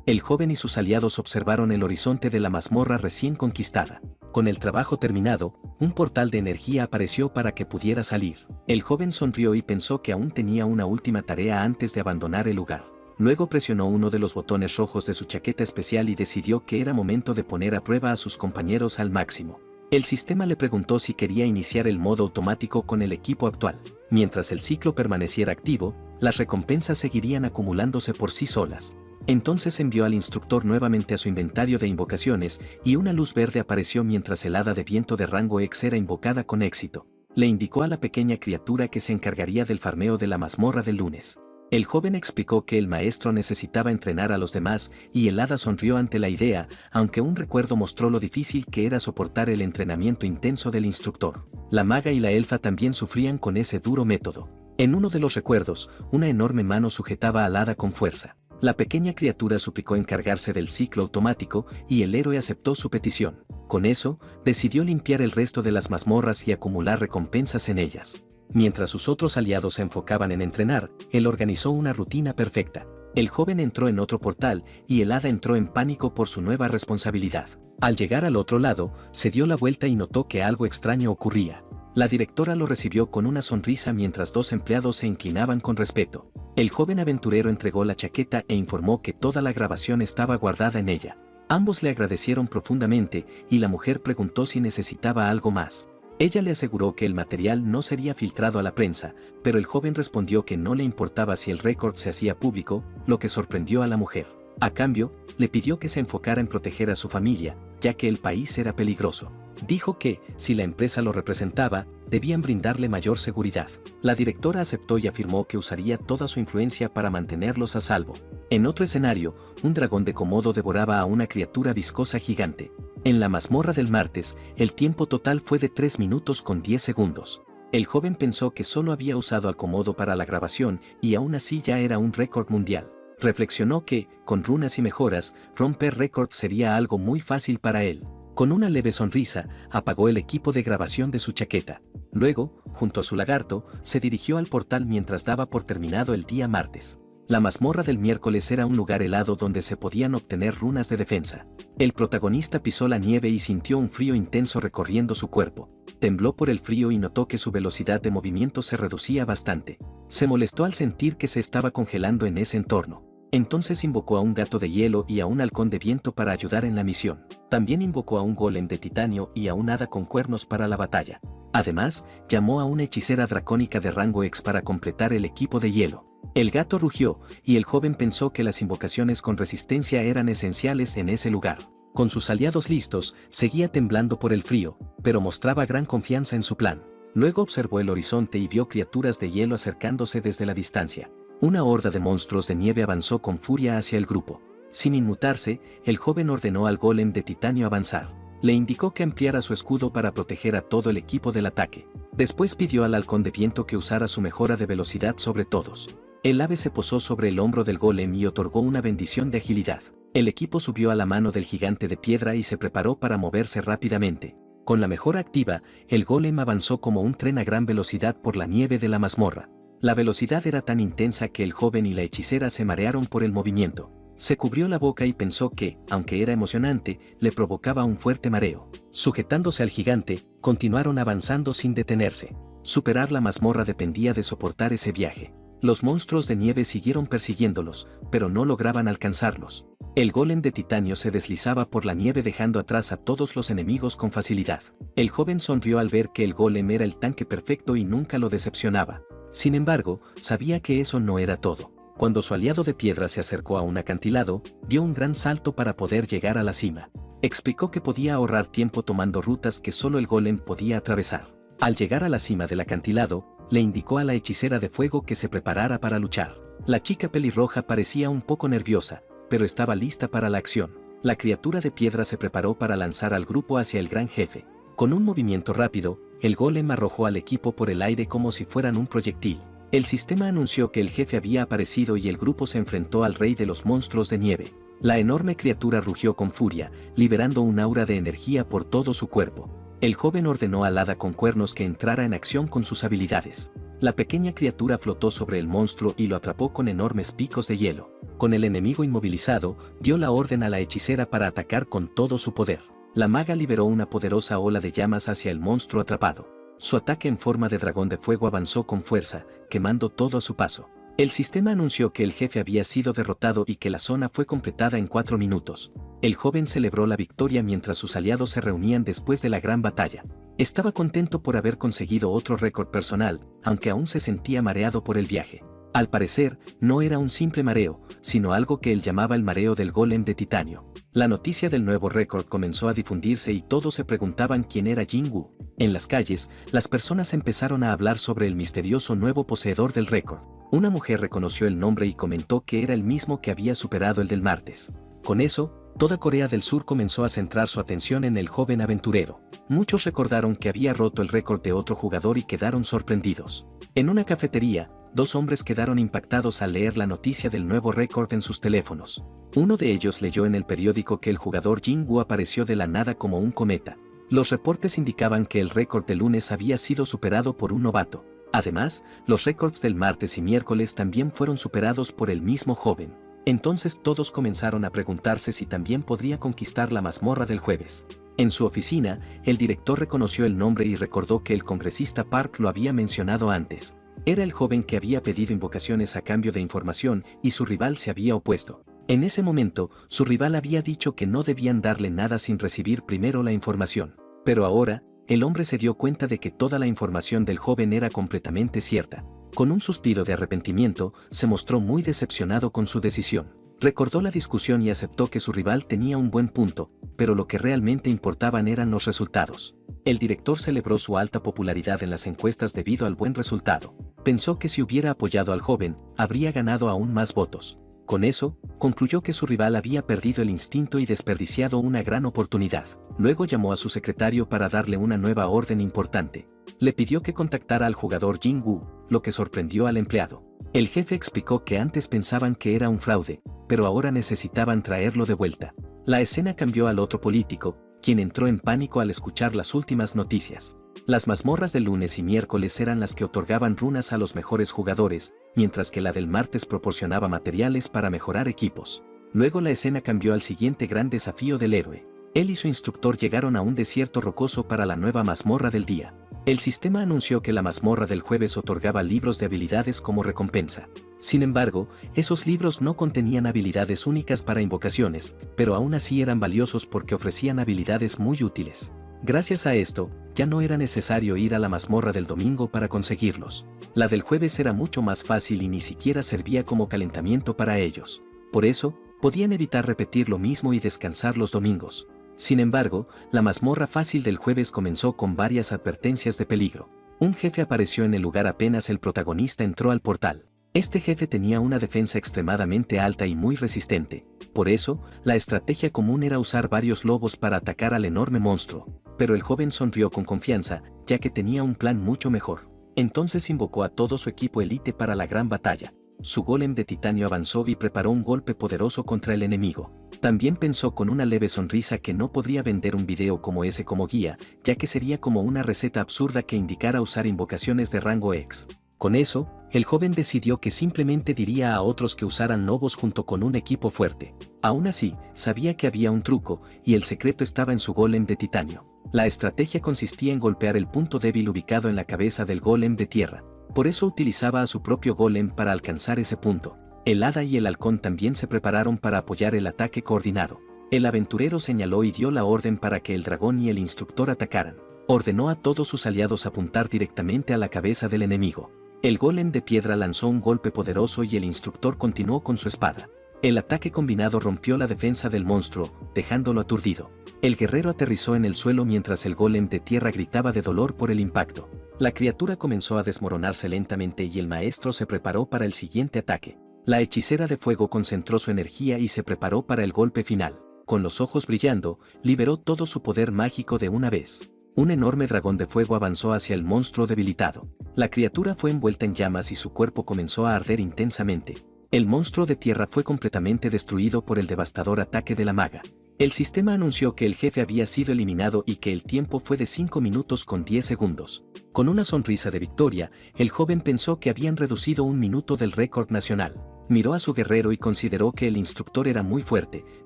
El joven y sus aliados observaron el horizonte de la mazmorra recién conquistada. Con el trabajo terminado, un portal de energía apareció para que pudiera salir. El joven sonrió y pensó que aún tenía una última tarea antes de abandonar el lugar. Luego presionó uno de los botones rojos de su chaqueta especial y decidió que era momento de poner a prueba a sus compañeros al máximo. El sistema le preguntó si quería iniciar el modo automático con el equipo actual. Mientras el ciclo permaneciera activo, las recompensas seguirían acumulándose por sí solas. Entonces envió al instructor nuevamente a su inventario de invocaciones y una luz verde apareció mientras el hada de viento de rango X era invocada con éxito. Le indicó a la pequeña criatura que se encargaría del farmeo de la mazmorra del lunes. El joven explicó que el maestro necesitaba entrenar a los demás y el hada sonrió ante la idea, aunque un recuerdo mostró lo difícil que era soportar el entrenamiento intenso del instructor. La maga y la elfa también sufrían con ese duro método. En uno de los recuerdos, una enorme mano sujetaba al hada con fuerza. La pequeña criatura suplicó encargarse del ciclo automático y el héroe aceptó su petición. Con eso, decidió limpiar el resto de las mazmorras y acumular recompensas en ellas. Mientras sus otros aliados se enfocaban en entrenar, él organizó una rutina perfecta. El joven entró en otro portal y el hada entró en pánico por su nueva responsabilidad. Al llegar al otro lado, se dio la vuelta y notó que algo extraño ocurría. La directora lo recibió con una sonrisa mientras dos empleados se inclinaban con respeto. El joven aventurero entregó la chaqueta e informó que toda la grabación estaba guardada en ella. Ambos le agradecieron profundamente y la mujer preguntó si necesitaba algo más. Ella le aseguró que el material no sería filtrado a la prensa, pero el joven respondió que no le importaba si el récord se hacía público, lo que sorprendió a la mujer. A cambio, le pidió que se enfocara en proteger a su familia, ya que el país era peligroso. Dijo que, si la empresa lo representaba, debían brindarle mayor seguridad. La directora aceptó y afirmó que usaría toda su influencia para mantenerlos a salvo. En otro escenario, un dragón de Komodo devoraba a una criatura viscosa gigante. En la mazmorra del martes, el tiempo total fue de 3 minutos con 10 segundos. El joven pensó que solo había usado al Komodo para la grabación y aún así ya era un récord mundial. Reflexionó que, con runas y mejoras, romper récords sería algo muy fácil para él. Con una leve sonrisa, apagó el equipo de grabación de su chaqueta. Luego, junto a su lagarto, se dirigió al portal mientras daba por terminado el día martes. La mazmorra del miércoles era un lugar helado donde se podían obtener runas de defensa. El protagonista pisó la nieve y sintió un frío intenso recorriendo su cuerpo. Tembló por el frío y notó que su velocidad de movimiento se reducía bastante. Se molestó al sentir que se estaba congelando en ese entorno. Entonces invocó a un gato de hielo y a un halcón de viento para ayudar en la misión. También invocó a un golem de titanio y a un hada con cuernos para la batalla. Además, llamó a una hechicera dracónica de rango X para completar el equipo de hielo. El gato rugió, y el joven pensó que las invocaciones con resistencia eran esenciales en ese lugar. Con sus aliados listos, seguía temblando por el frío, pero mostraba gran confianza en su plan. Luego observó el horizonte y vio criaturas de hielo acercándose desde la distancia. Una horda de monstruos de nieve avanzó con furia hacia el grupo. Sin inmutarse, el joven ordenó al golem de titanio avanzar. Le indicó que ampliara su escudo para proteger a todo el equipo del ataque. Después pidió al halcón de viento que usara su mejora de velocidad sobre todos. El ave se posó sobre el hombro del golem y otorgó una bendición de agilidad. El equipo subió a la mano del gigante de piedra y se preparó para moverse rápidamente. Con la mejora activa, el golem avanzó como un tren a gran velocidad por la nieve de la mazmorra. La velocidad era tan intensa que el joven y la hechicera se marearon por el movimiento. Se cubrió la boca y pensó que, aunque era emocionante, le provocaba un fuerte mareo. Sujetándose al gigante, continuaron avanzando sin detenerse. Superar la mazmorra dependía de soportar ese viaje. Los monstruos de nieve siguieron persiguiéndolos, pero no lograban alcanzarlos. El golem de titanio se deslizaba por la nieve dejando atrás a todos los enemigos con facilidad. El joven sonrió al ver que el golem era el tanque perfecto y nunca lo decepcionaba. Sin embargo, sabía que eso no era todo. Cuando su aliado de piedra se acercó a un acantilado, dio un gran salto para poder llegar a la cima. Explicó que podía ahorrar tiempo tomando rutas que solo el golem podía atravesar. Al llegar a la cima del acantilado, le indicó a la hechicera de fuego que se preparara para luchar. La chica pelirroja parecía un poco nerviosa, pero estaba lista para la acción. La criatura de piedra se preparó para lanzar al grupo hacia el gran jefe. Con un movimiento rápido, el golem arrojó al equipo por el aire como si fueran un proyectil. El sistema anunció que el jefe había aparecido y el grupo se enfrentó al rey de los monstruos de nieve. La enorme criatura rugió con furia, liberando un aura de energía por todo su cuerpo. El joven ordenó al hada con cuernos que entrara en acción con sus habilidades. La pequeña criatura flotó sobre el monstruo y lo atrapó con enormes picos de hielo. Con el enemigo inmovilizado, dio la orden a la hechicera para atacar con todo su poder. La maga liberó una poderosa ola de llamas hacia el monstruo atrapado. Su ataque en forma de dragón de fuego avanzó con fuerza, quemando todo a su paso. El sistema anunció que el jefe había sido derrotado y que la zona fue completada en 4 minutos. El joven celebró la victoria mientras sus aliados se reunían después de la gran batalla. Estaba contento por haber conseguido otro récord personal, aunque aún se sentía mareado por el viaje. Al parecer, no era un simple mareo, sino algo que él llamaba el mareo del golem de titanio. La noticia del nuevo récord comenzó a difundirse y todos se preguntaban quién era Jinwoo. En las calles, las personas empezaron a hablar sobre el misterioso nuevo poseedor del récord. Una mujer reconoció el nombre y comentó que era el mismo que había superado el del martes. Con eso, toda Corea del Sur comenzó a centrar su atención en el joven aventurero. Muchos recordaron que había roto el récord de otro jugador y quedaron sorprendidos. En una cafetería, 2 hombres quedaron impactados al leer la noticia del nuevo récord en sus teléfonos. Uno de ellos leyó en el periódico que el jugador Jinwoo apareció de la nada como un cometa. Los reportes indicaban que el récord del lunes había sido superado por un novato. Además, los récords del martes y miércoles también fueron superados por el mismo joven. Entonces todos comenzaron a preguntarse si también podría conquistar la mazmorra del jueves. En su oficina, el director reconoció el nombre y recordó que el congresista Park lo había mencionado antes. Era el joven que había pedido invocaciones a cambio de información y su rival se había opuesto. En ese momento, su rival había dicho que no debían darle nada sin recibir primero la información. Pero ahora, el hombre se dio cuenta de que toda la información del joven era completamente cierta. Con un suspiro de arrepentimiento, se mostró muy decepcionado con su decisión. Recordó la discusión y aceptó que su rival tenía un buen punto, pero lo que realmente importaban eran los resultados. El director celebró su alta popularidad en las encuestas debido al buen resultado. Pensó que si hubiera apoyado al joven, habría ganado aún más votos. Con eso, concluyó que su rival había perdido el instinto y desperdiciado una gran oportunidad. Luego llamó a su secretario para darle una nueva orden importante. Le pidió que contactara al jugador Jinwoo, lo que sorprendió al empleado. El jefe explicó que antes pensaban que era un fraude, pero ahora necesitaban traerlo de vuelta. La escena cambió al otro político, quien entró en pánico al escuchar las últimas noticias. Las mazmorras del lunes y miércoles eran las que otorgaban runas a los mejores jugadores, mientras que la del martes proporcionaba materiales para mejorar equipos. Luego la escena cambió al siguiente gran desafío del héroe. Él y su instructor llegaron a un desierto rocoso para la nueva mazmorra del día. El sistema anunció que la mazmorra del jueves otorgaba libros de habilidades como recompensa. Sin embargo, esos libros no contenían habilidades únicas para invocaciones, pero aún así eran valiosos porque ofrecían habilidades muy útiles. Gracias a esto, ya no era necesario ir a la mazmorra del domingo para conseguirlos. La del jueves era mucho más fácil y ni siquiera servía como calentamiento para ellos. Por eso, podían evitar repetir lo mismo y descansar los domingos. Sin embargo, la mazmorra fácil del jueves comenzó con varias advertencias de peligro. Un jefe apareció en el lugar apenas el protagonista entró al portal. Este jefe tenía una defensa extremadamente alta y muy resistente. Por eso, la estrategia común era usar varios lobos para atacar al enorme monstruo. Pero el joven sonrió con confianza, ya que tenía un plan mucho mejor. Entonces invocó a todo su equipo elite para la gran batalla. Su golem de titanio avanzó y preparó un golpe poderoso contra el enemigo. También pensó con una leve sonrisa que no podría vender un video como ese como guía, ya que sería como una receta absurda que indicara usar invocaciones de rango X. Con eso, el joven decidió que simplemente diría a otros que usaran lobos junto con un equipo fuerte. Aún así, sabía que había un truco, y el secreto estaba en su golem de titanio. La estrategia consistía en golpear el punto débil ubicado en la cabeza del golem de tierra. Por eso utilizaba a su propio golem para alcanzar ese punto. El hada y el halcón también se prepararon para apoyar el ataque coordinado. El aventurero señaló y dio la orden para que el dragón y el instructor atacaran. Ordenó a todos sus aliados apuntar directamente a la cabeza del enemigo. El golem de piedra lanzó un golpe poderoso y el instructor continuó con su espada. El ataque combinado rompió la defensa del monstruo, dejándolo aturdido. El guerrero aterrizó en el suelo mientras el golem de tierra gritaba de dolor por el impacto. La criatura comenzó a desmoronarse lentamente y el maestro se preparó para el siguiente ataque. La hechicera de fuego concentró su energía y se preparó para el golpe final. Con los ojos brillando, liberó todo su poder mágico de una vez. Un enorme dragón de fuego avanzó hacia el monstruo debilitado. La criatura fue envuelta en llamas y su cuerpo comenzó a arder intensamente. El monstruo de tierra fue completamente destruido por el devastador ataque de la maga. El sistema anunció que el jefe había sido eliminado y que el tiempo fue de 5 minutos con 10 segundos. Con una sonrisa de victoria, el joven pensó que habían reducido un minuto del récord nacional. Miró a su guerrero y consideró que el instructor era muy fuerte,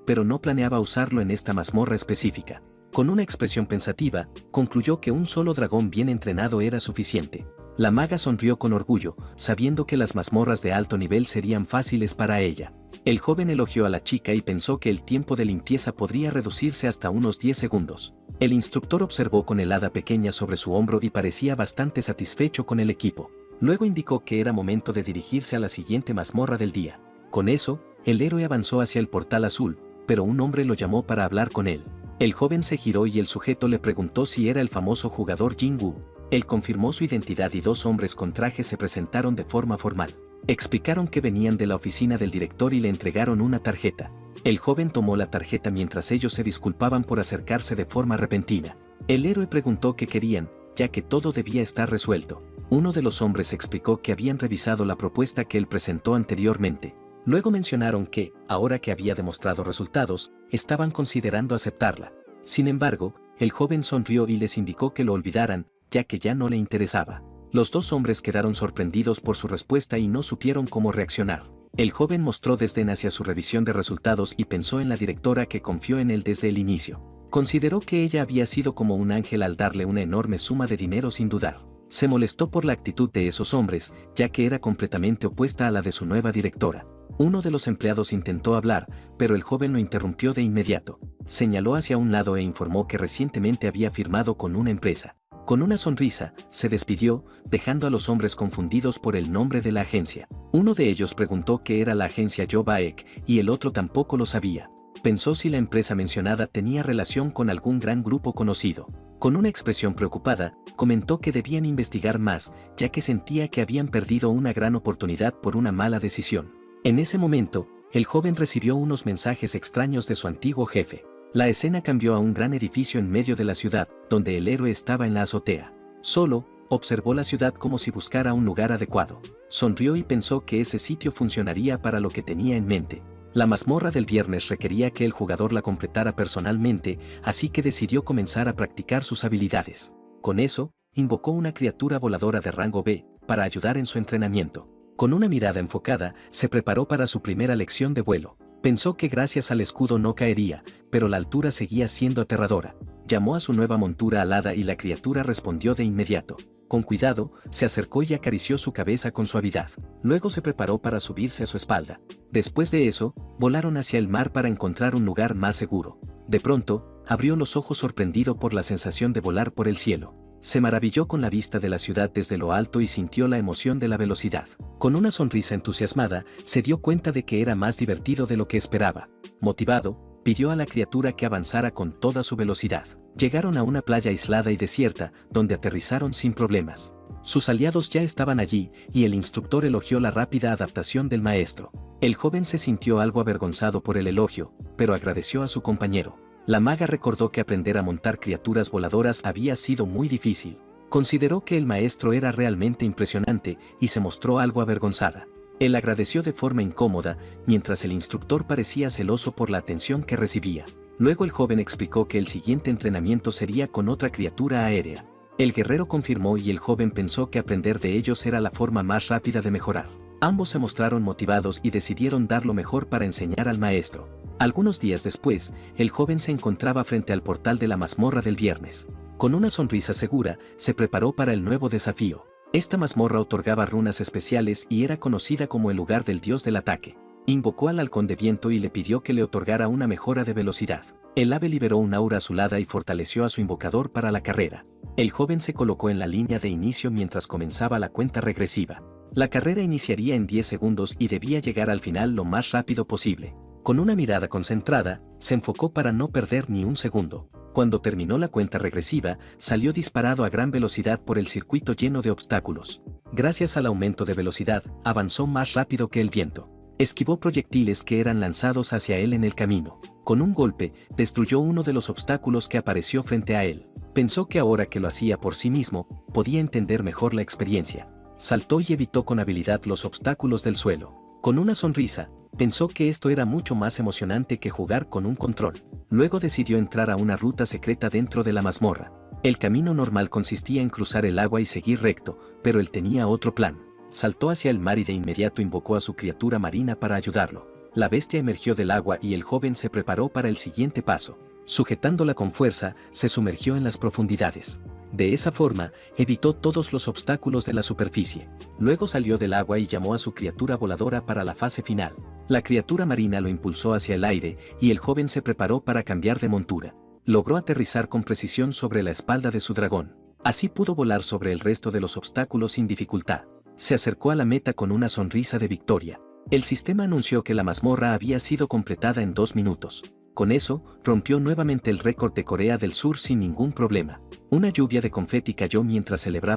pero no planeaba usarlo en esta mazmorra específica. Con una expresión pensativa, concluyó que un solo dragón bien entrenado era suficiente. La maga sonrió con orgullo, sabiendo que las mazmorras de alto nivel serían fáciles para ella. El joven elogió a la chica y pensó que el tiempo de limpieza podría reducirse hasta unos 10 segundos. El instructor observó con el hada pequeña sobre su hombro y parecía bastante satisfecho con el equipo. Luego indicó que era momento de dirigirse a la siguiente mazmorra del día. Con eso, el héroe avanzó hacia el portal azul, pero un hombre lo llamó para hablar con él. El joven se giró y el sujeto le preguntó si era el famoso jugador Jin Woo. Él confirmó su identidad y 2 hombres con traje se presentaron de forma formal. Explicaron que venían de la oficina del director y le entregaron una tarjeta. El joven tomó la tarjeta mientras ellos se disculpaban por acercarse de forma repentina. El héroe preguntó qué querían, ya que todo debía estar resuelto. Uno de los hombres explicó que habían revisado la propuesta que él presentó anteriormente. Luego mencionaron que, ahora que había demostrado resultados, estaban considerando aceptarla. Sin embargo, el joven sonrió y les indicó que lo olvidaran, ya que ya no le interesaba. Los 2 hombres quedaron sorprendidos por su respuesta y no supieron cómo reaccionar. El joven mostró desdén hacia su revisión de resultados y pensó en la directora que confió en él desde el inicio. Consideró que ella había sido como un ángel al darle una enorme suma de dinero sin dudar. Se molestó por la actitud de esos hombres, ya que era completamente opuesta a la de su nueva directora. Uno de los empleados intentó hablar, pero el joven lo interrumpió de inmediato. Señaló hacia un lado e informó que recientemente había firmado con una empresa. Con una sonrisa, se despidió, dejando a los hombres confundidos por el nombre de la agencia. Uno de ellos preguntó qué era la agencia Joe Baek, y el otro tampoco lo sabía. Pensó si la empresa mencionada tenía relación con algún gran grupo conocido. Con una expresión preocupada, comentó que debían investigar más, ya que sentía que habían perdido una gran oportunidad por una mala decisión. En ese momento, el joven recibió unos mensajes extraños de su antiguo jefe. La escena cambió a un gran edificio en medio de la ciudad, donde el héroe estaba en la azotea. Solo, observó la ciudad como si buscara un lugar adecuado. Sonrió y pensó que ese sitio funcionaría para lo que tenía en mente. La mazmorra del viernes requería que el jugador la completara personalmente, así que decidió comenzar a practicar sus habilidades. Con eso, invocó una criatura voladora de rango B, para ayudar en su entrenamiento. Con una mirada enfocada, se preparó para su primera lección de vuelo. Pensó que gracias al escudo no caería, pero la altura seguía siendo aterradora. Llamó a su nueva montura alada y la criatura respondió de inmediato. Con cuidado, se acercó y acarició su cabeza con suavidad. Luego se preparó para subirse a su espalda. Después de eso, volaron hacia el mar para encontrar un lugar más seguro. De pronto, abrió los ojos sorprendido por la sensación de volar por el cielo. Se maravilló con la vista de la ciudad desde lo alto y sintió la emoción de la velocidad. Con una sonrisa entusiasmada, se dio cuenta de que era más divertido de lo que esperaba. Motivado, pidió a la criatura que avanzara con toda su velocidad. Llegaron a una playa aislada y desierta, donde aterrizaron sin problemas. Sus aliados ya estaban allí, y el instructor elogió la rápida adaptación del maestro. El joven se sintió algo avergonzado por el elogio, pero agradeció a su compañero. La maga recordó que aprender a montar criaturas voladoras había sido muy difícil. Consideró que el maestro era realmente impresionante y se mostró algo avergonzada. Él agradeció de forma incómoda, mientras el instructor parecía celoso por la atención que recibía. Luego el joven explicó que el siguiente entrenamiento sería con otra criatura aérea. El guerrero confirmó y el joven pensó que aprender de ellos era la forma más rápida de mejorar. Ambos se mostraron motivados y decidieron dar lo mejor para enseñar al maestro. Algunos días después, el joven se encontraba frente al portal de la mazmorra del viernes. Con una sonrisa segura, se preparó para el nuevo desafío. Esta mazmorra otorgaba runas especiales y era conocida como el lugar del dios del ataque. Invocó al halcón de viento y le pidió que le otorgara una mejora de velocidad. El ave liberó un aura azulada y fortaleció a su invocador para la carrera. El joven se colocó en la línea de inicio mientras comenzaba la cuenta regresiva. La carrera iniciaría en 10 segundos y debía llegar al final lo más rápido posible. Con una mirada concentrada, se enfocó para no perder ni un segundo. Cuando terminó la cuenta regresiva, salió disparado a gran velocidad por el circuito lleno de obstáculos. Gracias al aumento de velocidad, avanzó más rápido que el viento. Esquivó proyectiles que eran lanzados hacia él en el camino. Con un golpe, destruyó uno de los obstáculos que apareció frente a él. Pensó que ahora que lo hacía por sí mismo, podía entender mejor la experiencia. Saltó y evitó con habilidad los obstáculos del suelo. Con una sonrisa, pensó que esto era mucho más emocionante que jugar con un control. Luego decidió entrar a una ruta secreta dentro de la mazmorra. El camino normal consistía en cruzar el agua y seguir recto, pero él tenía otro plan. Saltó hacia el mar y de inmediato invocó a su criatura marina para ayudarlo. La bestia emergió del agua y el joven se preparó para el siguiente paso. Sujetándola con fuerza, se sumergió en las profundidades. De esa forma, evitó todos los obstáculos de la superficie. Luego salió del agua y llamó a su criatura voladora para la fase final. La criatura marina lo impulsó hacia el aire y el joven se preparó para cambiar de montura. Logró aterrizar con precisión sobre la espalda de su dragón. Así pudo volar sobre el resto de los obstáculos sin dificultad. Se acercó a la meta con una sonrisa de victoria. El sistema anunció que la mazmorra había sido completada en 2 minutos. Con eso, rompió nuevamente el récord de Corea del Sur sin ningún problema. Una lluvia de confeti cayó mientras celebraba